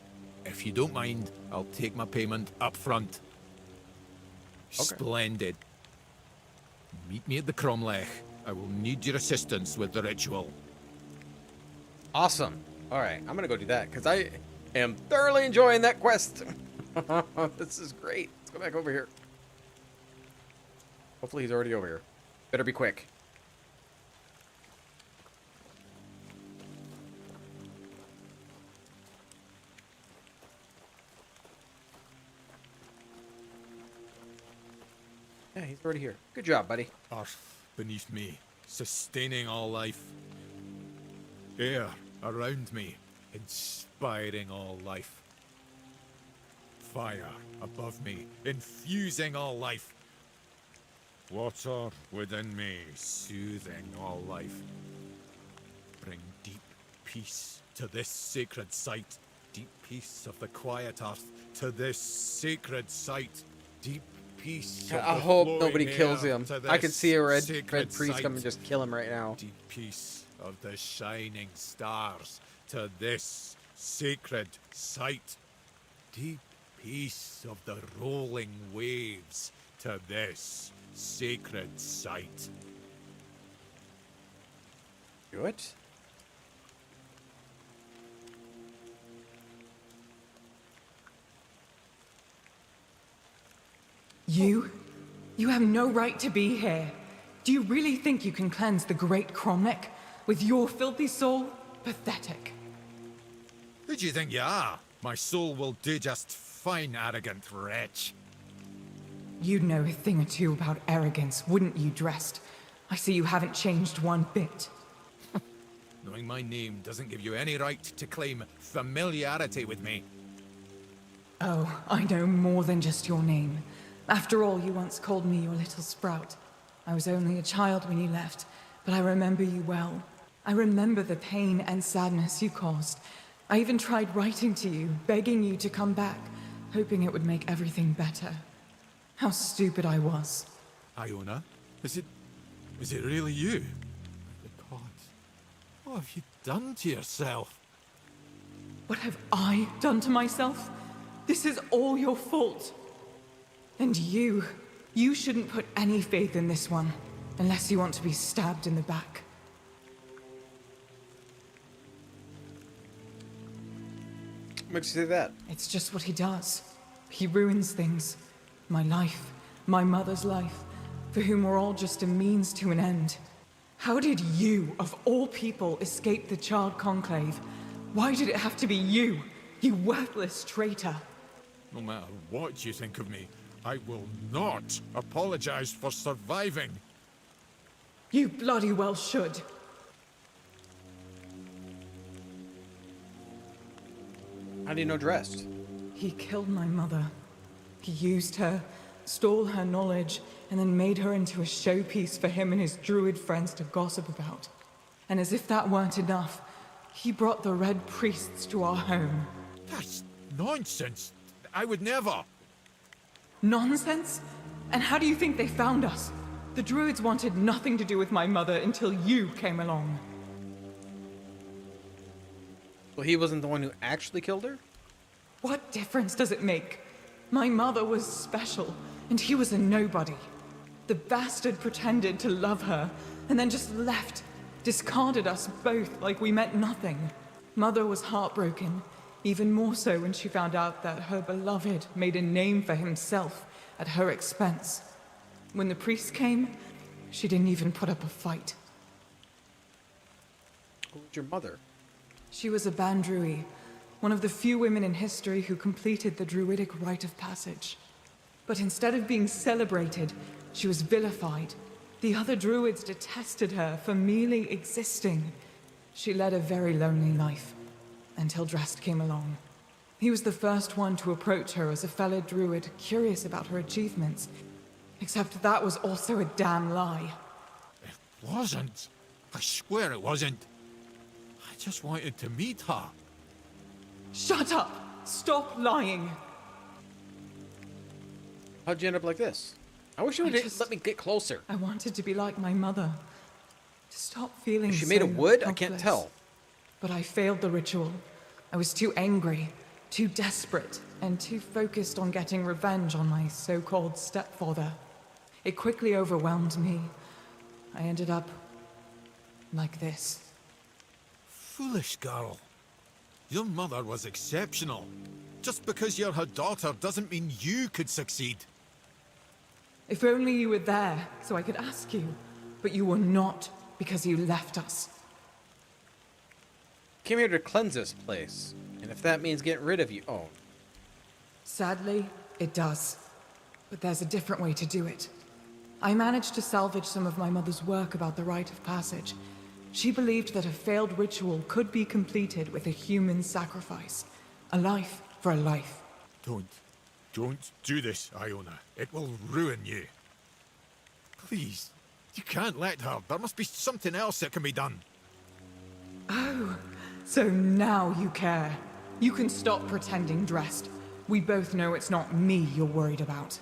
If you don't mind, I'll take my payment up front. Okay. Splendid. Meet me at the Cromlech. I will need your assistance with the ritual. Awesome. All right, I'm gonna go do that because I am thoroughly enjoying that quest. This is great. Let's go back over here. Hopefully he's already over here. Better be quick. Yeah, he's already here. Good job, buddy. Earth beneath me, sustaining all life. Air around me, inspiring all life. Fire above me, infusing all life. Water within me, soothing all life. Bring deep peace to this sacred site. Deep peace of the quiet earth to this sacred site. Deep peace. I hope nobody kills him. I can see a red priest come and just kill him right now. Deep peace of the shining stars to this sacred site. Deep peace of the rolling waves to this sacred site. Do it. You have no right to be here. Do you really think you can cleanse the great Cromlech with your filthy soul? Pathetic. Who do you think you are? My soul will do just fine, arrogant wretch. You'd know a thing or two about arrogance, wouldn't you, Dressed? I see you haven't changed one bit. Knowing my name doesn't give you any right to claim familiarity with me. Oh, I know more than just your name. After all, you once called me your little sprout. I was only a child when you left, but I remember you well. I remember the pain and sadness you caused. I even tried writing to you, begging you to come back, hoping it would make everything better. How stupid I was. Iona? Is it really you? The gods. What have you done to yourself? What have I done to myself? This is all your fault. And you shouldn't put any faith in this one, unless you want to be stabbed in the back. What makes you say that? It's just what he does. He ruins things. My life, my mother's life, for whom we're all just a means to an end. How did you, of all people, escape the Child Conclave? Why did it have to be you, you worthless traitor? No matter what you think of me, I will not apologize for surviving. You bloody well should. How do you know Dressed? He killed my mother. He used her, stole her knowledge, and then made her into a showpiece for him and his druid friends to gossip about. And as if that weren't enough, he brought the Red Priests to our home. That's nonsense. I would never. Nonsense? And how do you think they found us? The druids wanted nothing to do with my mother until you came along. Well, he wasn't the one who actually killed her? What difference does it make? My mother was special, and he was a nobody. The bastard pretended to love her, and then just left, discarded us both like we meant nothing. Mother was heartbroken, even more so when she found out that her beloved made a name for himself at her expense. When the priest came, she didn't even put up a fight. Who was your mother? She was a Bandrui, one of the few women in history who completed the druidic rite of passage. But instead of being celebrated, she was vilified. The other druids detested her for merely existing. She led a very lonely life, until Dressed came along. He was the first one to approach her as a fellow druid, curious about her achievements. Except that was also a damn lie. It wasn't. I swear it wasn't. I just wanted to meet her. Shut up! Stop lying! How'd you end up like this? I wish you would let me get closer. I wanted to be like my mother. To stop feeling Is she so made of wood? helpless. I can't tell. But I failed the ritual. I was too angry, too desperate, and too focused on getting revenge on my so-called stepfather. It quickly overwhelmed me. I ended up like this. Foolish girl. Your mother was exceptional. Just because you're her daughter doesn't mean you could succeed. If only you were there, so I could ask you. But you were not, because you left us. Came here to cleanse this place. And if that means getting rid of you... Oh. Sadly, it does. But there's a different way to do it. I managed to salvage some of my mother's work about the rite of passage. She believed that a failed ritual could be completed with a human sacrifice. A life for a life. Don't do this, Iona. It will ruin you. Please, you can't let her. There must be something else that can be done. Oh, so now you care. You can stop pretending, Dressed. We both know it's not me you're worried about.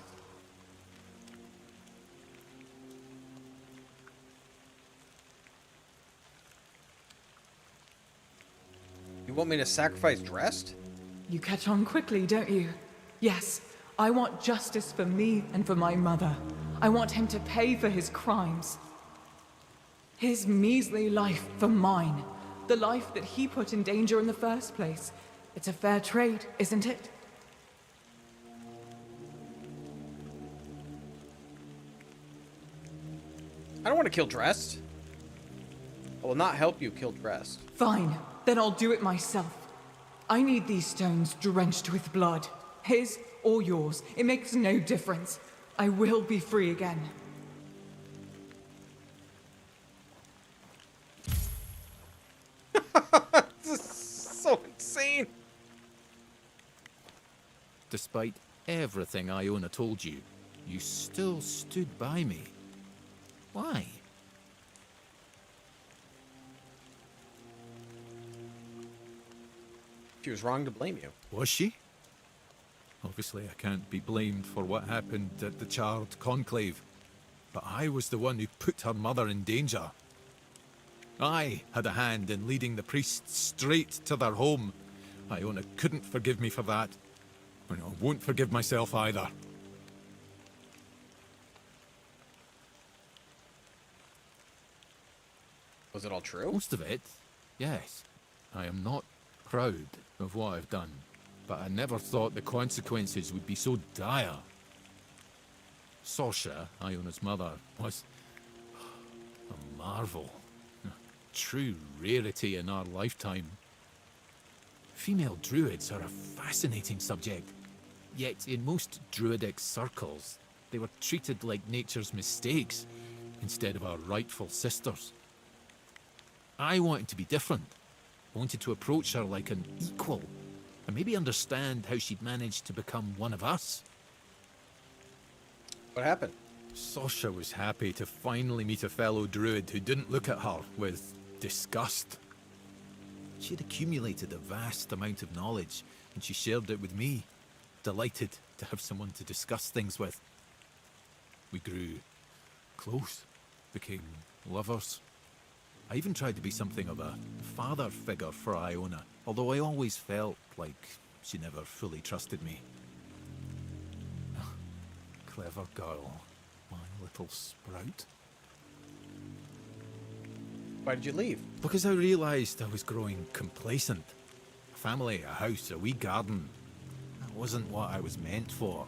You want me to sacrifice Dressed? You catch on quickly, don't you? Yes, I want justice for me and for my mother. I want him to pay for his crimes. His measly life for mine. The life that he put in danger in the first place. It's a fair trade, isn't it? I don't want to kill Dressed. I will not help you kill Dressed. Fine, then I'll do it myself. I need these stones drenched with blood. His or yours. It makes no difference. I will be free again. This is so insane. Despite everything Iona told you, you still stood by me. Why? She was wrong to blame you. Was she? Obviously, I can't be blamed for what happened at the Charred Conclave, but I was the one who put her mother in danger. I had a hand in leading the priests straight to their home. Iona couldn't forgive me for that, and I won't forgive myself either. Was it all true? Most of it, yes. I am not proud of what I've done, but I never thought the consequences would be so dire. Sasha, Iona's mother, was a marvel. A true rarity in our lifetime. Female druids are a fascinating subject, yet in most druidic circles, they were treated like nature's mistakes instead of our rightful sisters. I wanted to be different. I wanted to approach her like an equal, and maybe understand how she'd managed to become one of us. What happened? Sasha was happy to finally meet a fellow druid who didn't look at her with disgust. She'd accumulated a vast amount of knowledge, and she shared it with me, delighted to have someone to discuss things with. We grew close, became lovers. I even tried to be something of a father figure for Iona, although I always felt like she never fully trusted me. Clever girl, my little sprout. Why did you leave? Because I realised I was growing complacent. A family, a house, a wee garden. That wasn't what I was meant for.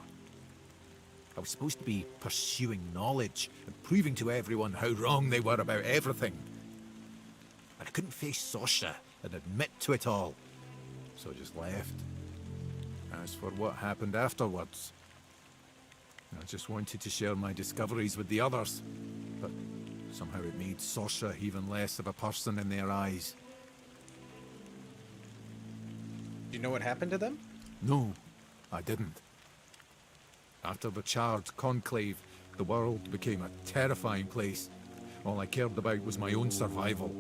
I was supposed to be pursuing knowledge and proving to everyone how wrong they were about everything. But I couldn't face Sasha and admit to it all, so I just left. As for what happened afterwards, I just wanted to share my discoveries with the others, but somehow it made Sasha even less of a person in their eyes. Do you know what happened to them? No, I didn't. After the Charred Conclave, the world became a terrifying place. All I cared about was my own survival.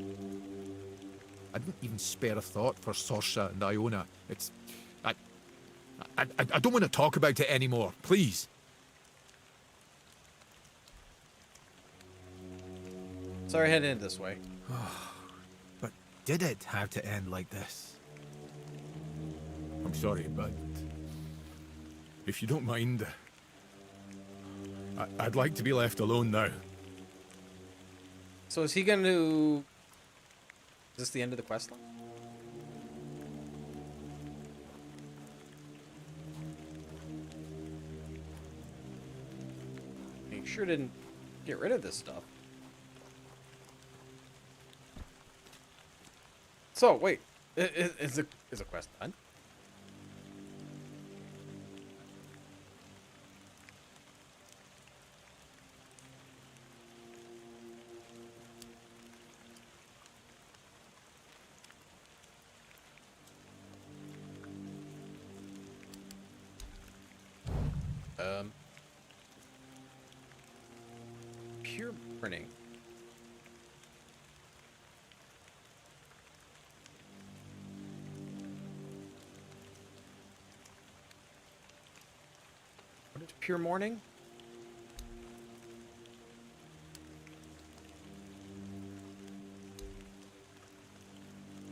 I didn't even spare a thought for Sasha and Iona. I don't want to talk about it anymore, please. Sorry I had to end this way. But did it have to end like this? I'm sorry, but if you don't mind, I'd like to be left alone now. So is he going to... Is this the end of the quest line? He sure didn't get rid of this stuff. So, wait. Is the quest done? Pure printing. What is pure morning?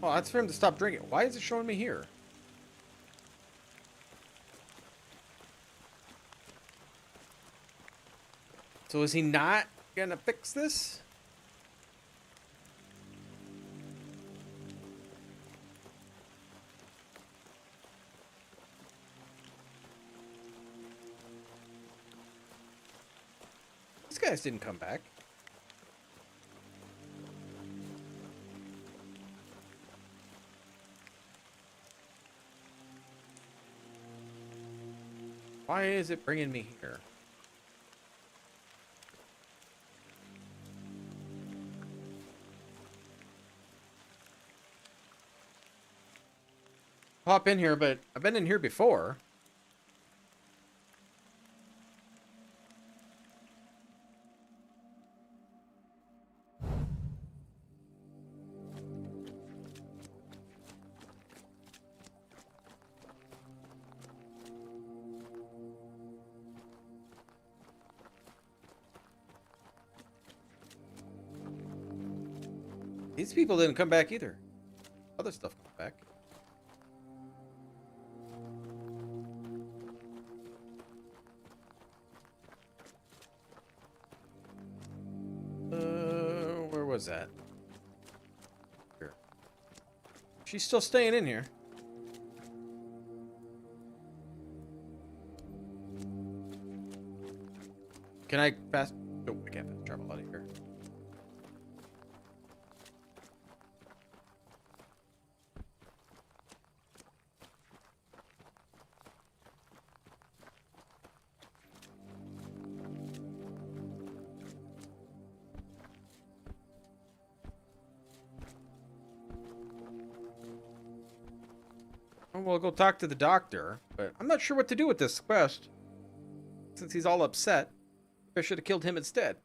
Oh, that's for him to stop drinking. Why is it showing me here? So is he not gonna fix this? These guys didn't come back. Why is it bringing me here? Hop in here, but I've been in here before. These people didn't come back either. Other stuff comes back. Where was that? Here. She's still staying in here. Can I pass? Nope, I can't fast travel out of here. We'll go talk to the doctor, but I'm not sure what to do with this quest. Since he's all upset, I should have killed him instead.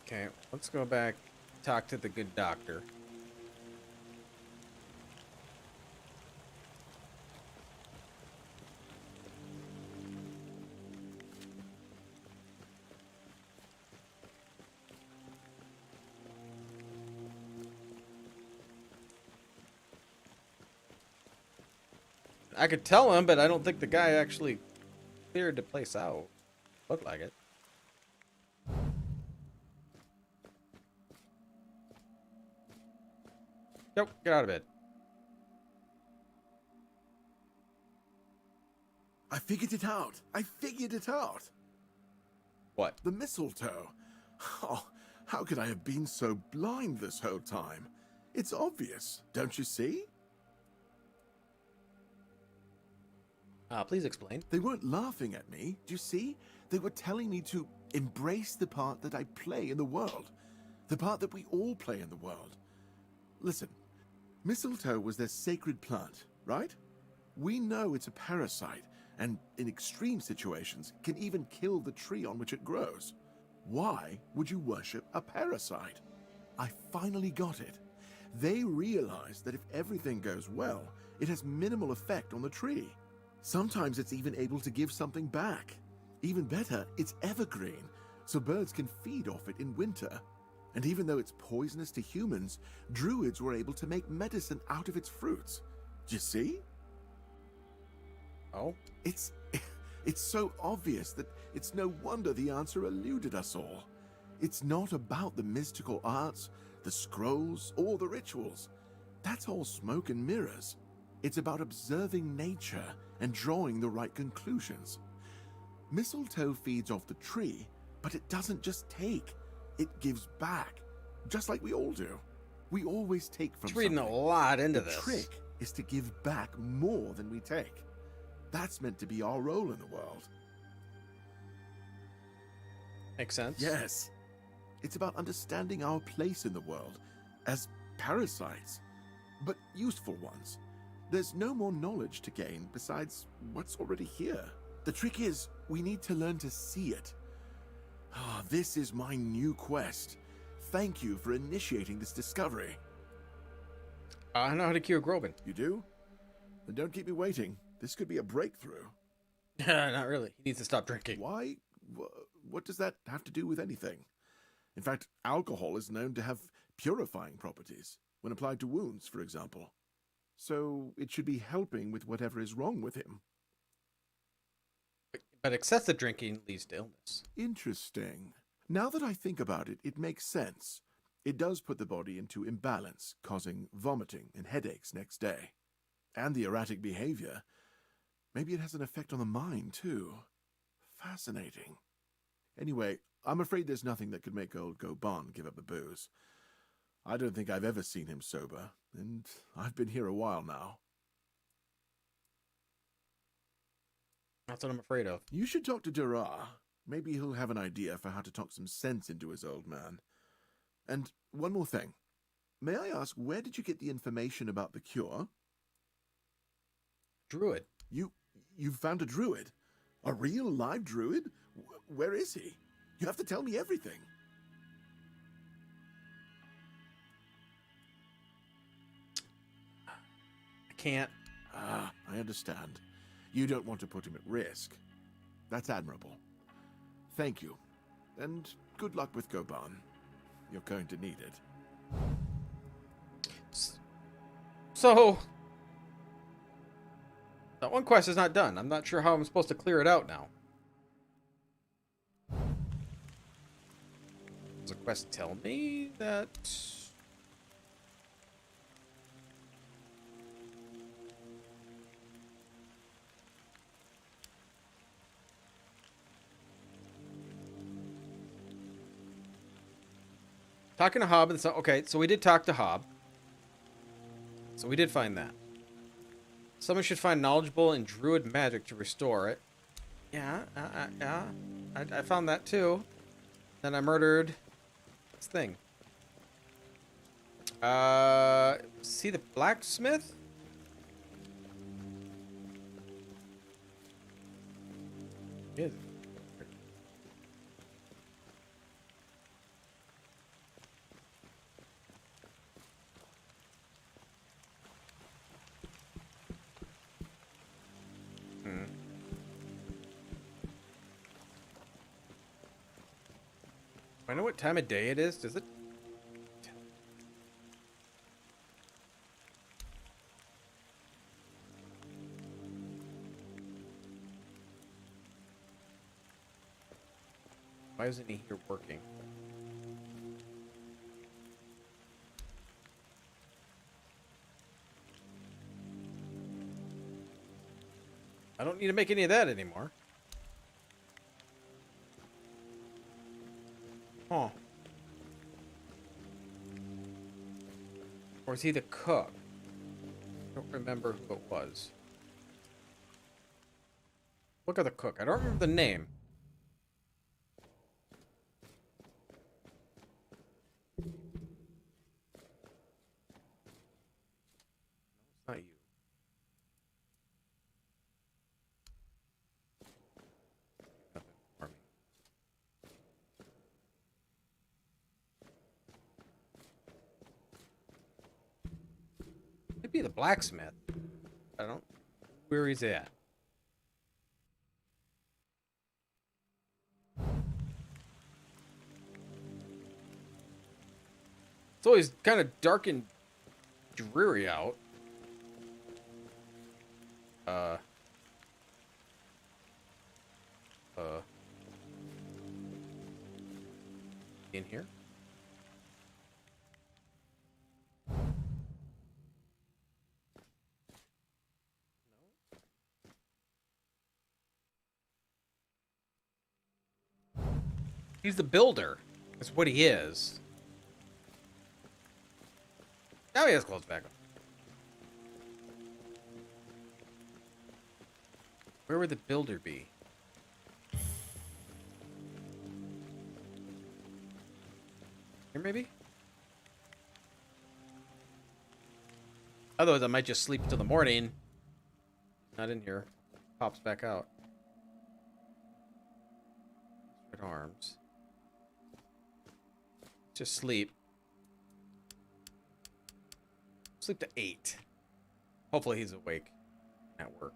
Okay, let's go back, talk to the good doctor. I could tell him, but I don't think the guy actually cleared the place out. Looked like it. Nope, get out of bed. I figured it out. I figured it out. What? The mistletoe. Oh, how could I have been so blind this whole time? It's obvious, don't you see? Please explain. They weren't laughing at me, do you see? They were telling me to embrace the part that I play in the world. The part that we all play in the world. Listen, mistletoe was their sacred plant, right? We know it's a parasite, and in extreme situations, can even kill the tree on which it grows. Why would you worship a parasite? I finally got it. They realized that if everything goes well, it has minimal effect on the tree. Sometimes it's even able to give something back. Even better, it's evergreen, so birds can feed off it in winter. And even though it's poisonous to humans, druids were able to make medicine out of its fruits. Do you see? Oh? It's so obvious that it's no wonder the answer eluded us all. It's not about the mystical arts, the scrolls, or the rituals. That's all smoke and mirrors. It's about observing nature and drawing the right conclusions. Mistletoe feeds off the tree, but it doesn't just take. It gives back, just like we all do. We always take from Reading something. a lot into the this. The trick is to give back more than we take. That's meant to be our role in the world. Makes sense. Yes. It's about understanding our place in the world as parasites, but useful ones. There's no more knowledge to gain besides what's already here. The trick is, we need to learn to see it. This is my new quest. Thank you for initiating this discovery. I know how to cure Groban. You do? Then don't keep me waiting. This could be a breakthrough. Not really. He needs to stop drinking. Why? What does that have to do with anything? In fact, alcohol is known to have purifying properties when applied to wounds, for example. So it should be helping with whatever is wrong with him. But excessive drinking leads to illness. Interesting. Now that I think about it, it makes sense. It does put the body into imbalance, causing vomiting and headaches next day. And the erratic behavior. Maybe it has an effect on the mind, too. Fascinating. Anyway, I'm afraid there's nothing that could make old Goban give up the booze. I don't think I've ever seen him sober, and I've been here a while now. That's what I'm afraid of. You should talk to Durrah. Maybe he'll have an idea for how to talk some sense into his old man. And one more thing. May I ask, where did you get the information about the cure? Druid. You found a druid? A real live druid? Where is he? You have to tell me everything. I can't. Ah, I understand. You don't want to put him at risk. That's admirable. Thank you. And good luck with Goban. You're going to need it. So, that one quest is not done. I'm not sure how I'm supposed to clear it out now. Does the quest tell me that... Talking to Hob and so okay, so we did talk to Hob. So we did find that. Someone should find knowledgeable in druid magic to restore it. Yeah, yeah. I found that too. Then I murdered this thing. See the blacksmith? Is it? I know what time of day it is. Does it? Why isn't he here working? I don't need to make any of that anymore. Huh. Or is he the cook? I don't remember who it was. Look at the cook. I don't remember the name. It's not you. Nothing for me. Maybe the blacksmith. I don't know where he's at. It's always kind of dark and dreary out. In here? He's the builder. That's what he is. Now he has clothes back on. Where would the builder be? Here, maybe? Otherwise, I might just sleep until the morning. Not in here. Pops back out. Red arms. Just sleep. Sleep to 8. Hopefully he's awake at work.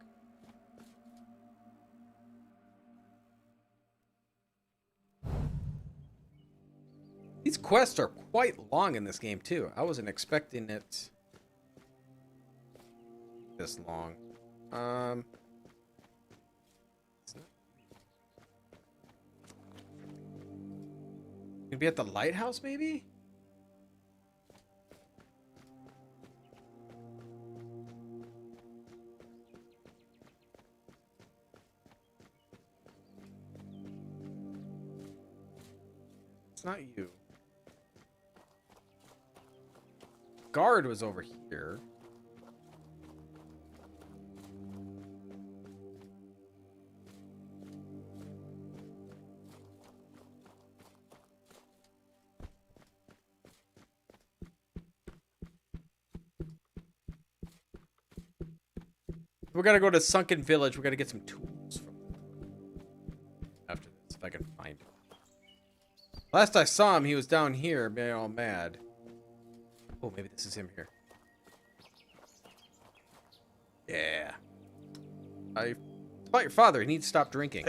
These quests are quite long in this game too. I wasn't expecting it this long. Could be at the lighthouse maybe? not you. Guard was over here. We gotta go to Sunken Village. We gotta get some tools from after this, if I can find him. Last I saw him, he was down here, being all mad. Oh, maybe this is him here. Yeah. It's about your father. He needs to stop drinking.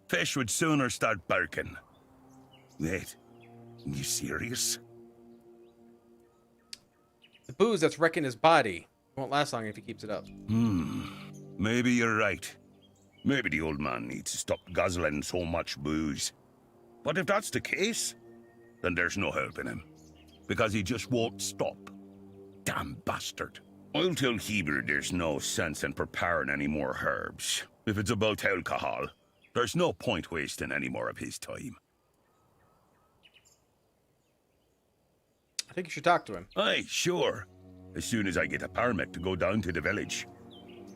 Fish would sooner start barking. Wait, you serious? The booze that's wrecking his body won't last long if he keeps it up. Maybe you're right. Maybe the old man needs to stop guzzling so much booze. But if that's the case, then there's no helping him. Because he just won't stop. Damn bastard. I'll tell Heber there's no sense in preparing any more herbs. If it's about alcohol, there's no point wasting any more of his time. I think you should talk to him. Aye, sure. As soon as I get a permit to go down to the village.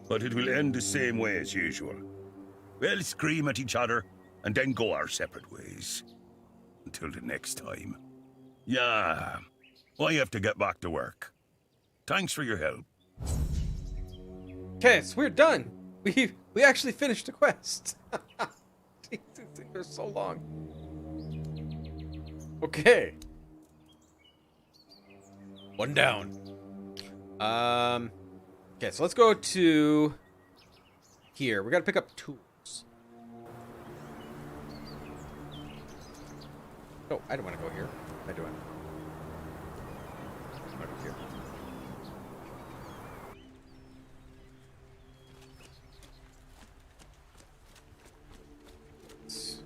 But it will end the same way as usual. We'll scream at each other, and then go our separate ways. Until the next time. Yeah, I have to get back to work. Thanks for your help. Okay, so we're done. We actually finished the quest. They're so long. Okay. One down. Okay, so let's go to here. We gotta pick up tools. Oh, I don't want to go here. I do it. Over here. Let's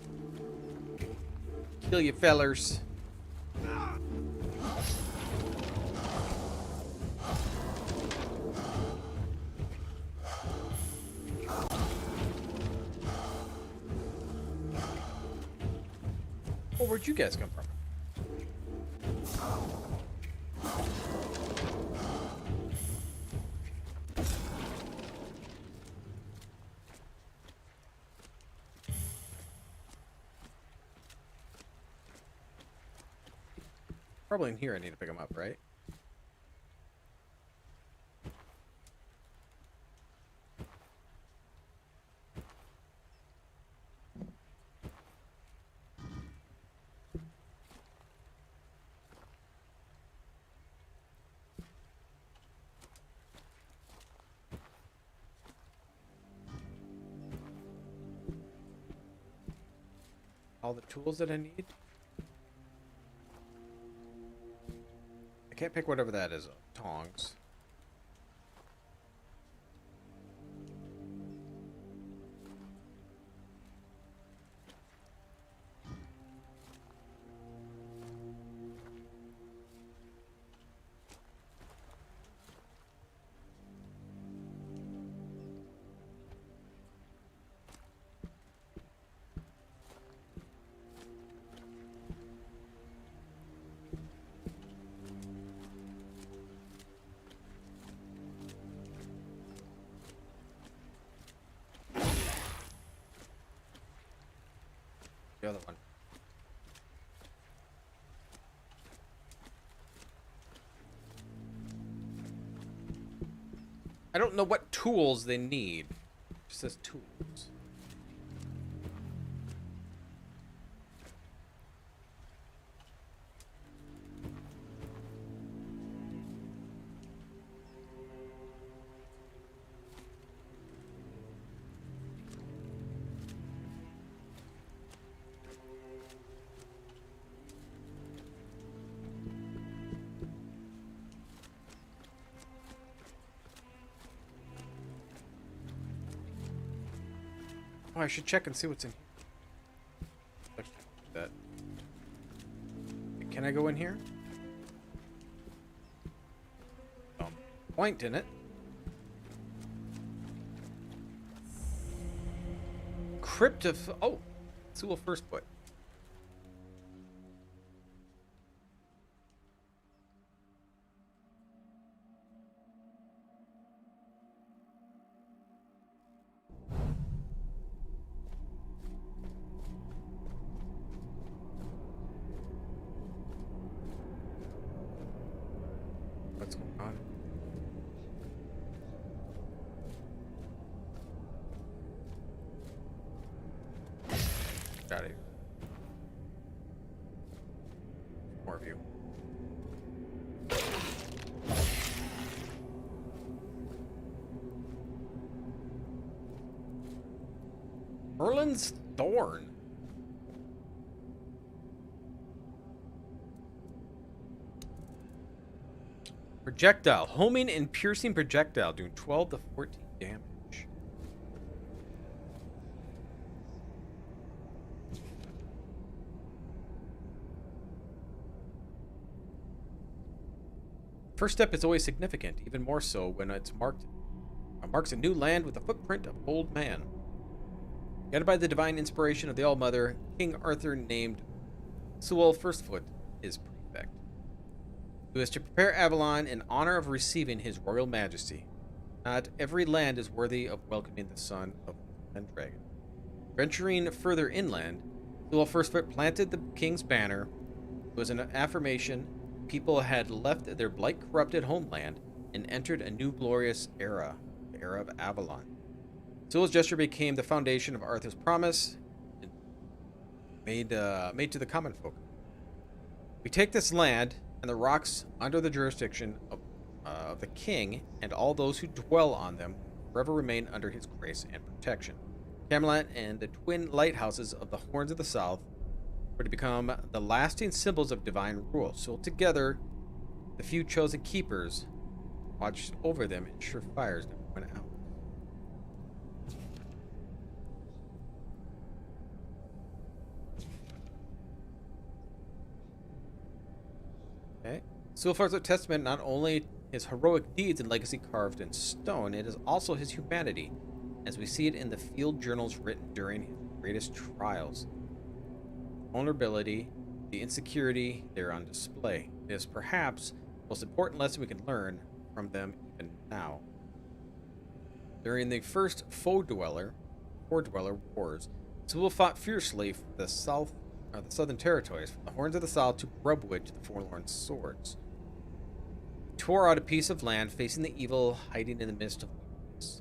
kill you fellers. Oh, where'd you guys come from? Probably in here I need to pick them up, right? All the tools that I need? I can't pick whatever that is. Tongs. The other one. I don't know what tools they need. It just says tools. Oh, I should check and see what's in here. That. Can I go in here? Point in it. Crypt of... Oh! Sewell first foot. Out of here. More of you. Merlin's Thorn. Projectile. Homing and piercing projectile doing 12 to 14 damage. First step is always significant, even more so when it's marks a new land with the footprint of old man. Guided by the divine inspiration of the All-Mother, King Arthur named Sewell Firstfoot his prefect, who is to prepare Avalon in honor of receiving his royal majesty. Not every land is worthy of welcoming the son of the Pendragon. Venturing further inland, Sewell Firstfoot planted the king's banner. It was an affirmation people had left their blight-corrupted homeland and entered a new glorious era, the era of Avalon. Sewell's gesture became the foundation of Arthur's promise, made to the common folk. We take this land and the rocks under the jurisdiction of the king, and all those who dwell on them forever remain under his grace and protection. Camelot and the twin lighthouses of the Horns of the South were to become the lasting symbols of divine rule. So together, the few chosen keepers watched over them and sure fires never went out. Okay. Sewell Firstfoot's testament not only his heroic deeds and legacy carved in stone, it is also his humanity, as we see it in the field journals written during his greatest trials. Vulnerability, the insecurity, they're on display. It is perhaps the most important lesson we can learn from them even now. During the first Four Dweller Wars, Sewell fought fiercely for the Southern Territories, from the Horns of the South to Grubwood to the Forlorn Swords. He tore out a piece of land facing the evil hiding in the midst of weakness.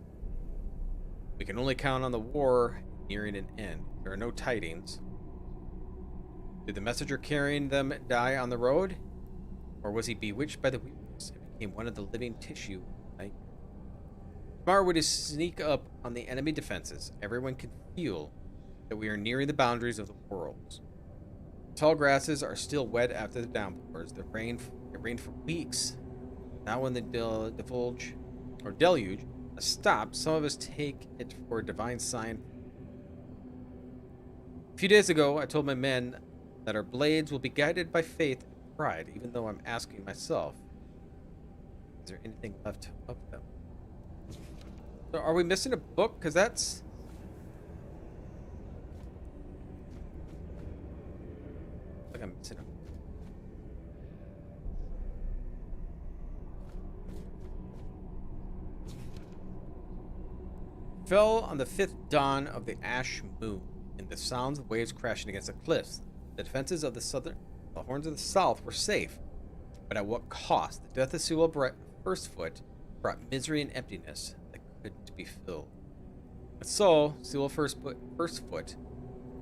We can only count on the war nearing an end. There are no tidings. Did the messenger carrying them die on the road? Or was he bewitched by the weakness and became one of the living tissue? Tomorrow would sneak up on the enemy defenses. Everyone can feel that we are nearing the boundaries of the worlds. Tall grasses are still wet after the downpours. It rained for weeks. Now when the deluge has stopped, some of us take it for a divine sign. A few days ago, I told my men that our blades will be guided by faith and pride, even though I'm asking myself, is there anything left of them? So are we missing a book? Because that's... like I'm missing a... Fell on the 5th dawn of the ash moon, and the sounds of waves crashing against the cliffs. The defenses of the Horns of the South were safe, but at what cost? The death of Sewell Firstfoot brought misery and emptiness that couldn't be filled. And so, Sewell Firstfoot,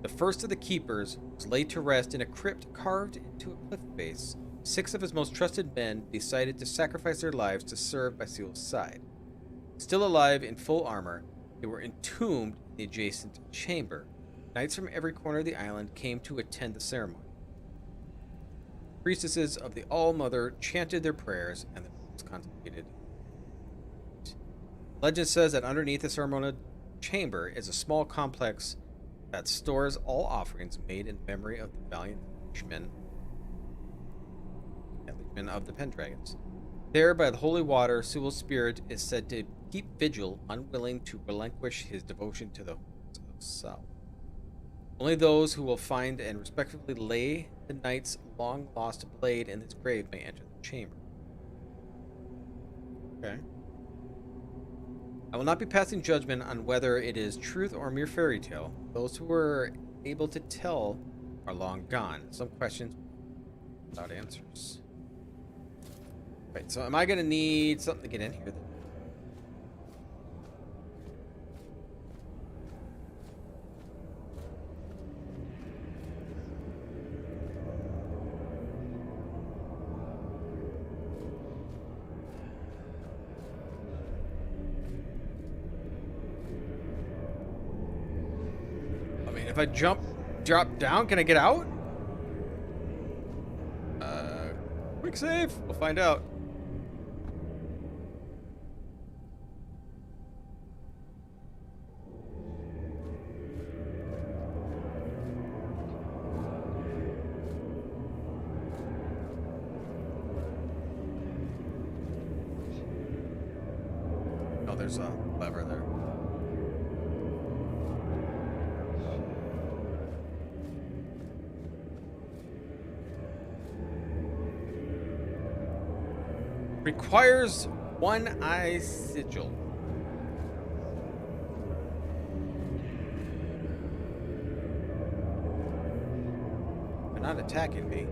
the first of the keepers, was laid to rest in a crypt carved into a cliff face. 6 of his most trusted men decided to sacrifice their lives to serve by Sewell's side. Still alive in full armor, they were entombed in the adjacent chamber. Knights from every corner of the island came to attend the ceremony. Priestesses of the All-Mother chanted their prayers, and the priests contemplated. Legend says that underneath the ceremonial chamber is a small complex that stores all offerings made in memory of the valiant liegemen of the Pendragons. There, by the holy water, Sewell's spirit is said to keep vigil, unwilling to relinquish his devotion to the Horns of the South. Only those who will find and respectfully lay the knight's long-lost blade in his grave may enter the chamber. Okay. I will not be passing judgment on whether it is truth or mere fairy tale. Those who were able to tell are long gone. Some questions without answers. Right, so am I going to need something to get in here? If I drop down, can I get out? Quick save. We'll find out. Oh, there's a lever there. Requires one eye sigil. They're not attacking me.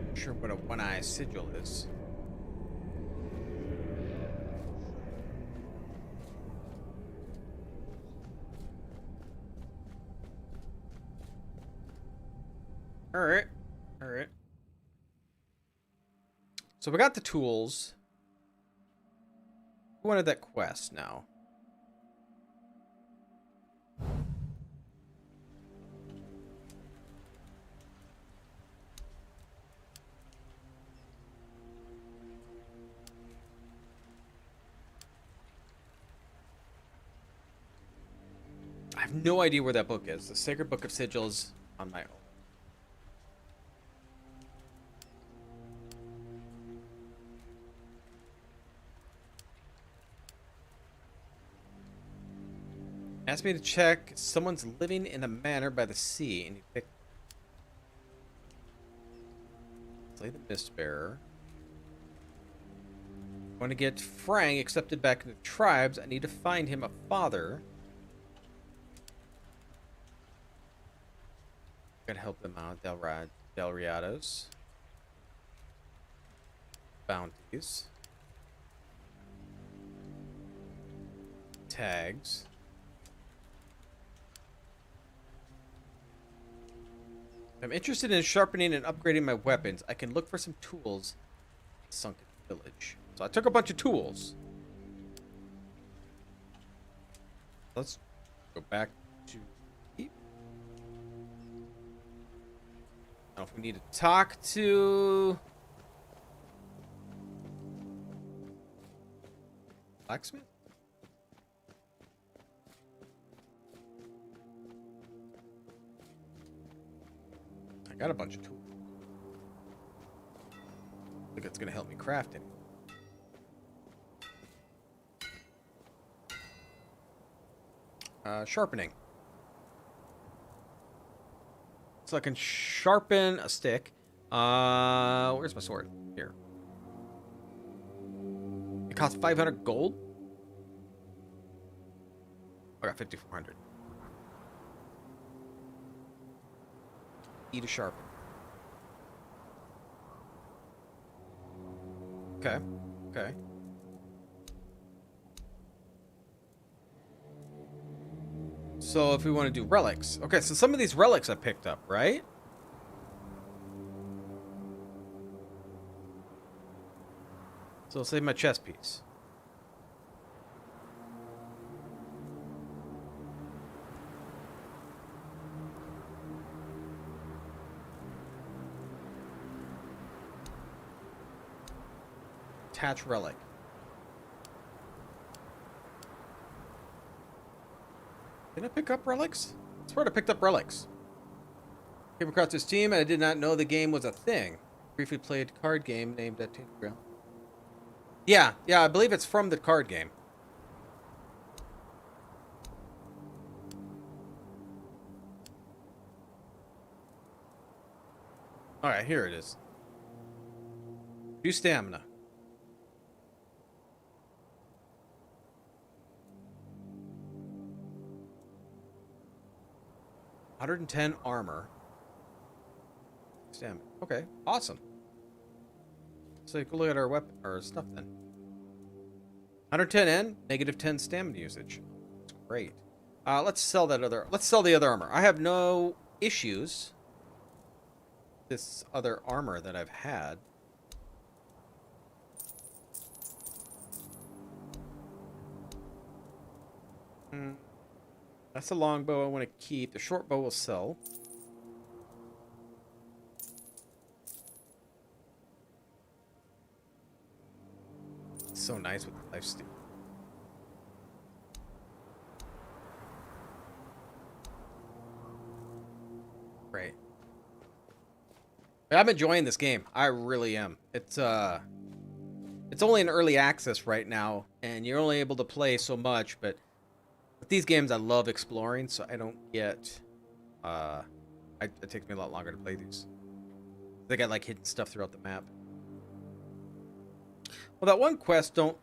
Not sure what a one eye sigil is. All right. All right. So we got the tools. Who wanted that quest now? I have no idea where that book is. The Sacred Book of Sigils on my own. Asked me to check someone's living in a manor by the sea, and you pick. Slay the Mistbearer. I want to get Frang accepted back into the tribes. I need to find him a father. Gotta help them out. Del Riados. Bounties. Tags. I'm interested in sharpening and upgrading my weapons. I can look for some tools in the Sunken Village. So I took a bunch of tools. Let's go back to... I don't know if we need to talk to... Blacksmith? I got a bunch of tools. I think it's going to help me craft it. Sharpening. So I can sharpen a stick. Where's my sword? Here. It costs 500 gold. I got 5,400. E to sharpen. Okay. Okay. So if we want to do relics. Okay, so some of these relics I picked up, right? So I'll save my chest piece. Attach relic. Did I pick up relics? I swear I picked up relics. Came across this team and I did not know the game was a thing. Briefly played a card game named Tainted Grail. Yeah, I believe it's from the card game. Alright, here it is. 2 stamina. $110 armor. Stamina. Okay, awesome. So take a look at our weapon or stuff then. 110N, negative 10 stamina usage. That's great. Let's sell that other. Let's sell the other armor. I have no issues. This other armor that I've had. That's the longbow I want to keep. The short bow will sell. It's so nice with the lifesteal. Great. I'm enjoying this game. I really am. It's only in early access right now, and you're only able to play so much, but with these games I love exploring, so I don't get it takes me a lot longer to play these. They got like hidden stuff throughout the map. Well, that one quest don't.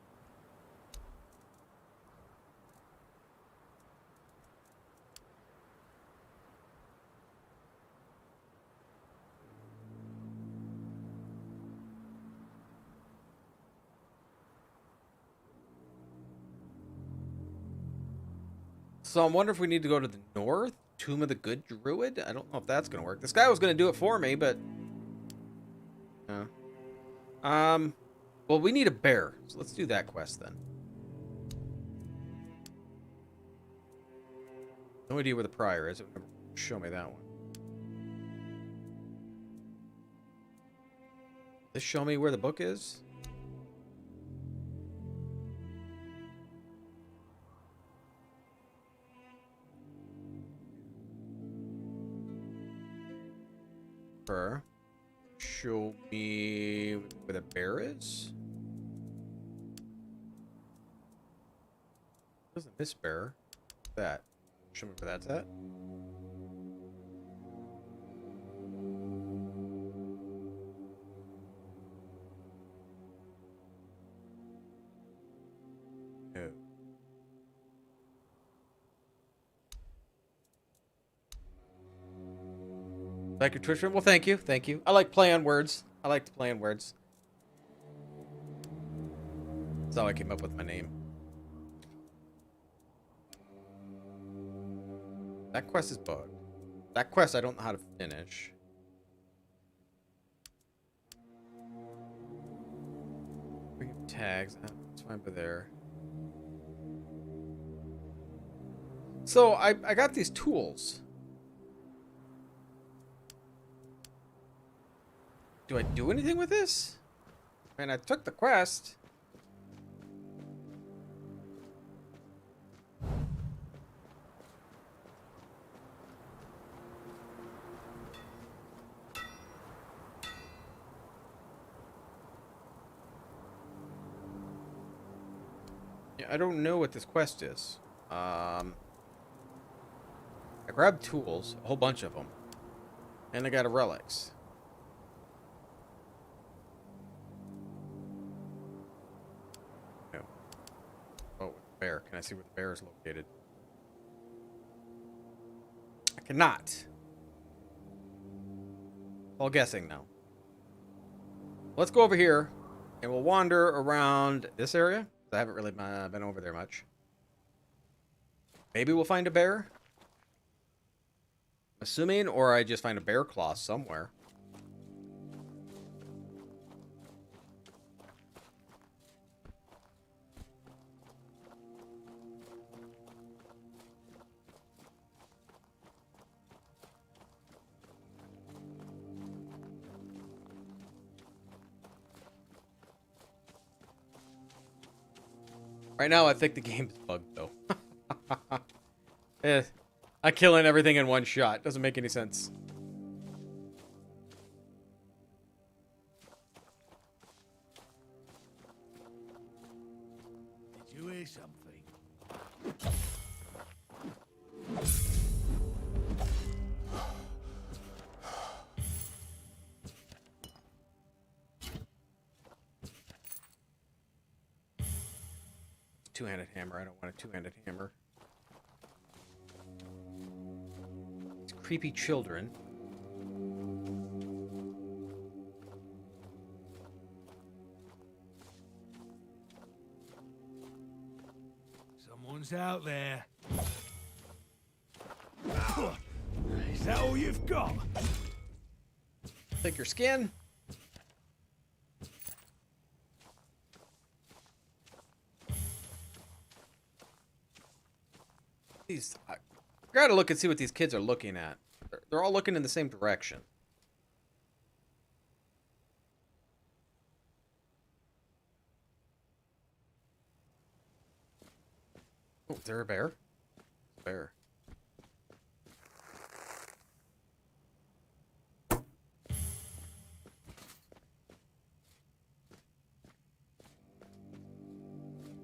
So I'm wondering if we need to go to the north, Tomb of the Good Druid. I don't know if that's gonna work. This guy was gonna do it for me, but well, we need a bear, so let's do that quest then. No idea where the prior is. It would never show me that one. This show me where the book is? Show me where the bear is. Doesn't this bear? That. Show me where that's at. No. Thank you, Trisha. Well, thank you. Thank you. I like play on words. I like to play on words. That's how I came up with my name. That quest is bugged. That quest I don't know how to finish. Bring tags. That's fine by there. So I got these tools. Do I do anything with this? I mean, I took the quest. Yeah, I don't know what this quest is. I grabbed tools, a whole bunch of them, and I got a relics. Bear. Can I see where the bear is located? I cannot. All guessing now. Let's go over here and we'll wander around this area. I haven't really been over there much. Maybe we'll find a bear. Assuming, or I just find a bear claw somewhere. Right now, I think the game's bugged, though. I'm killing everything in one shot. Doesn't make any sense. Did you hear something? Two-handed hammer. I don't want a two-handed hammer. These creepy children. Someone's out there. Is that all you've got? Take your skin. These, I gotta look and see what these kids are looking at. They're all looking in the same direction. Oh, is there a bear? Bear.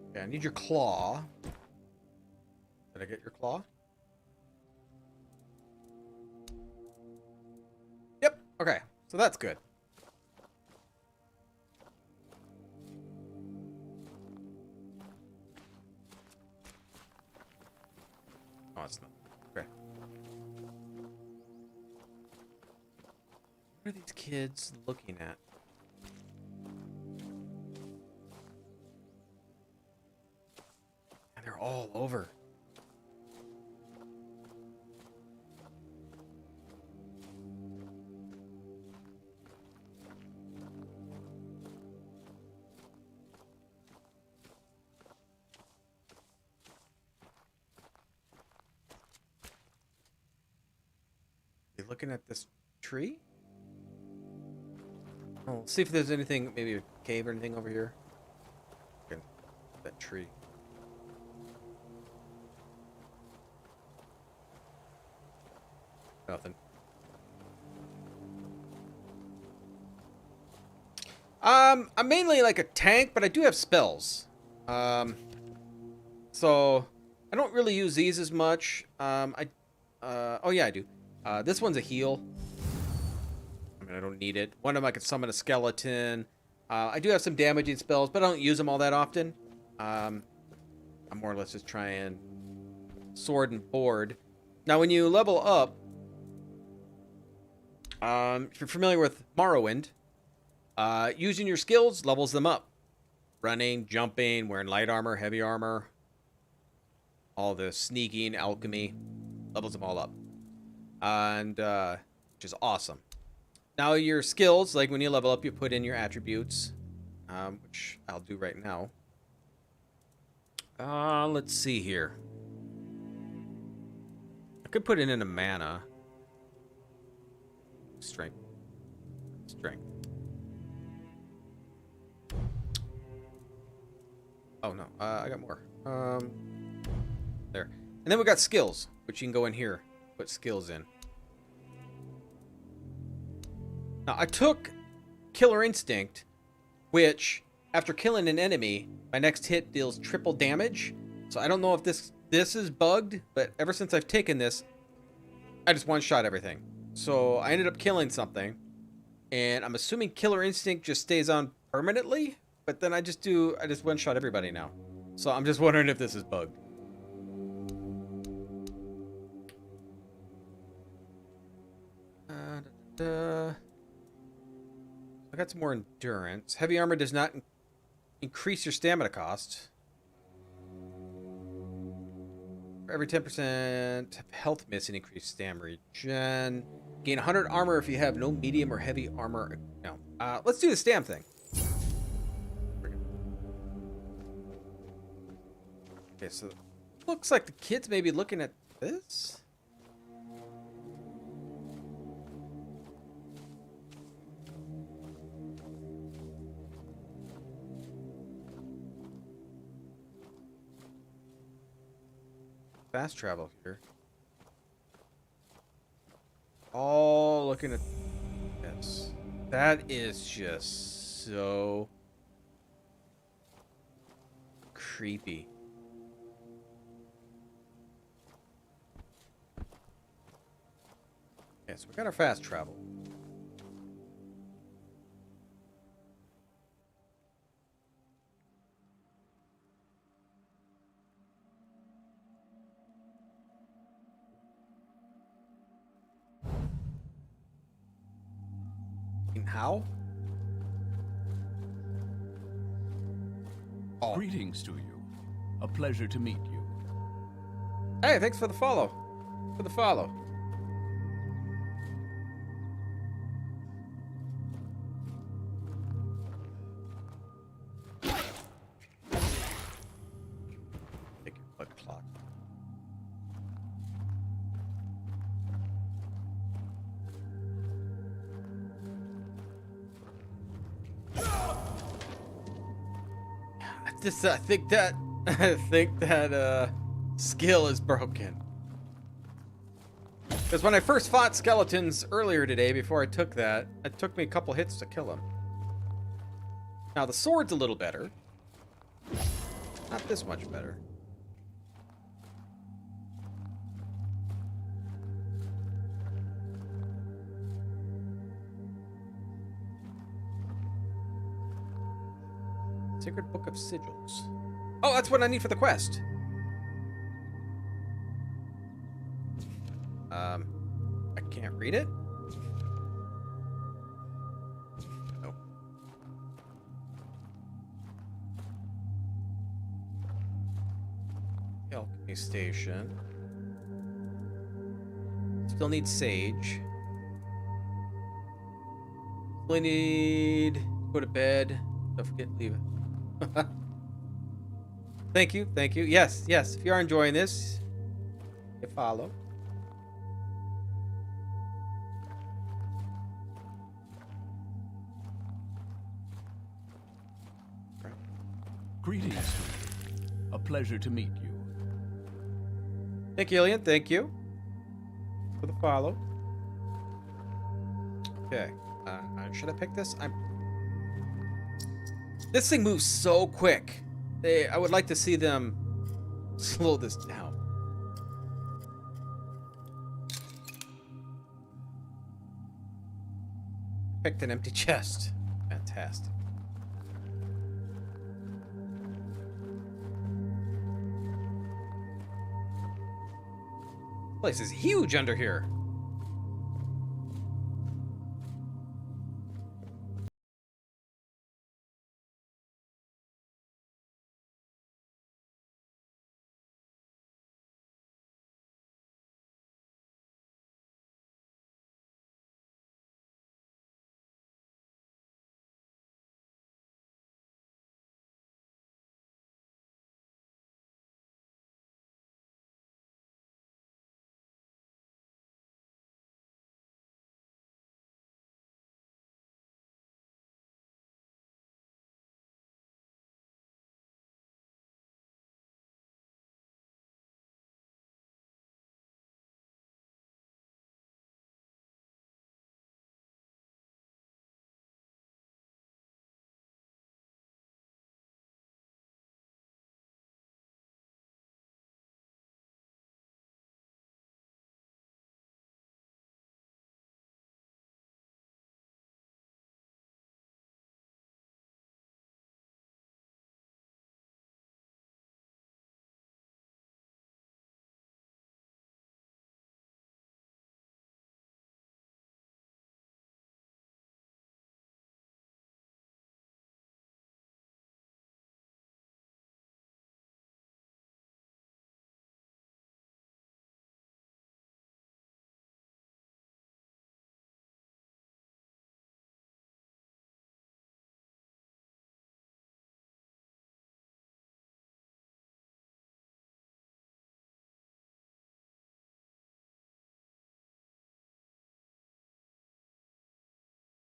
Okay, I need your claw. Did I get your claw? Yep. Okay. So that's good. Oh, it's not. Okay. What are these kids looking at? And they're all over. They looking at this tree? Oh, let's see if there's anything, maybe a cave or anything over here. Okay, that tree. Nothing. I'm mainly like a tank, but I do have spells. So I don't really use these as much. Oh yeah, I do. This one's a heal. I mean, I don't need it. One of them I could summon a skeleton. I do have some damaging spells, but I don't use them all that often. I'm more or less just trying sword and board. Now, when you level up, if you're familiar with Morrowind, using your skills levels them up. Running, jumping, wearing light armor, heavy armor, all the sneaking, alchemy, levels them all up. And, which is awesome. Now your skills, like when you level up, you put in your attributes, which I'll do right now. Let's see here. I could put it in a mana. Strength. Strength. Oh no, I got more. There. And then we got skills, which you can go in here, put skills in. Now, I took Killer Instinct, which, after killing an enemy, my next hit deals triple damage. So I don't know if this is bugged, but ever since I've taken this, I just one-shot everything. So I ended up killing something, and I'm assuming Killer Instinct just stays on permanently, but then I just one-shot everybody now. So I'm just wondering if this is bugged. I got some more endurance. Heavy armor does not increase your stamina cost. For every 10% health missing, increase stamina regen. Gain 100 armor if you have no medium or heavy armor. No. Let's do the stam thing. Okay, so looks like the kids may be looking at this. Fast travel here. All looking at this. That is just so creepy. Okay, so we got our fast travel. How? Oh. Greetings to you. A pleasure to meet you. Hey, thanks for the follow. Take your blood clot. Just I think that skill is broken. Because when I first fought skeletons earlier today, before I took that, it took me a couple hits to kill them. Now the sword's a little better. Not this much better. Sacred Book of Sigils. Oh, that's what I need for the quest. I can't read it? Nope. Alchemy Station. Still need sage. Still need go to bed. Don't forget to leave it. Thank you, thank you. Yes, yes. If you are enjoying this, you follow. Greetings to you. A pleasure to meet you. Thank you, Alien. Thank you for the follow. Okay. Should I pick this? This thing moves so quick. I would like to see them slow this down. Picked an empty chest. Fantastic. This place is huge under here.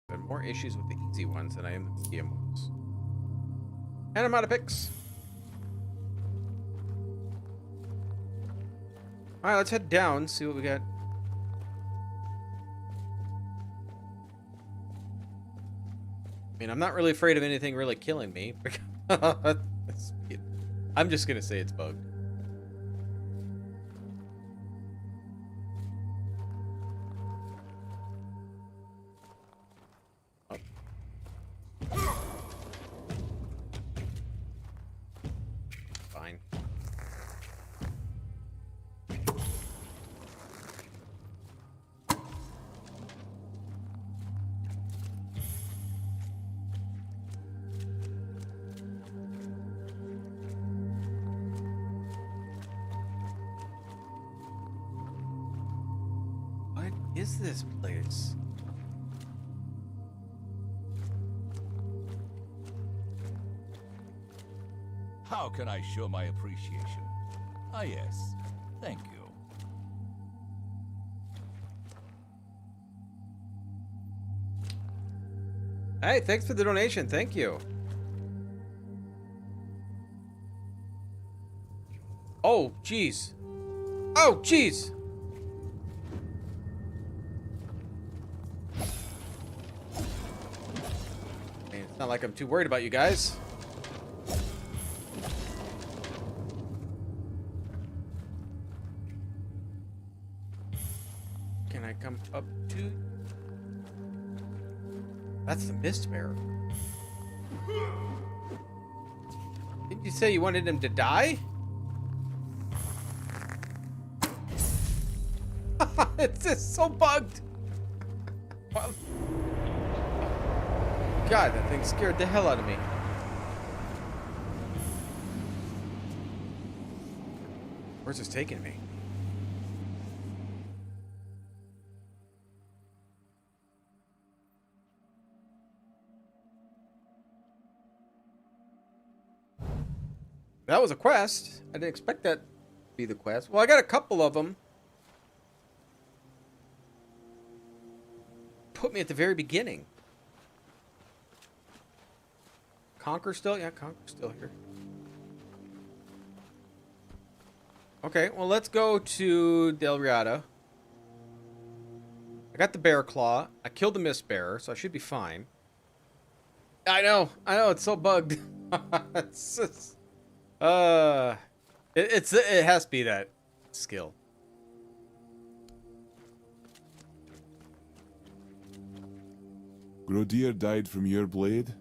I have more issues with the easy ones than I am the medium ones. And I'm out of picks. Alright, let's head down, see what we got. I mean, I'm not really afraid of anything really killing me. I'm just gonna say it's bugged. Fine. What is this place? How can I show my appreciation? Ah, yes. Thank you. Hey, thanks for the donation. Thank you. jeez. Oh, jeez. I mean, it's not like I'm too worried about you guys. Can I come up to... That's the Mist Bearer. Didn't you say you wanted him to die? It's just so bugged. God, that thing scared the hell out of me. Where's this taking me? That was a quest. I didn't expect that to be the quest. Well, I got a couple of them. Put me at the very beginning. Conquer still? Yeah, Conquer's still here. Okay, well, let's go to Del Riata. I got the Bear Claw. I killed the Mist Bearer, so I should be fine. I know, it's so bugged. It's just... it has to be that skill. Grodir died from your blade?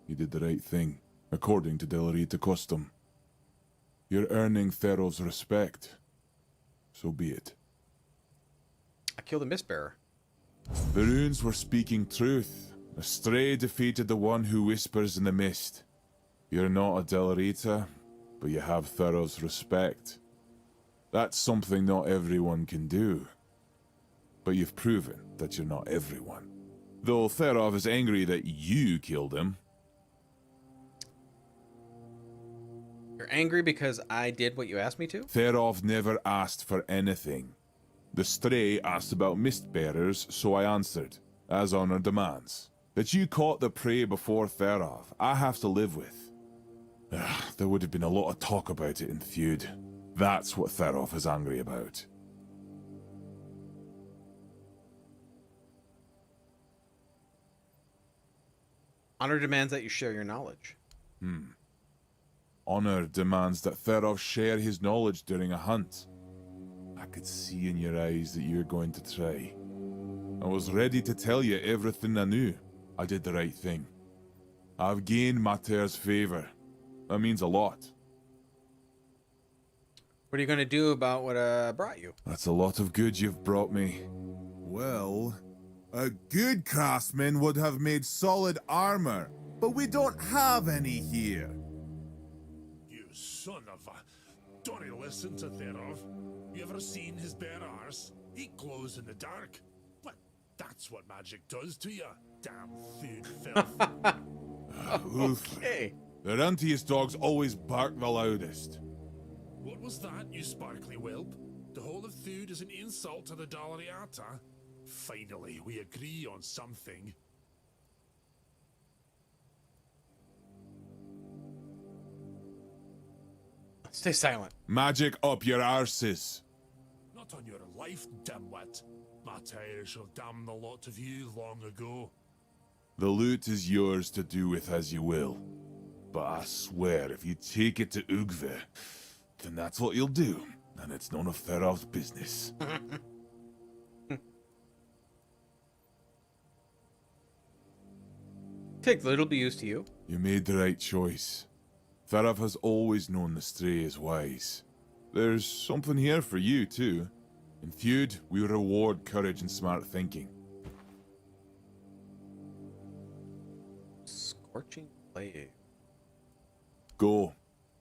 You did the right thing, according to Delarita custom. You're earning Therov's respect. So be it. I killed the Mistbearer. The runes were speaking truth. A stray defeated the one who whispers in the mist. You're not a Delarita, but you have Therov's respect. That's something not everyone can do. But you've proven that you're not everyone. Though Therov is angry that you killed him. You're angry because I did what you asked me to? Therov never asked for anything. The stray asked about Mistbearers, so I answered, as honor demands. That you caught the prey before Therov, I have to live with. There would have been a lot of talk about it in feud. That's what Therov is angry about. Honor demands that you share your knowledge. Honor demands that Therov share his knowledge during a hunt. I could see in your eyes that you're going to try. I was ready to tell you everything I knew. I did the right thing. I've gained Mater's favor. That means a lot. What are you going to do about what I brought you? That's a lot of good you've brought me. Well, a good craftsman would have made solid armor, but we don't have any here. You son of a... Don't you listen to Therov? You ever seen his bare arse? He glows in the dark. But that's what magic does to you. Damn food filth. Okay. The runtiest dogs always bark the loudest. What was that, you sparkly whelp? The whole of food is an insult to the Dalariata? Finally, we agree on something. Stay silent. Magic up your arses. Not on your life, dimwit. Mater shall damn the lot of you long ago. The loot is yours to do with as you will. But I swear, if you take it to Ugve, then that's what you'll do, and it's none of Therov's business. Take little be used to you. You made the right choice. Therov has always known the stray is wise. There's something here for you, too. In feud, we reward courage and smart thinking. Scorching blade. Go.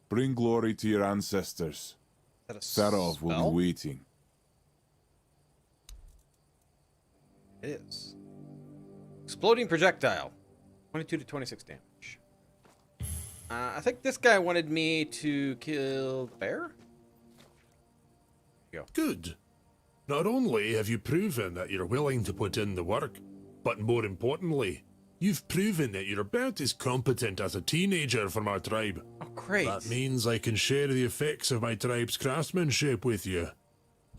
Bring glory to your ancestors. Therov will be waiting. It is. Exploding projectile. 22 to 26 damage. I think this guy wanted me to kill the bear? Go. Good. Not only have you proven that you're willing to put in the work, but more importantly, You've proven that you're about as competent as a teenager for my tribe. Oh, great. That means I can share the effects of my tribe's craftsmanship with you.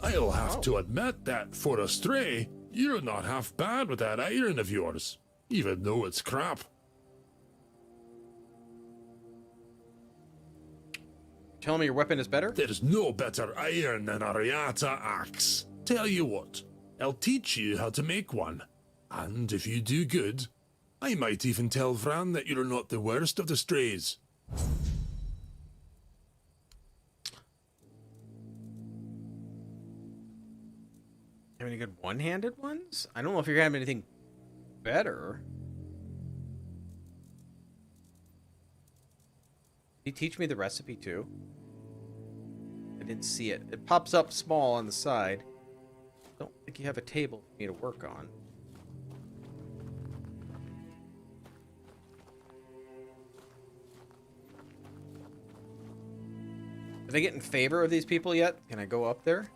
I'll have to admit that, for a stray, you're not half bad with that iron of yours, even though it's crap. Tell me your weapon is better? There's no better iron than a Riata axe. Tell you what, I'll teach you how to make one. And if you do good, I might even tell Vran that you're not the worst of the strays. Have any good one-handed ones? I don't know if you're having anything better. Did you teach me the recipe too? I didn't see it. It pops up small on the side. Don't think you have a table for me to work on. Did I get in favor of these people yet? Can I go up there?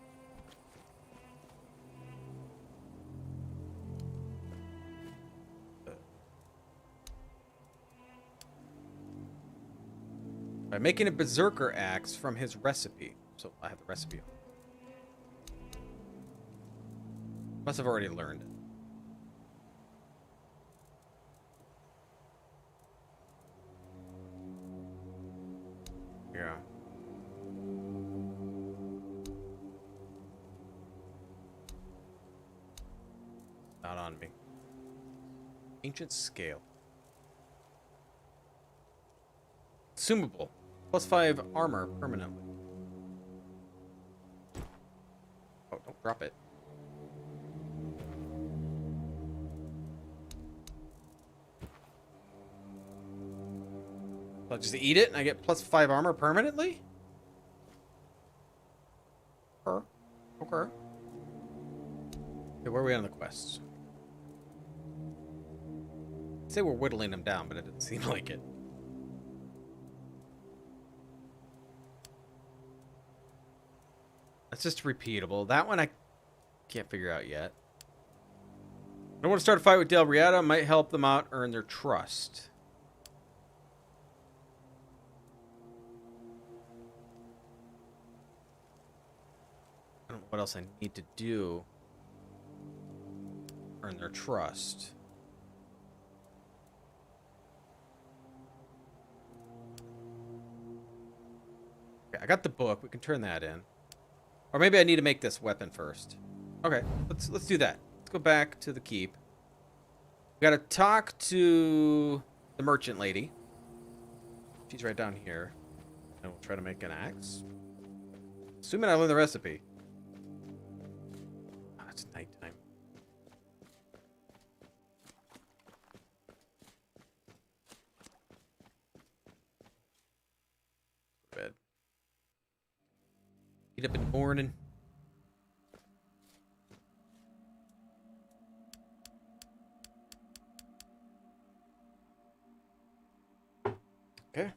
By making a berserker axe from his recipe. So I have the recipe. Must have already learned it. Yeah. Not on me. Ancient scale. Consumable. +5 armor permanently. Oh, don't drop it. I'll just eat it and I get +5 armor permanently? Okay. Okay, where are we on the quests? I'd say we're whittling them down, but it didn't seem like it. That's just repeatable. That one I can't figure out yet. I don't want to start a fight with Del Riata. Might help them out, earn their trust. I don't know what else I need to do. Earn their trust. Okay, I got the book. We can turn that in. Or maybe I need to make this weapon first. Okay, let's do that. Let's go back to the keep. We gotta talk to the merchant lady. She's right down here. And we'll try to make an axe. Assuming I learn the recipe. Oh, it's nighttime. Bed. Get up in the morning. Okay.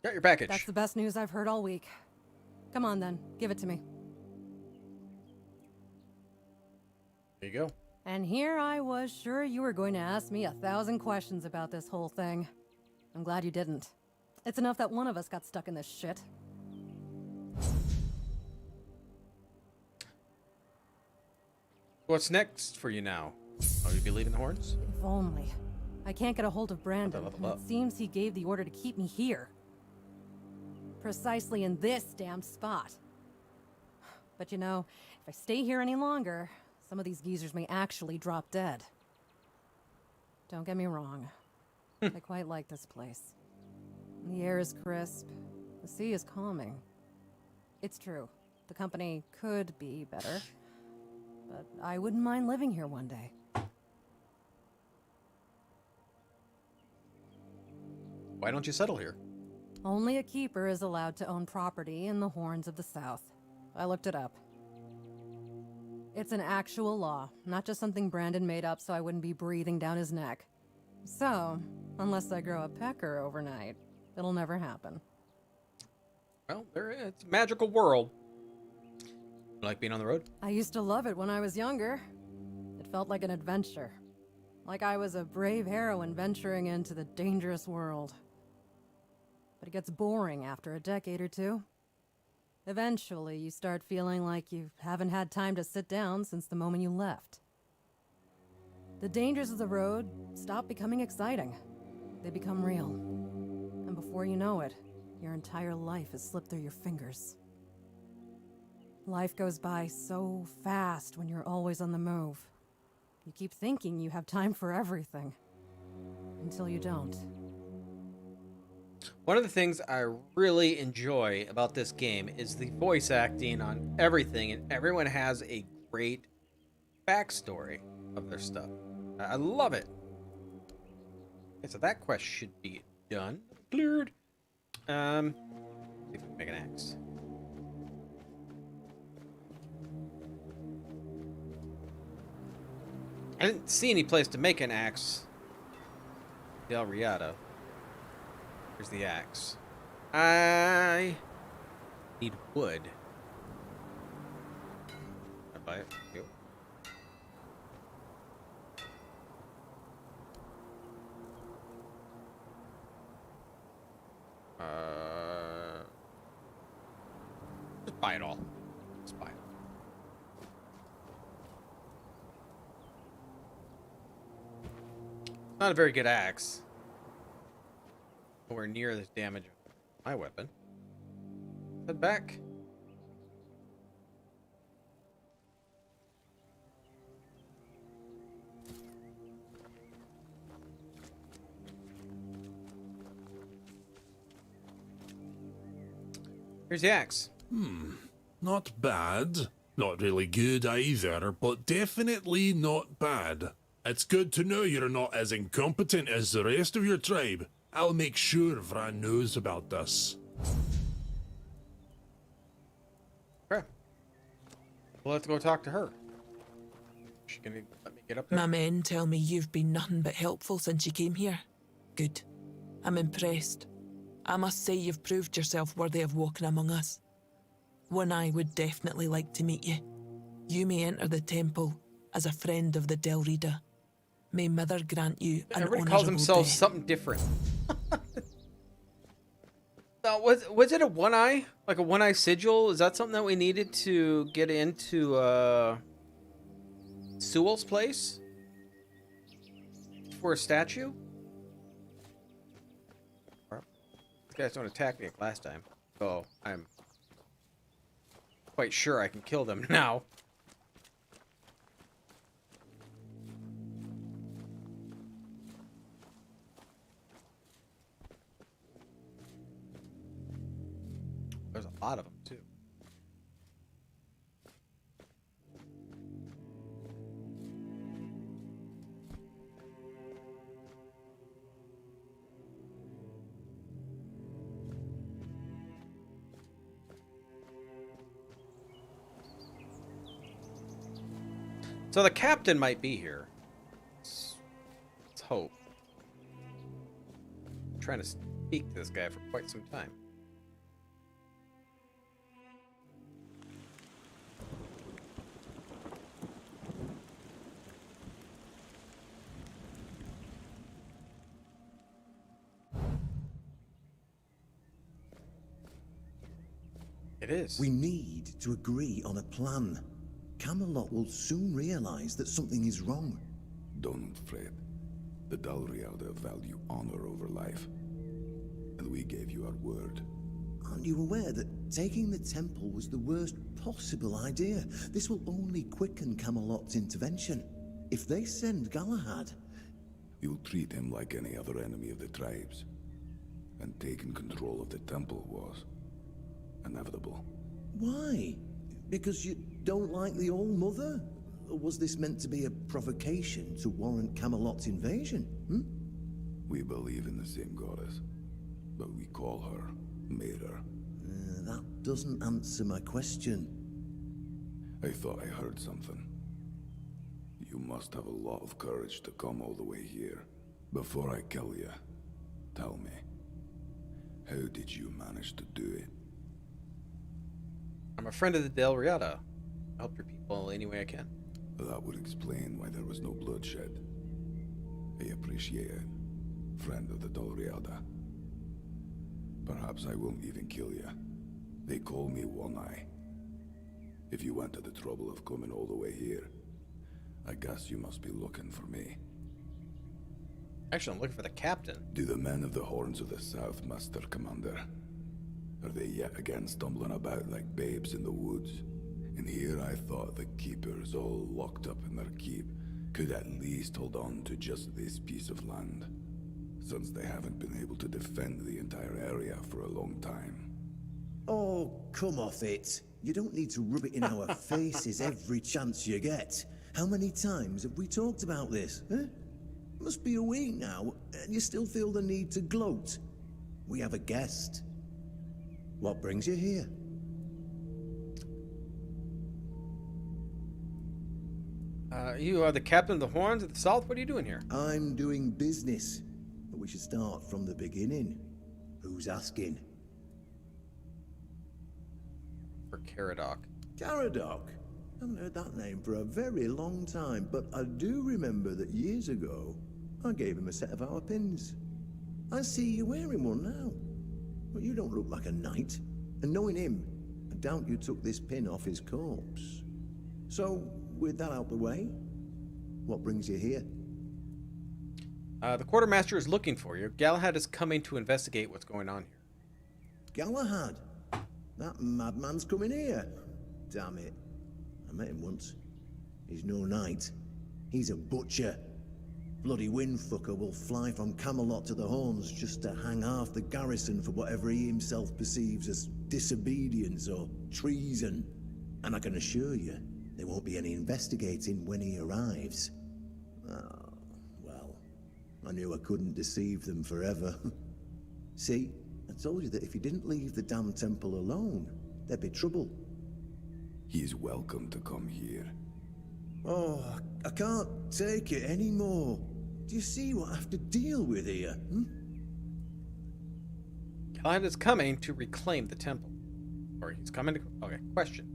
Got your package. That's the best news I've heard all week. Come on then, give it to me. There you go. And here I was sure you were going to ask me 1,000 questions about this whole thing. I'm glad you didn't. It's enough that one of us got stuck in this shit. What's next for you now? Are you be leaving the Horns? If only. I can't get a hold of Brandon, and it seems he gave the order to keep me here. Precisely in this damned spot. But you know, if I stay here any longer, some of these geezers may actually drop dead. Don't get me wrong. I quite like this place. The air is crisp. The sea is calming. It's true. The company could be better. But I wouldn't mind living here one day. Why don't you settle here? Only a keeper is allowed to own property in the Horns of the South. I looked it up. It's an actual law, not just something Brandon made up so I wouldn't be breathing down his neck. So, unless I grow a pecker overnight, it'll never happen. Well, it's a magical world. You like being on the road? I used to love it when I was younger. It felt like an adventure. Like I was a brave heroine venturing into the dangerous world. But it gets boring after a decade or two. Eventually, you start feeling like you haven't had time to sit down since the moment you left. The dangers of the road stop becoming exciting. They become real. And before you know it, your entire life has slipped through your fingers. Life goes by so fast when you're always on the move. You keep thinking you have time for everything. Until you don't. One of the things I really enjoy about this game is the voice acting on everything, and everyone has a great backstory of their stuff. I love it. Okay, so that quest should be done. Cleared. See if we can make an axe. I didn't see any place to make an axe. Del Riata. Here's the axe. I need wood. Can I buy it? Yep. Just buy it all. Just buy it. Not a very good axe. Nowhere near the damage of my weapon. Head back. Here's the axe. Not bad. Not really good either, but definitely not bad. It's good to know you're not as incompetent as the rest of your tribe. I'll make sure Vran knows about this. Okay. Well, let's go talk to her. She gonna let me get up there? My men tell me you've been nothing but helpful since you came here. Good. I'm impressed. I must say you've proved yourself worthy of walking among us. One Eye would definitely like to meet you. You may enter the temple as a friend of the Delrida. May Mother grant you an Everybody calls themselves death. something different. Now, was it a One Eye? Like a One Eye sigil? Is that something that we needed to get into Sewell's place? For a statue? These guys don't attack me like last time. So I'm quite sure I can kill them now. There's a lot of them, too. So the captain might be here. Let's hope. I'm trying to speak to this guy for quite some time. It is. We need to agree on a plan. Camelot will soon realize that something is wrong. Don't fret. The Dalriada value honor over life. And we gave you our word. Aren't you aware that taking the temple was the worst possible idea? This will only quicken Camelot's intervention. If they send Galahad... You'll treat him like any other enemy of the tribes. And taking control of the temple was inevitable. Why? Because you don't like the All Mother? Or was this meant to be a provocation to warrant Camelot's invasion? We believe in the same goddess, but we call her Mater. That doesn't answer my question. I thought I heard something. You must have a lot of courage to come all the way here. Before I kill you, tell me, how did you manage to do it? I'm a friend of the Del Riata. I help your people any way I can. That would explain why there was no bloodshed. I appreciate it, friend of the Dolriada. Perhaps I won't even kill you. They call me One Eye. If you went to the trouble of coming all the way here, I guess you must be looking for me. Actually, I'm looking for the captain. Do the men of the Horns of the South miss their commander? Are they yet again stumbling about like babes in the woods? And here I thought the keepers, all locked up in their keep, could at least hold on to just this piece of land, since they haven't been able to defend the entire area for a long time. Oh, come off it. You don't need to rub it in our faces every chance you get. How many times have we talked about this, huh? Must be a week now, and you still feel the need to gloat. We have a guest. What brings you here? You are the captain of the Horns of the South? What are you doing here? I'm doing business, but we should start from the beginning. Who's asking? For Caradoc. Caradoc? Haven't heard that name for a very long time, but I do remember that years ago, I gave him a set of our pins. I see you wearing one now. But you don't look like a knight. And knowing him, I doubt you took this pin off his corpse. So, with that out the way, what brings you here? The quartermaster is looking for you. Galahad is coming to investigate what's going on here. Galahad? That madman's coming here. Damn it. I met him once. He's no knight. He's a butcher. Bloody windfucker will fly from Camelot to the Horns just to hang half the garrison for whatever he himself perceives as disobedience or treason. And I can assure you, there won't be any investigating when he arrives. Oh, well, I knew I couldn't deceive them forever. See, I told you that if you didn't leave the damn temple alone, there'd be trouble. He's welcome to come here. Oh, I can't take it anymore. Do you see what I have to deal with here? Galahad is coming to reclaim the temple. Or he's coming to... Okay, question.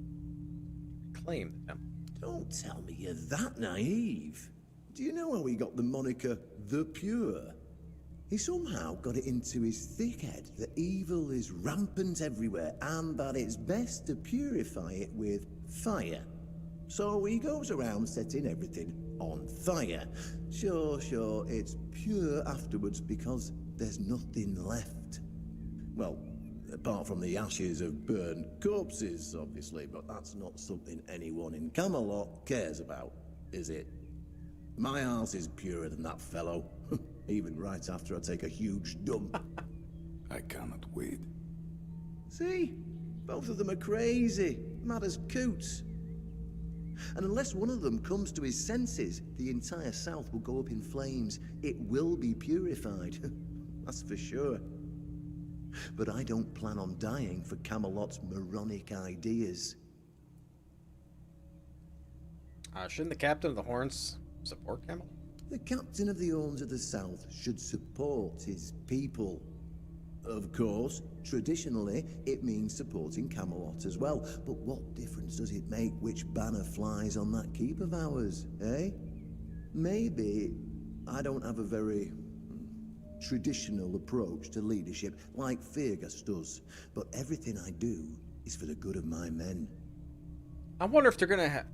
Reclaim the temple. Don't tell me you're that naive. Do you know how he got the moniker The Pure? He somehow got it into his thick head that evil is rampant everywhere and that it's best to purify it with fire. So he goes around setting everything on fire. Sure, it's pure afterwards because there's nothing left. Well, apart from the ashes of burned corpses, obviously, but that's not something anyone in Camelot cares about, is it? My arse is purer than that fellow, even right after I take a huge dump. I cannot wait. See? Both of them are crazy, mad as coots. And unless one of them comes to his senses, the entire South will go up in flames. It will be purified, that's for sure. But I don't plan on dying for Camelot's moronic ideas. Shouldn't the captain of the Horns support Camelot? The captain of the Horns of the South should support his people. Of course, traditionally, it means supporting Camelot as well. But what difference does it make which banner flies on that keep of ours, eh? Maybe I don't have a very traditional approach to leadership like Fergus does, but everything I do is for the good of my men. I wonder if they're gonna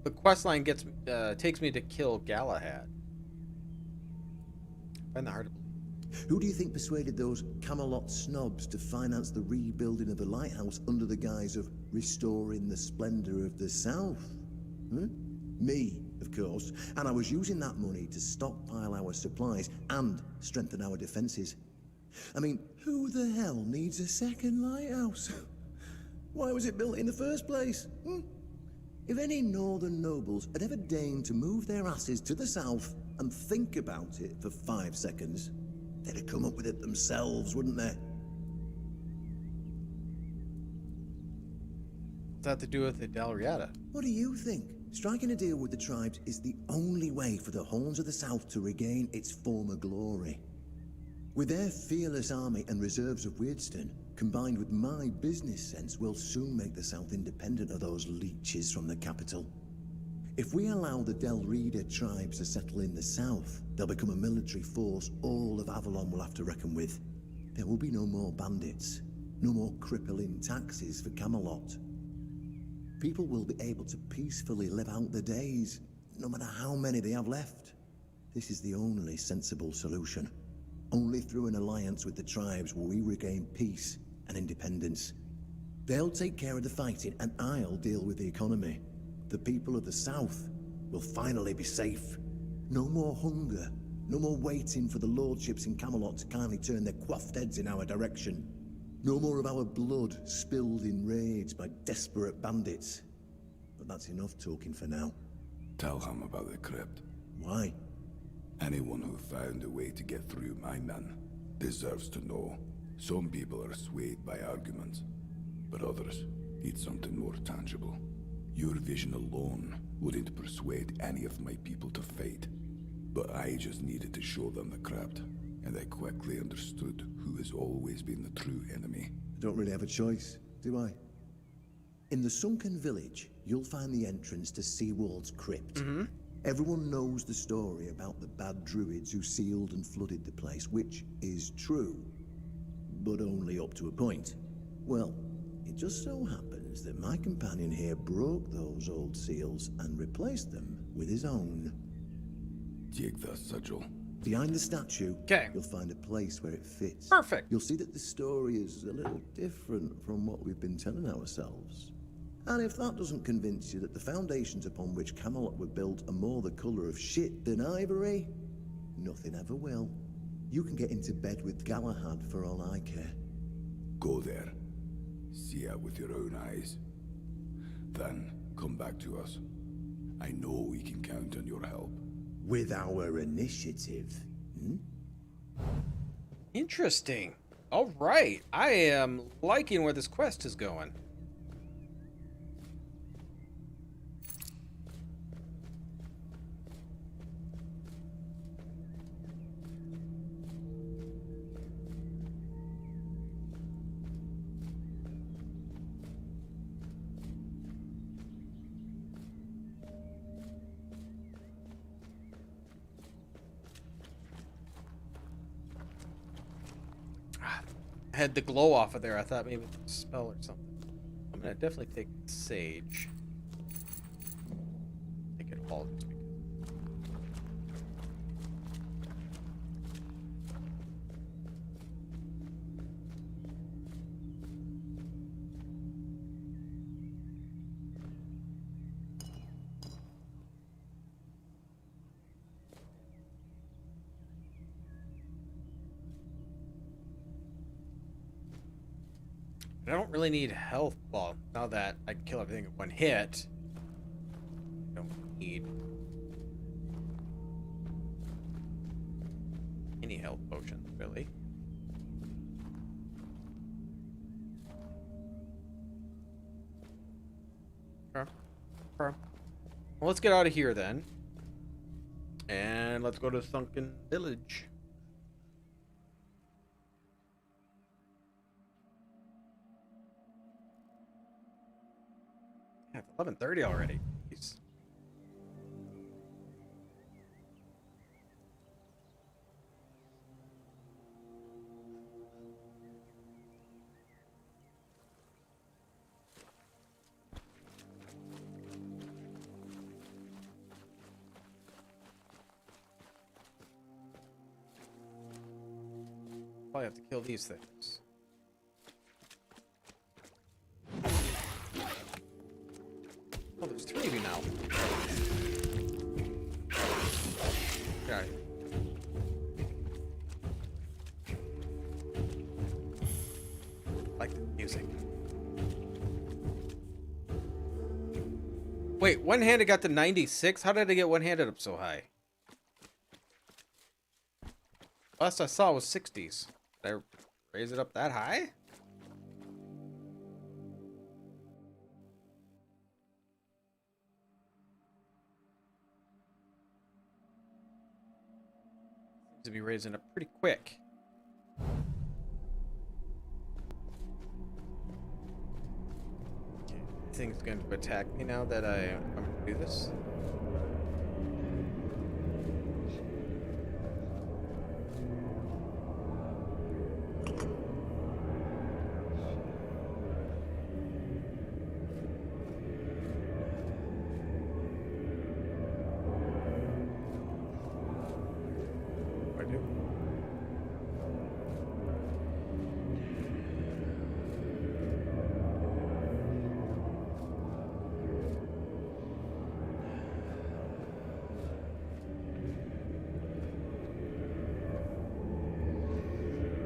the quest line takes me to kill Galahad. I find that hard to believe. Who do you think persuaded those Camelot snobs to finance the rebuilding of the lighthouse under the guise of restoring the splendor of the South? Me, of course. And I was using that money to stockpile our supplies and strengthen our defenses. I mean, who the hell needs a second lighthouse? Why was it built in the first place? If any northern nobles had ever deigned to move their asses to the south and think about it for 5 seconds, they'd have come up with it themselves, wouldn't they? What's that have to do with the Dalriata? What do you think? Striking a deal with the tribes is the only way for the Horns of the South to regain its former glory. With their fearless army and reserves of Weirdstone, combined with my business sense, we'll soon make the South independent of those leeches from the capital. If we allow the Delrida tribes to settle in the South, they'll become a military force all of Avalon will have to reckon with. There will be no more bandits, no more crippling taxes for Camelot. People will be able to peacefully live out their days, no matter how many they have left. This is the only sensible solution. Only through an alliance with the tribes will we regain peace and independence. They'll take care of the fighting, and I'll deal with the economy. The people of the South will finally be safe. No more hunger, no more waiting for the lordships in Camelot to kindly turn their coiffed heads in our direction. No more of our blood spilled in raids by desperate bandits. But that's enough talking for now. Tell him about the crypt. Why? Anyone who found a way to get through my men deserves to know. Some people are swayed by arguments, but others need something more tangible. Your vision alone wouldn't persuade any of my people to fight, but I just needed to show them the crypt, and I quickly understood who has always been the true enemy. I don't really have a choice, do I? In the sunken village, you'll find the entrance to Seawald's crypt. Everyone knows the story about the bad druids who sealed and flooded the place, which is true, but only up to a point. Well, it just so happens that my companion here broke those old seals and replaced them with his own. Take the sigil. Behind the statue, you'll find a place where it fits. Perfect. You'll see that the story is a little different from what we've been telling ourselves. And if that doesn't convince you that the foundations upon which Camelot were built are more the colour of shit than ivory, nothing ever will. You can get into bed with Galahad for all I care. Go there. See it with your own eyes. Then come back to us. I know we can count on your help. With our initiative, Interesting. All right. I am liking where this quest is going. I had the glow off of there. I thought maybe it was a spell or something. I'm gonna definitely take Sage. Take it all. I don't really need health. Well, now that I can kill everything in one hit, I don't need any health potions, really. Okay. Well, let's get out of here then. And let's go to Sunken Village. Yeah, it's 11:30 already. Jeez. Probably have to kill these things. Oh, there's three of you now. Okay. Like the music. Wait, one-handed got to 96? How did I get one-handed up so high? Last I saw was 60s. Did I raise it up that high? to be raising up pretty quick. Okay, thing's going to attack me now that I'm going to do this.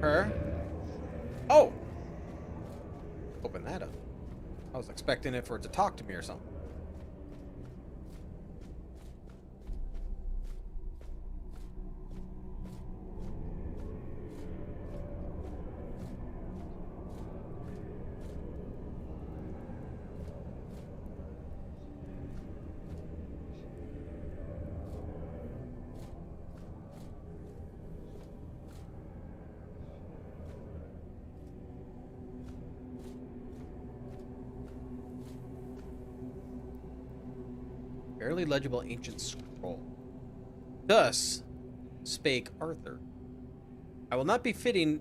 Her? Oh! Open that up. I was expecting it for it to talk to me or something. Barely legible ancient scroll. Thus spake Arthur. I will not be fitting,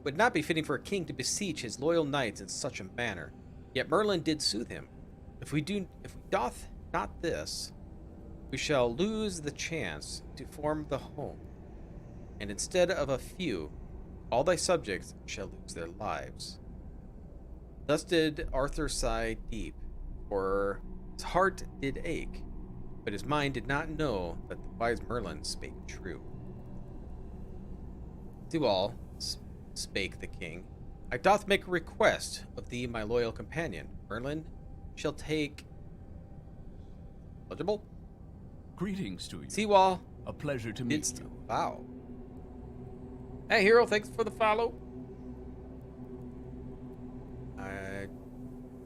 would not be fitting for a king to beseech his loyal knights in such a manner. Yet Merlin did soothe him. If we doth not this, we shall lose the chance to form the home, and instead of a few, all thy subjects shall lose their lives. Thus did Arthur sigh deep, for his heart did ache, but his mind did not know that the wise Merlin spake true. To all spake the king, I doth make a request of thee, my loyal companion. Merlin shall take... Legible? Greetings to you. Seawall. A pleasure to meet you. Wow. Hey, hero, thanks for the follow. I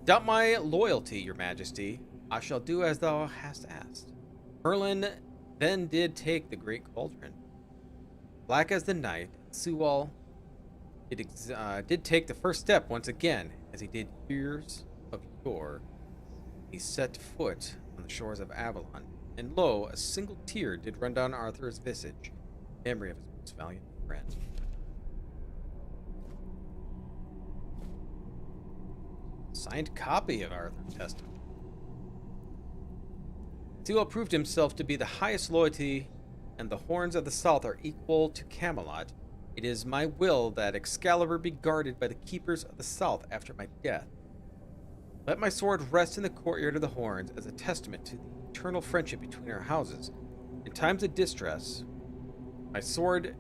doubt my loyalty, your majesty. I shall do as thou hast asked. Merlin then did take the great cauldron. Black as the night, Sewall did take the first step once again, as he did years of yore. He set foot on the shores of Avalon, and lo, a single tear did run down Arthur's visage, in memory of his most valiant friend. Signed copy of Arthur's testament. Sewell proved himself to be the highest loyalty, and the horns of the south are equal to Camelot. It is my will that Excalibur be guarded by the keepers of the south after my death. Let my sword rest in the courtyard of the horns as a testament to the eternal friendship between our houses. In times of distress, my sword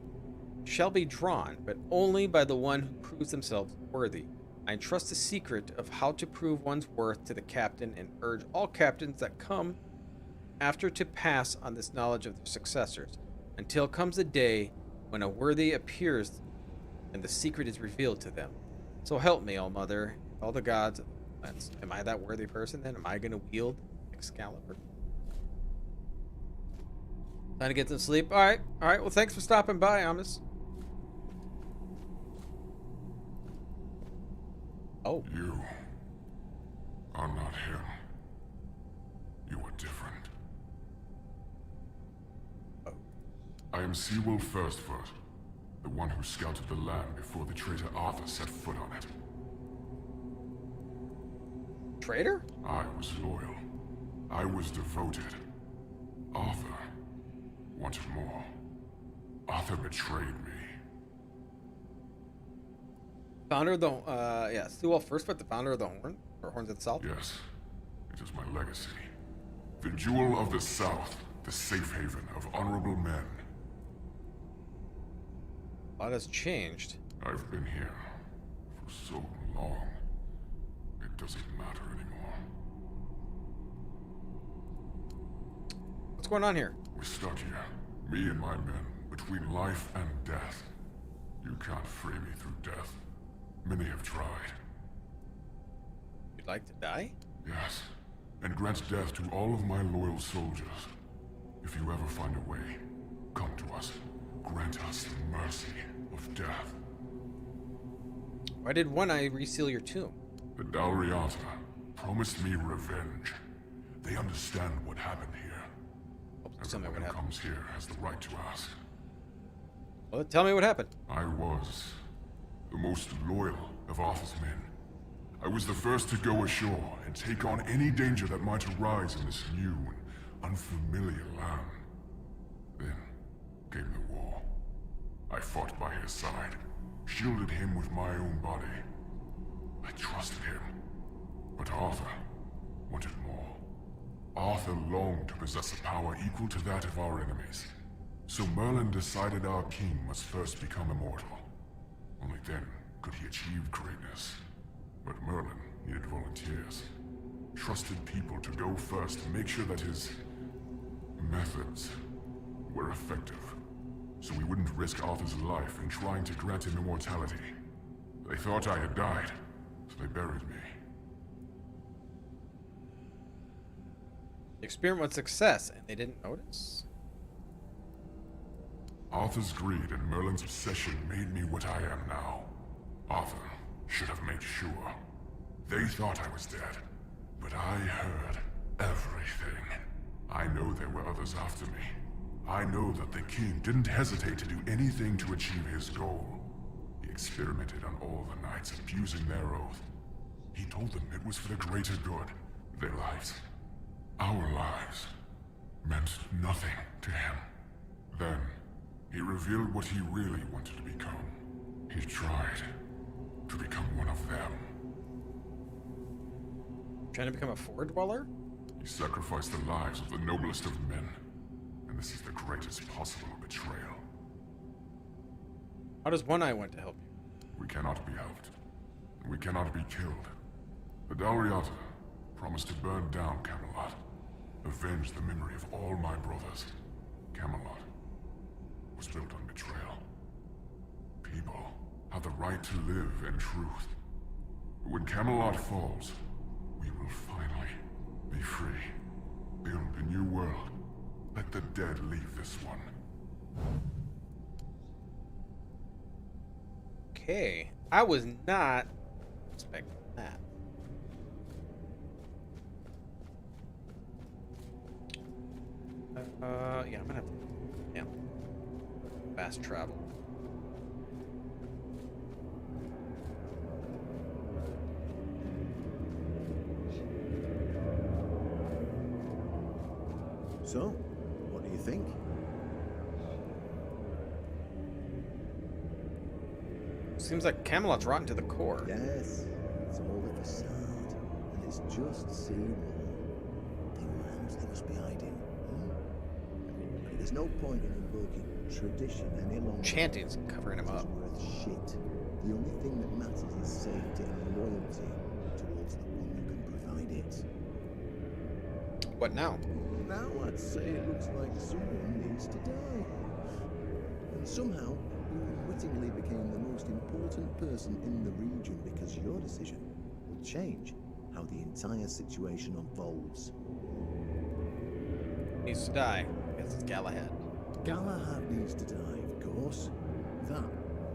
shall be drawn, but only by the one who proves themselves worthy. I entrust the secret of how to prove one's worth to the captain, and urge all captains that come after to pass on this knowledge of their successors, until comes the day when a worthy appears and the secret is revealed to them. So help me, all mother, all the gods. Am I that worthy person then? Am I going to wield Excalibur? Time to get some sleep. All right. Well, thanks for stopping by, Amos. Oh. You are not him. You are different. I am Seawolf Firstfoot, the one who scouted the land before the traitor Arthur set foot on it. Traitor? I was loyal. I was devoted. Arthur wanted more. Arthur betrayed me. Founder of the, Sewell Firstfoot, the founder of the Horns of the South? Yes, it is my legacy. The jewel of the South, the safe haven of honorable men. A lot has changed. I've been here for so long. It doesn't matter anymore. What's going on here? We're stuck here, me and my men, between life and death. You can't free me through death. Many have tried. You'd like to die? Yes, and grant death to all of my loyal soldiers. If you ever find a way, come to us. grant us the mercy of death. Why did One Eye reseal your tomb? The Dalriata promised me revenge. They understand what happened here. Everyone who comes here has the right to ask. Well, tell me what happened. I was the most loyal of Arthur's men. I was the first to go ashore and take on any danger that might arise in this new and unfamiliar land. Then came the war. I fought by his side, shielded him with my own body. I trusted him, but Arthur wanted more. Arthur longed to possess a power equal to that of our enemies. So Merlin decided our king must first become immortal. Only then could he achieve greatness. But Merlin needed volunteers. Trusted people to go first to make sure that his methods were effective. So we wouldn't risk Arthur's life in trying to grant him immortality. They thought I had died, so they buried me. The experiment was a success, and they didn't notice? Arthur's greed and Merlin's obsession made me what I am now. Arthur should have made sure. They thought I was dead, but I heard everything. I know there were others after me. I know that the king didn't hesitate to do anything to achieve his goal. He experimented on all the knights, abusing their oath. He told them it was for the greater good. Their lives, our lives, meant nothing to him. Then, he revealed what he really wanted to become. He tried to become one of them. Trying to become a Ford dweller? He sacrificed the lives of the noblest of men. And this is the greatest possible betrayal. How does One Eye want to help you? We cannot be helped. And we cannot be killed. The Dalriata promised to burn down Camelot. Avenge the memory of all my brothers. Camelot was built on betrayal. People have the right to live in truth. But when Camelot falls, we will finally be free. Build a new world. Let the dead leave this one. Okay. I was not expecting that. Yeah, I'm gonna have to... Yeah. Fast travel. So, what do you think? Seems like Camelot's rotten to the core. Yes, it's all a facade, and it's just seeming. The rams they must be hiding. There's no point in invoking tradition any longer. Chanting's covering him up. Worth shit. The only thing that matters is safety and loyalty towards the one who can provide it. What now? Now I'd say it looks like someone needs to die. And somehow, you unwittingly became the most important person in the region because your decision will change how the entire situation unfolds. Needs to die. I guess it's Galahad. Galahad needs to die, of course. That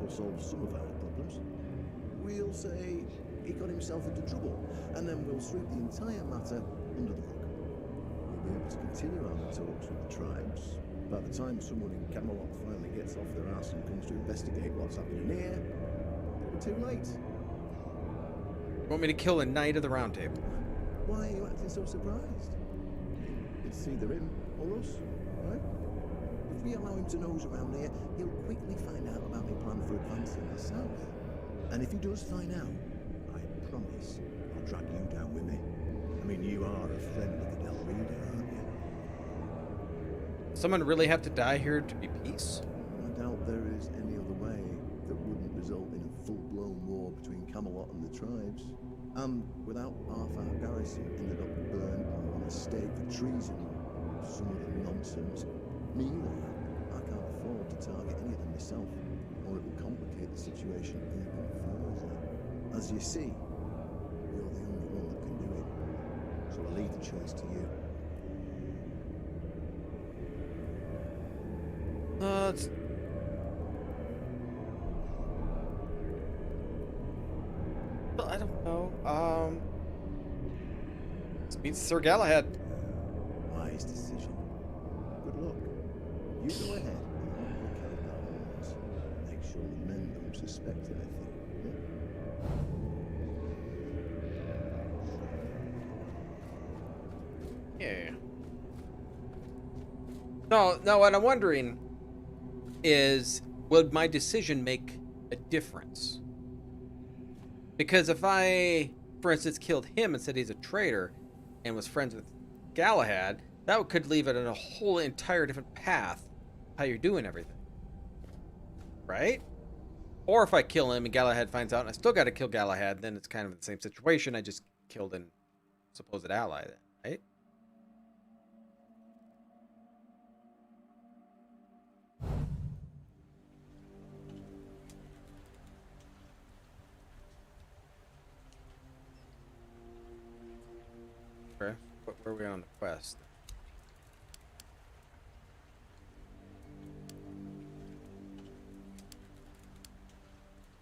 will solve some of our problems. We'll say he got himself into trouble, and then we'll sweep the entire matter under the rug. We'll be able to continue our talks with the tribes. By the time someone in Camelot finally gets off their ass and comes to investigate what's happening here, it'll be too late. You want me to kill a Knight of the Round Table? Why are you acting so surprised? It's either him or us, right? If we allow him to nose around here, he'll quickly find out about my plan for advancing the south. And if he does find out, I promise I'll drag you down with me. I mean, you are a friend of the Del Reader, aren't you? Someone really have to die here to be peace? I doubt there is any other way that wouldn't result in a full-blown war between Camelot and the tribes. And without half our garrison ended up burned on a stake for treason or some other nonsense. Meanwhile, I can't afford to target any of them myself, or it will complicate the situation even further. As you see, you're the only one that can do it. So I'll leave the choice to you. Well, I don't know. Let's meet Sir Galahad. Wise decision. Good luck. You go ahead and I'll look out that horse. Make sure the men don't suspect anything. Yeah. No, what I'm wondering is, would my decision make a difference? Because if I, for instance, killed him and said he's a traitor and was friends with Galahad, that could leave it on a whole entire different path how you're doing everything. Right? Or if I kill him and Galahad finds out and I still got to kill Galahad, then it's kind of the same situation. I just killed a supposed ally then, right? Okay. Where are we on the quest?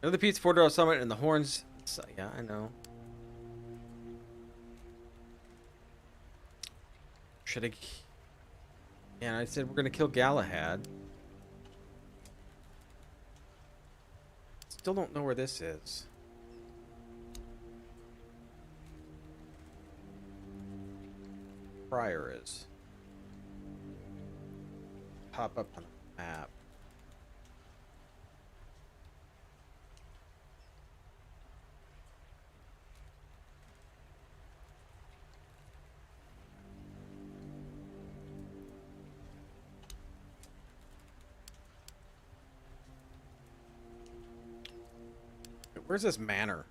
Another Pete's Fordor Summit and the horns. Yeah, I know. Should I? Yeah, I said we're gonna kill Galahad. Still don't know where this is. Prior is. Pop up on the map. Where's this manor?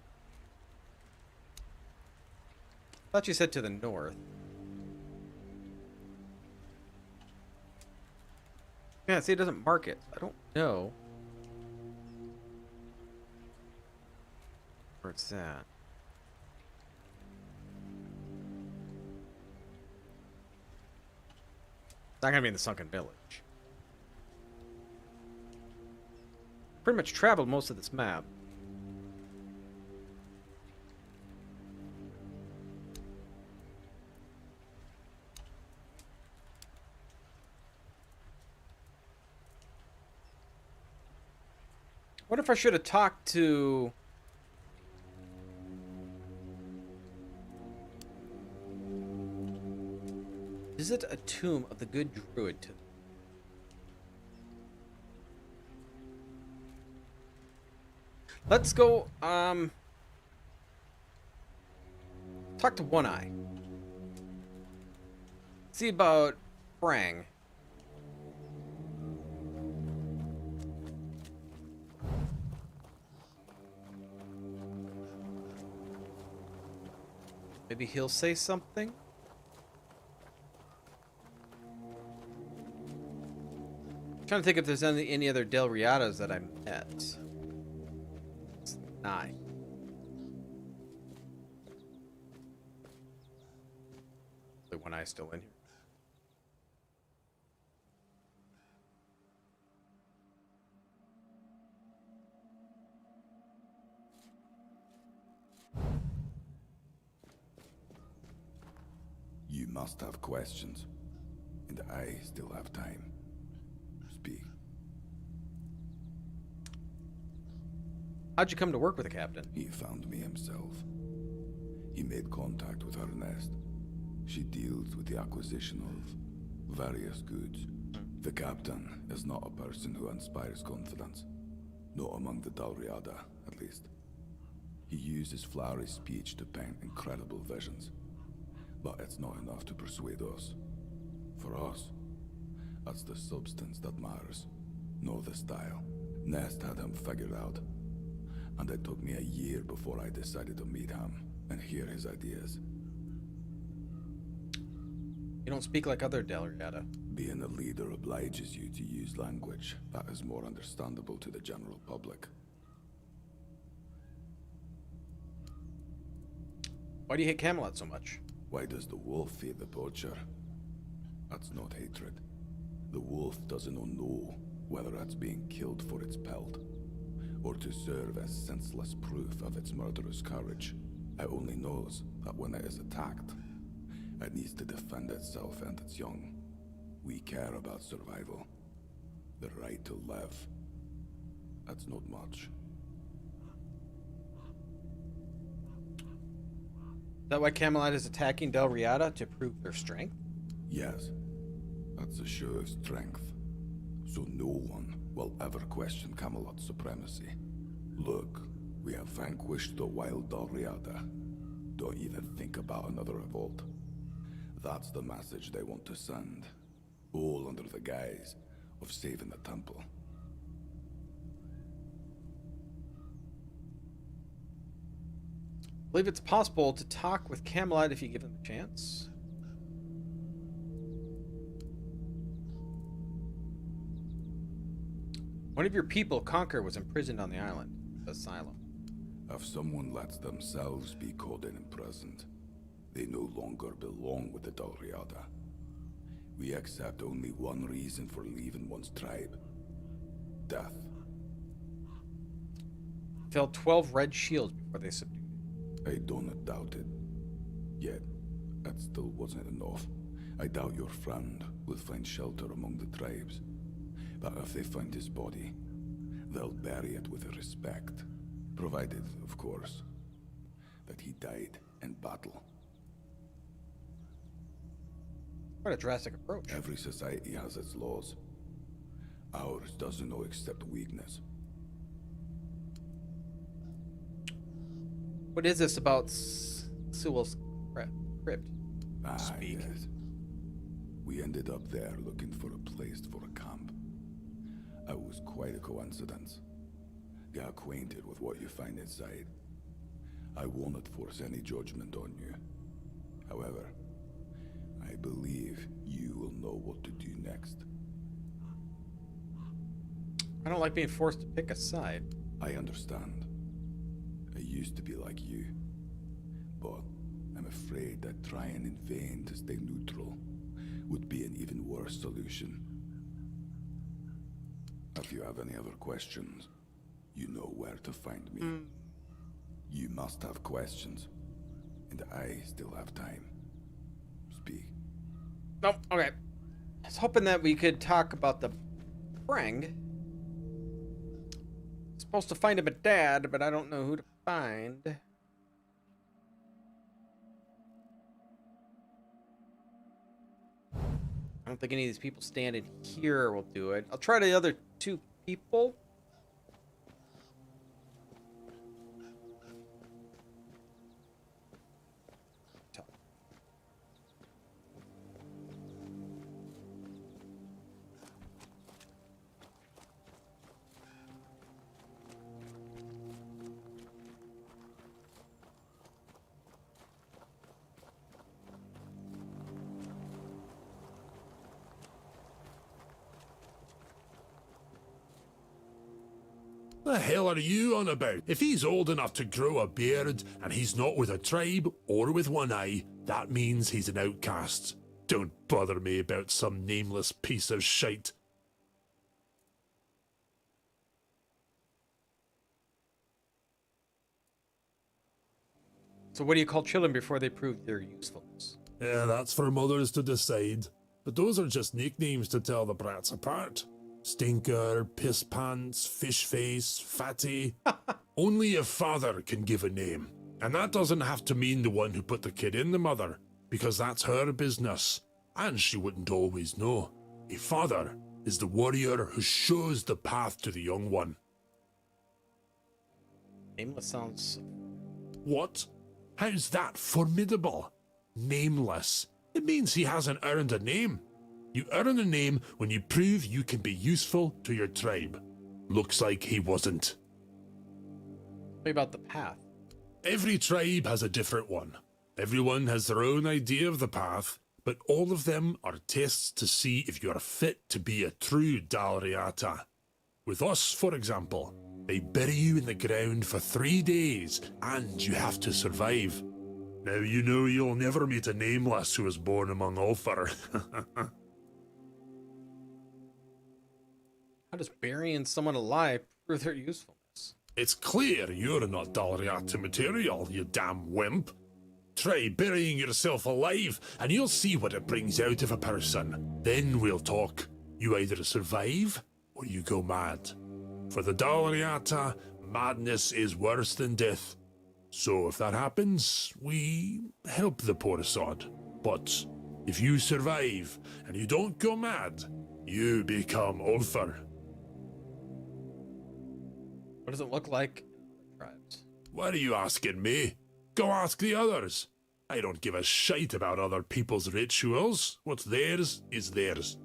I thought you said to the north. Yeah, see, it doesn't mark it. I don't know where it's at. It's not gonna be in the Sunken Village. Pretty much traveled most of this map. What if I should have talked to... Visit a tomb of the good druid. Let's go, talk to One Eye. See about Frang. Maybe he'll say something? I'm trying to think if there's any other Del Riatas that I met. It's 9. The One Eye still in here. You must have questions, and I still have time. Speak. How'd you come to work with the captain? He found me himself. He made contact with her nest. She deals with the acquisition of various goods. The captain is not a person who inspires confidence. Not among the Dalriada, at least. He uses flowery speech to paint incredible visions. But it's not enough to persuade us. For us, that's the substance that matters, not the style. Nest had him figured out, and it took me a year before I decided to meet him and hear his ideas. You don't speak like other Dalriada. Being a leader obliges you to use language that is more understandable to the general public. Why do you hate Camelot so much? Why does the wolf feed the poacher? That's not hatred. The wolf doesn't know whether it's being killed for its pelt, or to serve as senseless proof of its murderous courage. It only knows that when it is attacked, it needs to defend itself and its young. We care about survival. The right to live. That's not much. Is that why Camelot is attacking Del Riata? To prove their strength? Yes. That's a show of strength. So no one will ever question Camelot's supremacy. Look, we have vanquished the wild Del Riata. Don't even think about another revolt. That's the message they want to send. All under the guise of saving the temple. I believe it's possible to talk with Camelot if you give him a chance. One of your people, Conquer, was imprisoned on the island. Asylum. If someone lets themselves be caught and imprisoned, they no longer belong with the Del Riata. We accept only one reason for leaving one's tribe. Death. Fell 12 red shields before they subdued it. I don't doubt it. Yet, that still wasn't enough. I doubt your friend will find shelter among the tribes. But if they find his body, they'll bury it with respect. Provided, of course, that he died in battle. What a drastic approach. Every society has its laws. Ours doesn't know accept weakness. What is this about Sewell's crypt? Speak. Yes. We ended up there looking for a place for a camp. It was quite a coincidence. Get acquainted with what you find inside. I won't force any judgment on you. However, I believe you will know what to do next. I don't like being forced to pick a side. I understand. I used to be like you. But I'm afraid that trying in vain to stay neutral would be an even worse solution. If you have any other questions, you know where to find me. You must have questions, and I still have time. Speak. Nope, okay. I was hoping that we could talk about the Prang. Supposed to find him a dad, but I don't know who to find. I don't think any of these people standing here will do it. I'll try the other two people. The hell are you on about? If he's old enough to grow a beard and he's not with a tribe or with one eye, that means he's an outcast. Don't bother me about some nameless piece of shite. So what do you call children before they prove their usefulness? Yeah, that's for mothers to decide. But those are just nicknames to tell the brats apart. Stinker, piss pants, fish face, fatty. Only a father can give a name. And that doesn't have to mean the one who put the kid in the mother, because that's her business. And she wouldn't always know. A father is the warrior who shows the path to the young one. Nameless sounds... What? How's that formidable? Nameless. It means he hasn't earned a name. You earn a name when you prove you can be useful to your tribe. Looks like he wasn't. What about the path? Every tribe has a different one. Everyone has their own idea of the path, but all of them are tests to see if you are fit to be a true Dal Riata. With us, for example, they bury you in the ground for 3 days, and you have to survive. Now you know you'll never meet a nameless who was born among Ulfar. How does burying someone alive prove their usefulness? It's clear you're not Dalriata material, you damn wimp. Try burying yourself alive, and you'll see what it brings out of a person. Then we'll talk. You either survive, or you go mad. For the Dalriata, madness is worse than death. So if that happens, we help the poor sod. But if you survive, and you don't go mad, you become Ulfar. What does it look like in other tribes? What are you asking me? Go ask the others. I don't give a shite about other people's rituals. What's theirs is theirs.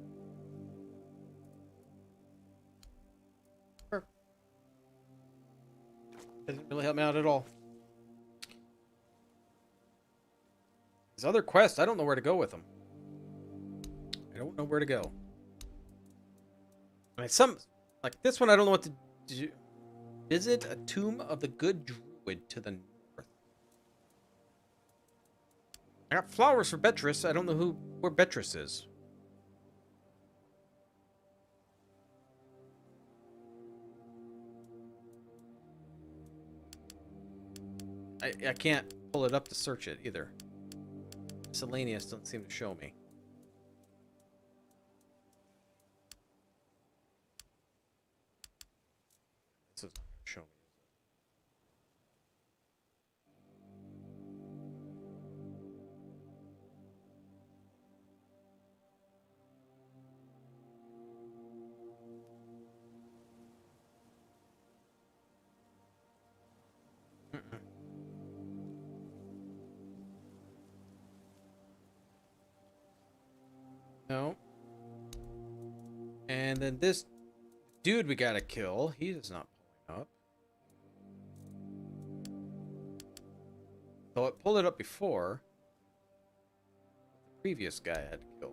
Doesn't really help me out at all. These other quests, I don't know where to go with them. I don't know where to go. I mean, some, like this one, I don't know what to do. Visit a tomb of the good druid to the north. I got flowers for Beatrice. I don't know where Beatrice is. I can't pull it up to search it either. Miscellaneous doesn't seem to show me. This doesn't show me. No. And then this dude we gotta kill, he is not pulling up. Though it pulled it up before. The previous guy had to kill.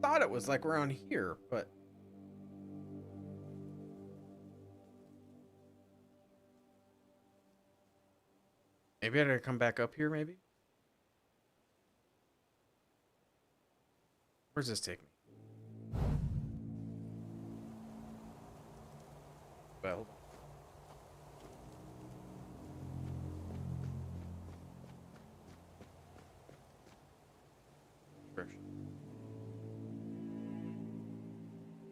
Thought it was like around here, but maybe I gotta come back up here, maybe? Where's this take me? Well.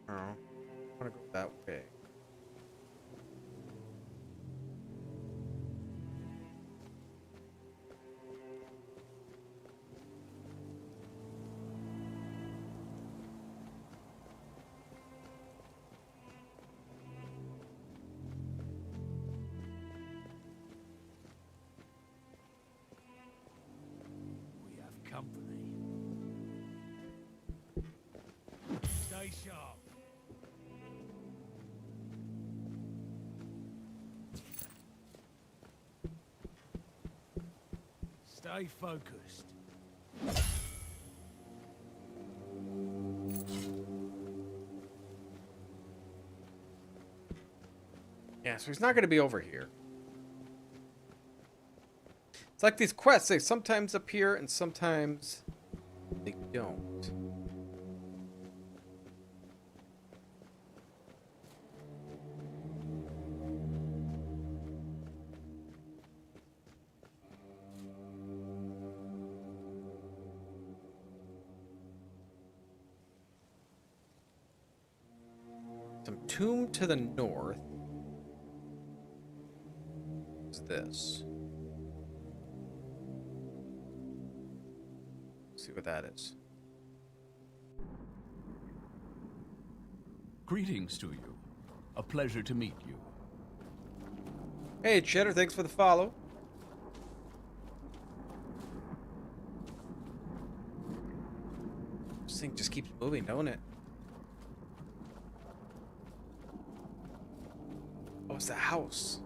Oh, I want to go that way. Company. Stay sharp. Stay focused. Yeah, so he's not going to be over here. It's like these quests, they sometimes appear and sometimes they don't. Some tomb to the north. What's this? See what that is. Greetings to you. A pleasure to meet you. Hey, Cheddar, thanks for the follow. This thing just keeps moving, don't it? Oh, it's a house.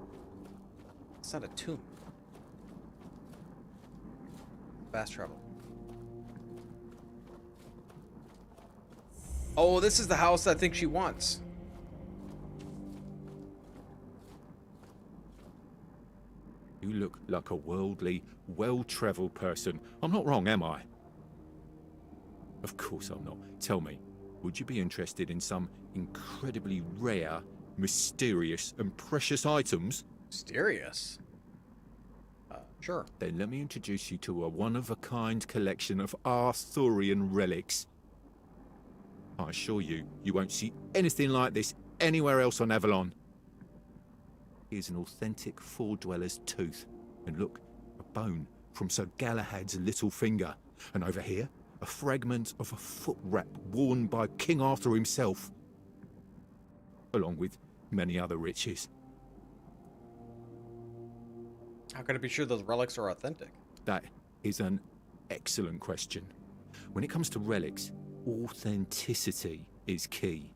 It's not a tomb. Fast travel. Oh, this is the house I think she wants. You look like a worldly, well-traveled person. I'm not wrong, am I? Of course I'm not. Tell me, would you be interested in some incredibly rare, mysterious, and precious items? Mysterious? Sure. Then let me introduce you to a one-of-a-kind collection of Arthurian relics. I assure you, you won't see anything like this anywhere else on Avalon. Here's an authentic Four-Dweller's tooth. And look, a bone from Sir Galahad's little finger. And over here, a fragment of a foot wrap worn by King Arthur himself. Along with many other riches. How can I be sure those relics are authentic? That is an excellent question. When it comes to relics, authenticity is key.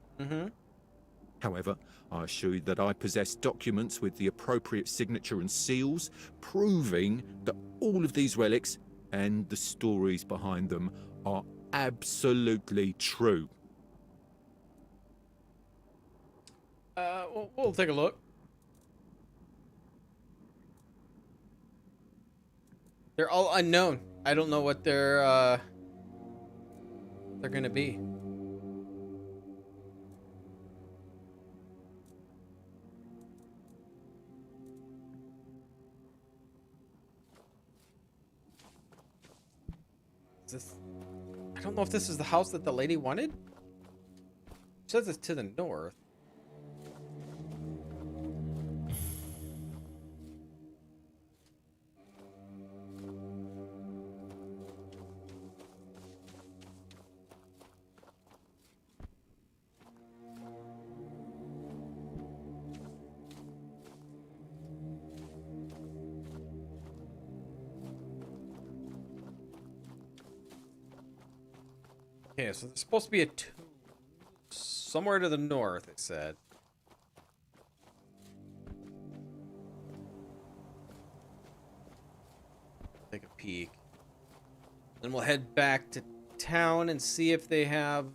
However, I assure you that I possess documents with the appropriate signature and seals, proving that all of these relics and the stories behind them are absolutely true. We'll take a look. They're all unknown. I don't know what they're gonna be. Is this? I don't know if this is the house that the lady wanted. It says it's to the north. Okay, so there's supposed to be a tomb somewhere to the north, it said. Take a peek. Then we'll head back to town and see if they have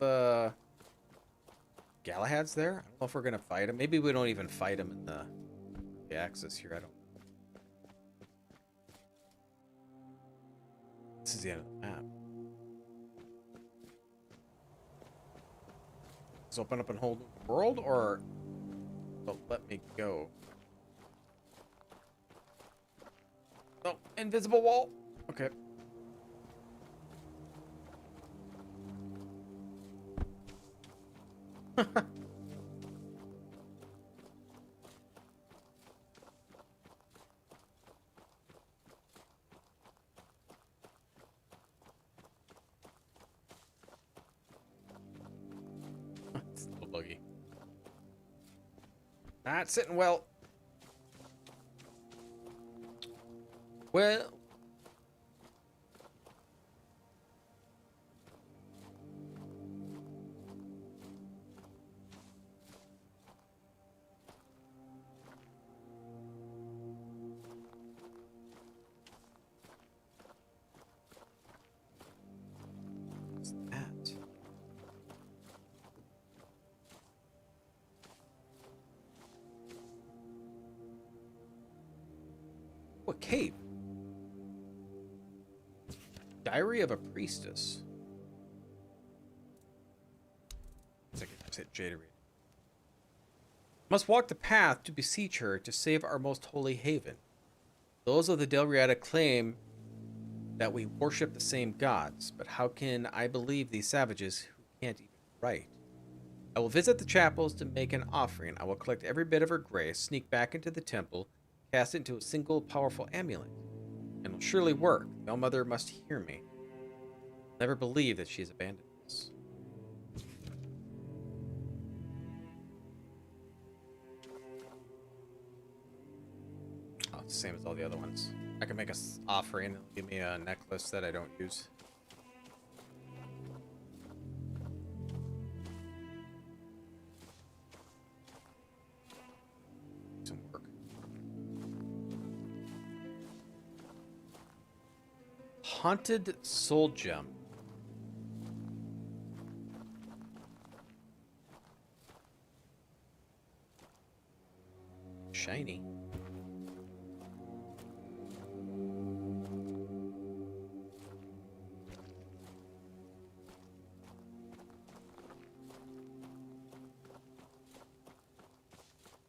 Galahad's there. I don't know if we're gonna fight him. Maybe we don't even fight him in the axis here. I don't. This is the end of the map. Open up and hold the world, or don't let me go. Oh, invisible wall. Okay. Buggy. Not sitting well. Well. What's that? What cave? Diary of a Priestess. Second, I said Jade. Must walk the path to beseech her to save our most holy haven. Those of the Delriata claim that we worship the same gods, but how can I believe these savages who can't even write? I will visit the chapels to make an offering. I will collect every bit of her grace, sneak back into the temple, cast it into a single powerful amulet, and will surely work. The All-Mother must hear me. Never believe that she has abandoned us. Oh, it's the same as all the other ones. I can make an offering and give me a necklace that I don't use. Some work. Haunted Soul Gem. Shiny.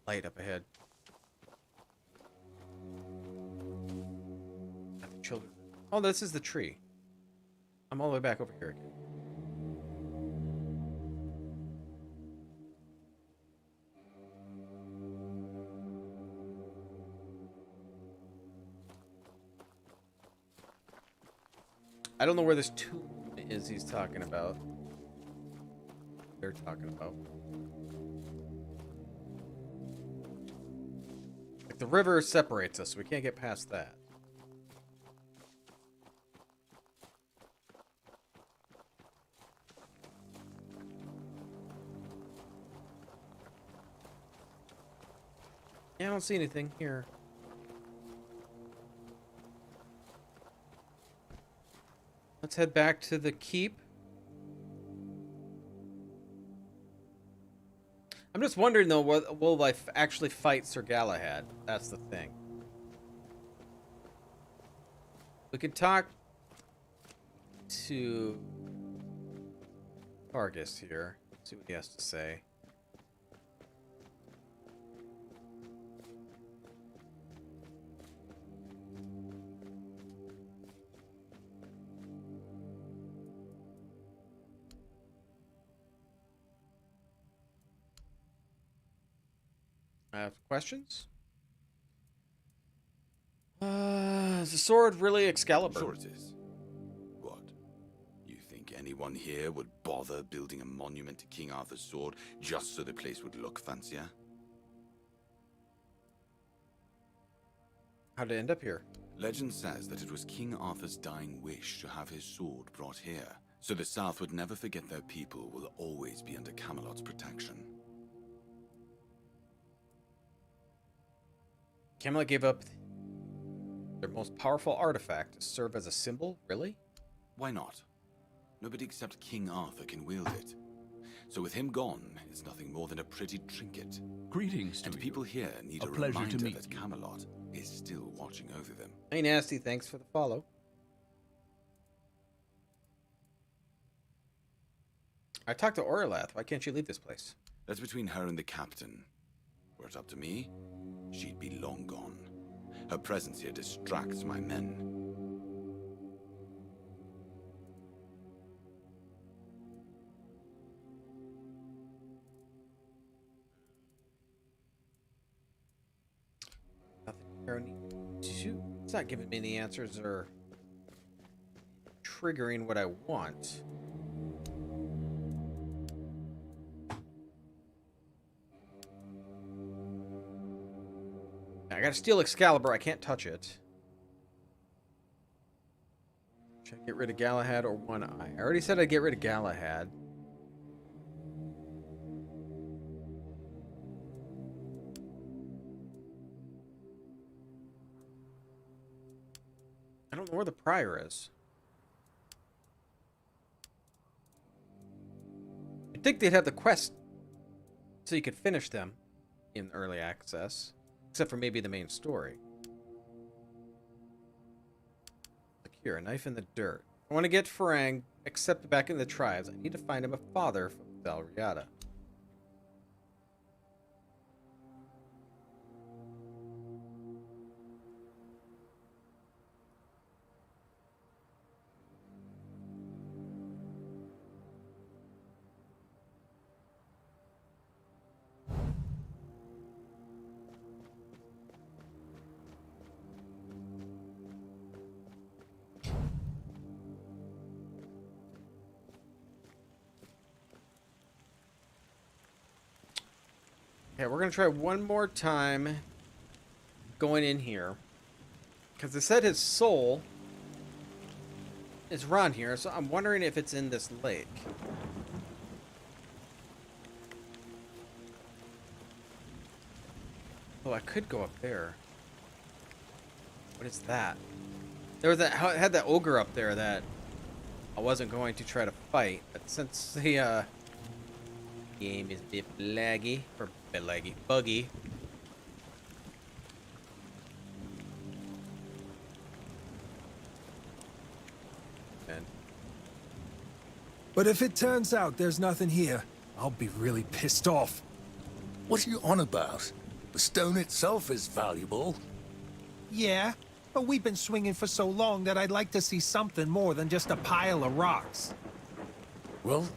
light up ahead. Children. Oh, this is the tree. I'm all the way back over here again. I don't know where this tomb is he's talking about. They're talking about. Like the river separates us, so we can't get past that. Yeah, I don't see anything here. Let's head back to the keep. I'm just wondering though, will I actually fight Sir Galahad? That's the thing. We can talk to Vargas here. See what he has to say. Questions? Is the sword really Excalibur? Sure it is. What? You think anyone here would bother building a monument to King Arthur's sword just so the place would look fancier? How'd it end up here? Legend says that it was King Arthur's dying wish to have his sword brought here, so the South would never forget their people will always be under Camelot's protection. Camelot gave up their most powerful artifact to serve as a symbol? Really? Why not? Nobody except King Arthur can wield it. So with him gone, it's nothing more than a pretty trinket. Greetings to and you. people here need a pleasure reminder to meet that you. Camelot is still watching over them. Hey, Nasty, thanks for the follow. I talked to Orlath. Why can't you leave this place? That's between her and the captain. Were it up to me, she'd be long gone. Her presence here distracts my men. Nothing here I need to. It's not giving me any answers or triggering what I want. I gotta steal Excalibur. I can't touch it. Should I get rid of Galahad or One Eye? I already said I'd get rid of Galahad. I don't know where the prior is. You'd think they'd have the quest so you could finish them in early access. Except for maybe the main story. Look here, a knife in the dirt. I want to get Farang accepted back in the tribes. I need to find him a father from Dalriada. Okay, we're going to try one more time going in here. Because they said his soul is around here, so I'm wondering if it's in this lake. Oh, I could go up there. What is that? There was that, had that ogre up there that I wasn't going to try to fight, but since the game is a bit laggy, or a bit laggy, buggy. But if it turns out there's nothing here, I'll be really pissed off. What are you on about? The stone itself is valuable. Yeah, but we've been swinging for so long that I'd like to see something more than just a pile of rocks. Well,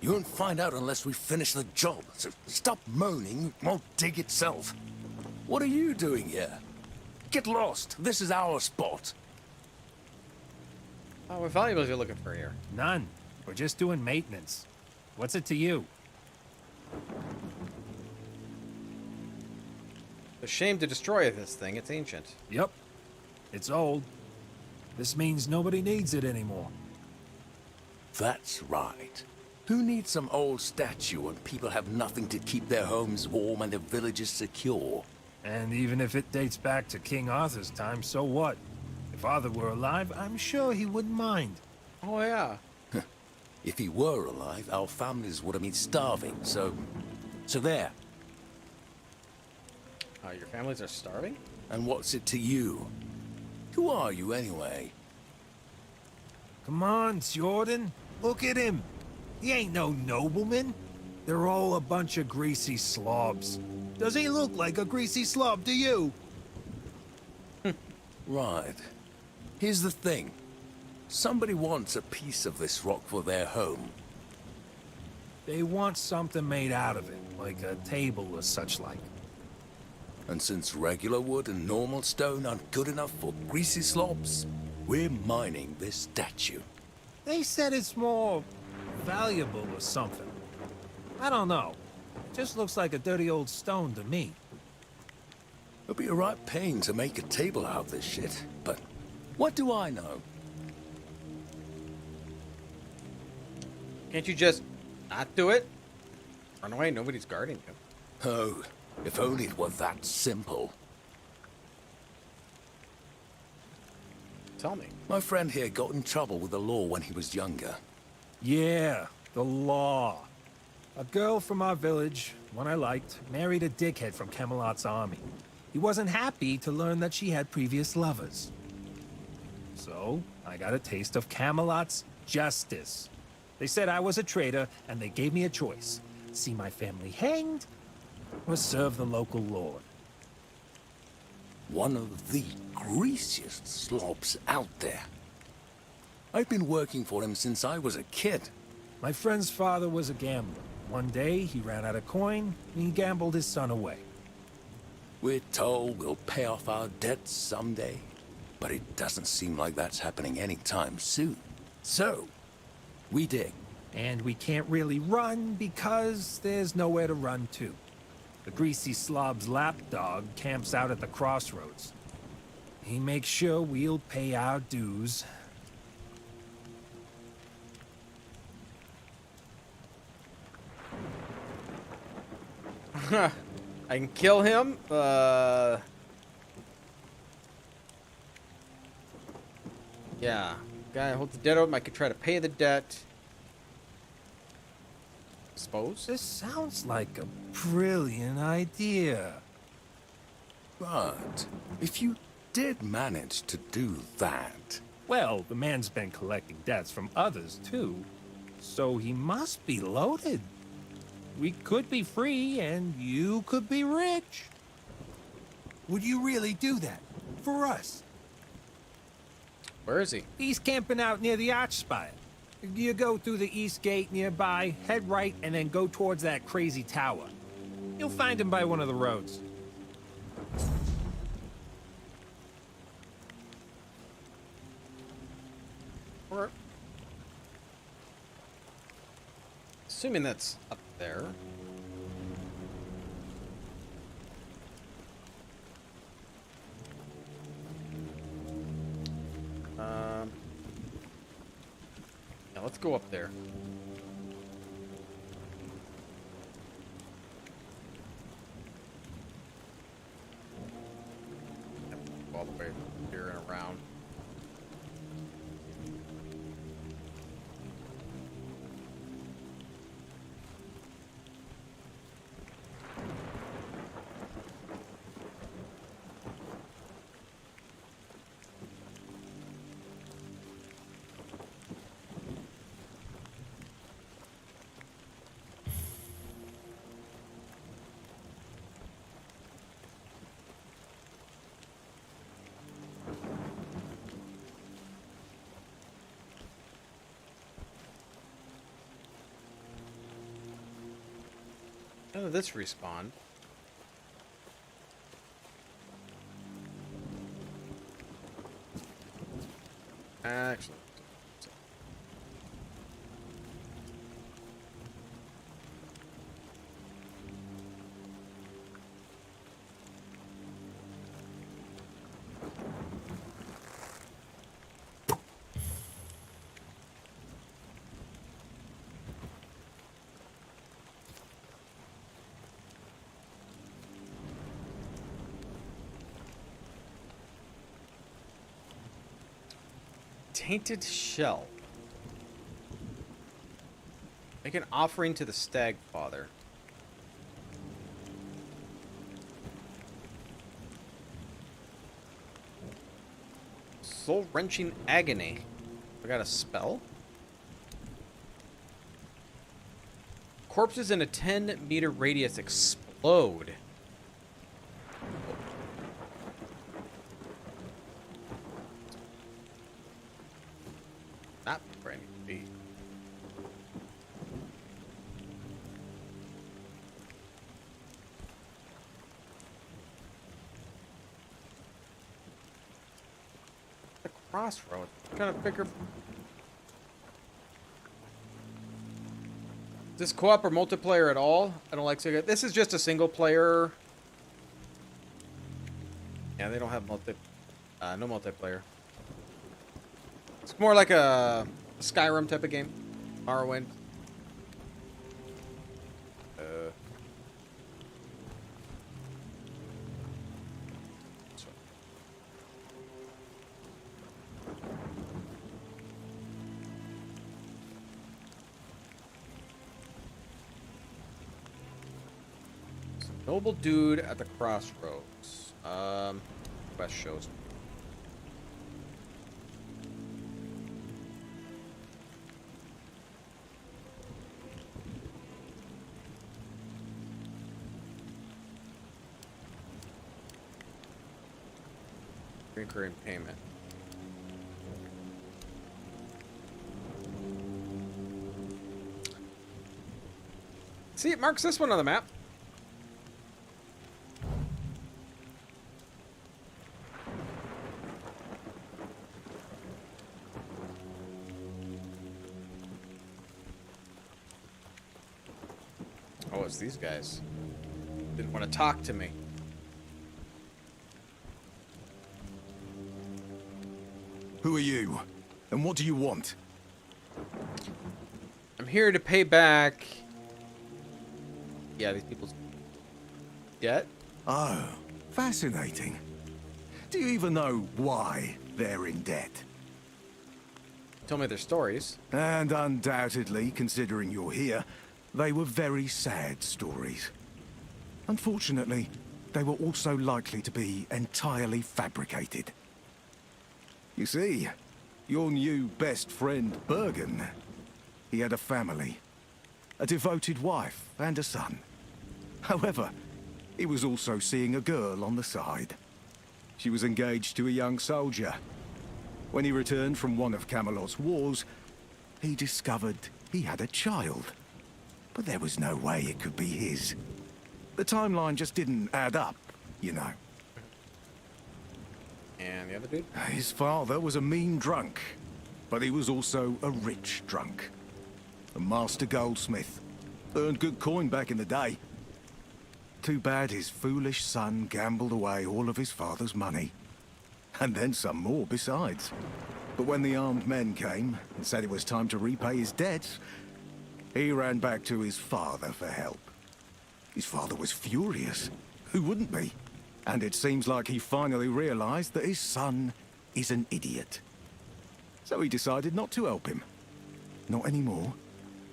you won't find out unless we finish the job, so stop moaning, it won't dig itself. What are you doing here? Get lost, this is our spot. Oh, what valuables are you looking for here? None. We're just doing maintenance. What's it to you? It's a shame to destroy this thing. It's ancient. Yep. It's old. This means nobody needs it anymore. That's right. Who needs some old statue when people have nothing to keep their homes warm and their villages secure? And even if it dates back to King Arthur's time, so what? If Arthur were alive, I'm sure he wouldn't mind. Oh, yeah. If he were alive, our families would have been starving, so there. Your families are starving? And what's it to you? Who are you, anyway? Come on, Jordan. Look at him. He ain't no nobleman. They're all a bunch of greasy slobs. Does he look like a greasy slob to you? Right. Here's the thing. Somebody wants a piece of this rock for their home. They want something made out of it, like a table or such like. And since regular wood and normal stone aren't good enough for greasy slobs, we're mining this statue. They said it's more valuable or something. I don't know. Just looks like a dirty old stone to me. It'll be a right pain to make a table out of this shit, but what do I know? Can't you just not do it? Run away, nobody's guarding you. Oh, if only it were that simple. Tell me. My friend here got in trouble with the law when he was younger. Yeah, the law. A girl from our village, one I liked, married a dickhead from Camelot's army. He wasn't happy to learn that she had previous lovers. So, I got a taste of Camelot's justice. They said I was a traitor, and they gave me a choice. See my family hanged, or serve the local lord. One of the greasiest slobs out there. I've been working for him since I was a kid. My friend's father was a gambler. One day, he ran out of coin, and he gambled his son away. We're told we'll pay off our debts someday, but it doesn't seem like that's happening anytime soon. So, we dig. And we can't really run because there's nowhere to run to. The greasy slob's lapdog camps out at the crossroads. He makes sure we'll pay our dues. I can kill him. Yeah. Guy holds the debt open. I could try to pay the debt. Suppose. This sounds like a brilliant idea. But if you did manage to do that... Well, the man's been collecting debts from others, too. So he must be loaded. We could be free, and you could be rich. Would you really do that? For us? Where is he? He's camping out near the Archspire. You go through the east gate nearby, head right, and then go towards that crazy tower. You'll find him by one of the roads. Assuming that's up there. Yeah, let's go up there. All the way here and around. How did this respawn? Actually. Tainted shell. Make an offering to the stag father. Soul-wrenching agony. I got a spell. Corpses in a 10-meter radius explode. Not where I need to be. The crossroad. Kind of figure. Is this co-op or multiplayer at all? I don't like Sega. This is just a single player. Yeah, they don't have no multiplayer. It's more like a Skyrim type of game. Morrowind. Noble dude at the crossroads. Quest shows me. Recurring payment. See, it marks this one on the map. Oh, it's these guys. Didn't want to talk to me. Who are you? And what do you want? I'm here to pay back. Yeah, these people's debt. Oh, fascinating. Do you even know why they're in debt? Tell me their stories. And undoubtedly, considering you're here, they were very sad stories. Unfortunately, they were also likely to be entirely fabricated. You see, your new best friend, Bergen, he had a family, a devoted wife and a son. However, he was also seeing a girl on the side. She was engaged to a young soldier. When he returned from one of Camelot's wars, he discovered he had a child. But there was no way it could be his. The timeline just didn't add up, you know. And the other dude? His father was a mean drunk, but he was also a rich drunk. A master goldsmith. Earned good coin back in the day. Too bad his foolish son gambled away all of his father's money. And then some more besides. But when the armed men came and said it was time to repay his debts, he ran back to his father for help. His father was furious. Who wouldn't be? And it seems like he finally realized that his son is an idiot. So he decided not to help him. Not anymore.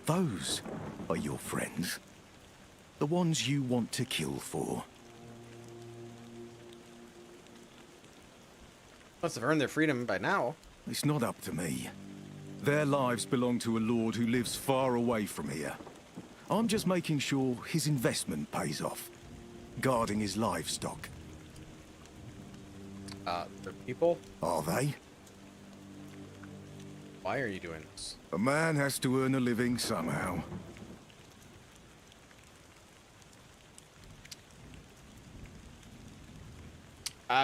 Those are your friends. The ones you want to kill for. Must have earned their freedom by now. It's not up to me. Their lives belong to a lord who lives far away from here. I'm just making sure his investment pays off. Guarding his livestock. The people? Are they? Why are you doing this? A man has to earn a living somehow.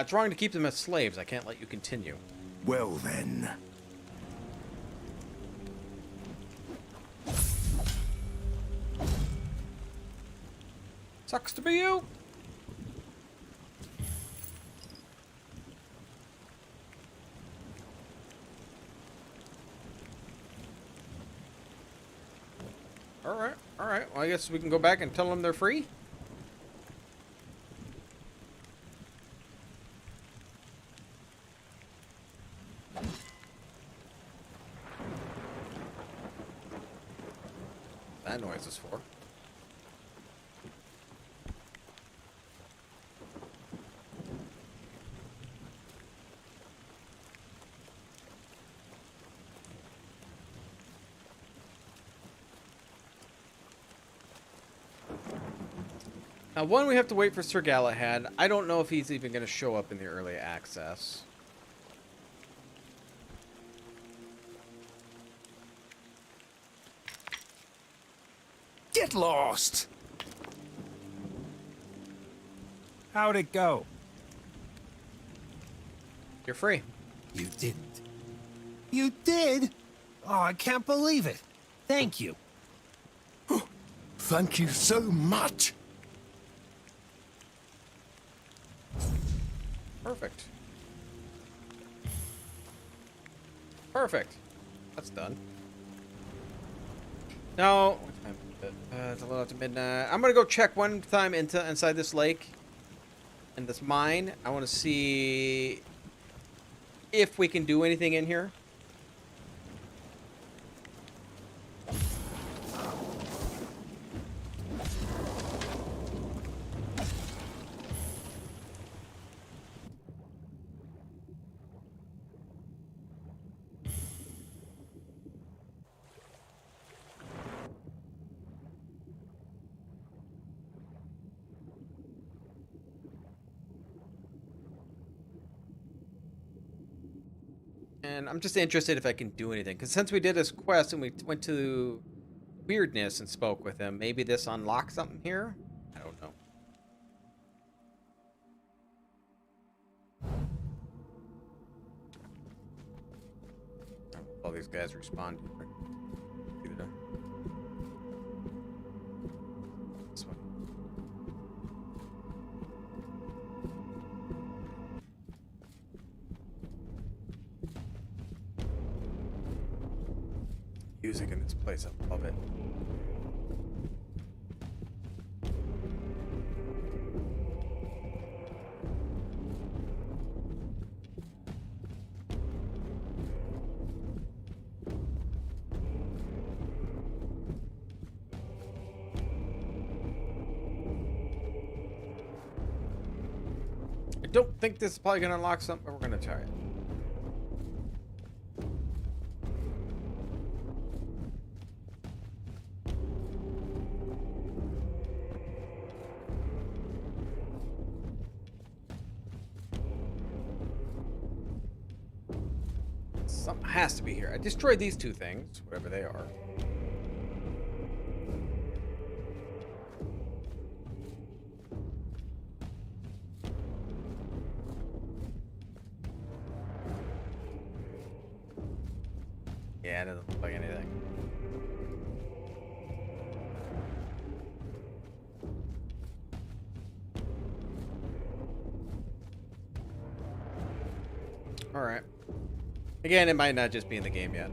Trying to keep them as slaves. I can't let you continue. Well then. Sucks to be you. All right. Well, I guess we can go back and tell them they're free. That noise is for. Now, one, we have to wait for Sir Galahad. I don't know if he's even going to show up in the early access. Get lost! How'd it go? You're free. You didn't. You did? Oh, I can't believe it. Thank you. Thank you so much. Perfect. Perfect. That's done. Now, what time is it? It's a little after midnight. I'm gonna go check one time inside this lake and this mine. I want to see if we can do anything in here. And I'm just interested if I can do anything. Because since we did this quest and we went to Weirdness and spoke with him, maybe this unlocks something here? I don't know. All these guys respond. Either this one. Music in this place, I love it. I don't think this is probably gonna unlock something, but we're gonna try it. Something has to be here. I destroyed these two things, whatever they are. Yeah, it doesn't look like anything. All right. Again, it might not just be in the game yet.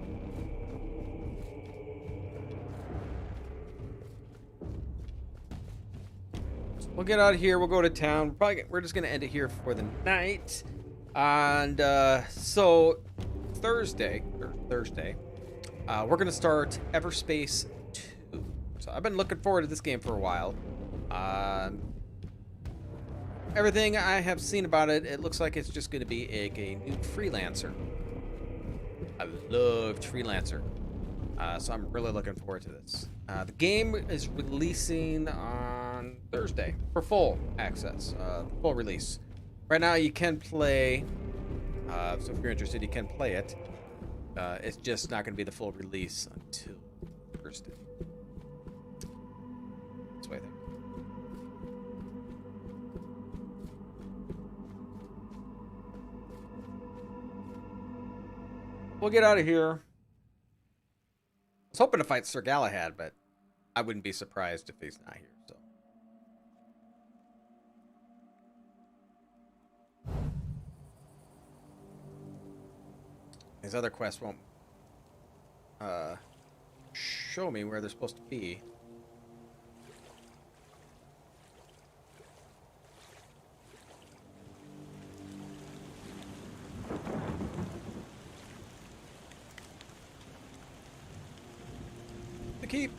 We'll get out of here. We'll go to town. We're just going to end it here for the night. And so Thursday, we're going to start Everspace 2. So I've been looking forward to this game for a while. Everything I have seen about it, it looks like it's just going to be a new freelancer. I loved Freelancer, so I'm really looking forward to this. The game is releasing on Thursday for full access, full release. Right now you can play, so if you're interested, you can play it. It's just not going to be the full release until Thursday. This way there. we'll get out of here. I was hoping to fight Sir Galahad, but I wouldn't be surprised if he's not here. So. These other quests won't show me where they're supposed to be. The keep.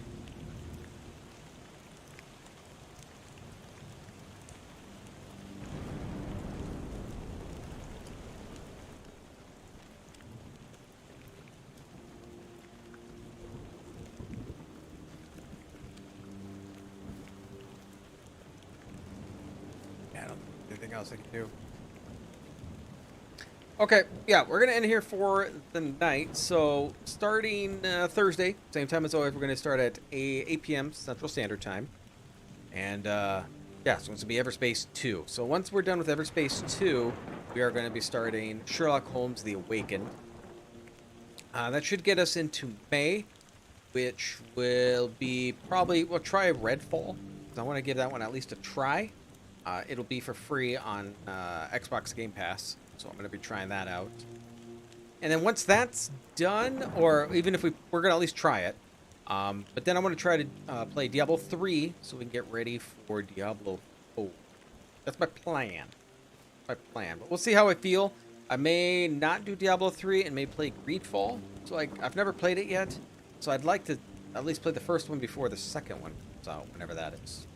Anything else I can do? Okay, yeah, we're gonna end here for the night. So starting Thursday, same time as always, we're gonna start at 8 p.m. Central Standard Time, and yeah, so it's gonna be Everspace 2. So once we're done with Everspace 2, we are gonna be starting Sherlock Holmes: The Awakened. That should get us into May, which will be probably we'll try Redfall. I want to give that one at least a try. It'll be for free on Xbox Game Pass, so I'm going to be trying that out. And then once that's done, or even if we're going to at least try it, but then I want to try to play Diablo 3 so we can get ready for Diablo 4. That's my plan. But we'll see how I feel. I may not do Diablo 3 and may play Greedfall. So I've never played it yet, so I'd like to at least play the first one before the second one comes out, whenever that is.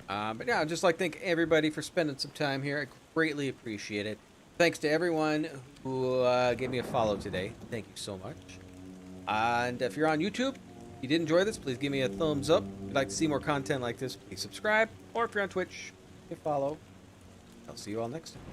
But yeah, I'd just like to thank everybody for spending some time here. I greatly appreciate it. Thanks to everyone who gave me a follow today. Thank you so much. And if you're on YouTube, if you did enjoy this, please give me a thumbs up. If you'd like to see more content like this, please subscribe. Or if you're on Twitch, you can follow. I'll see you all next time.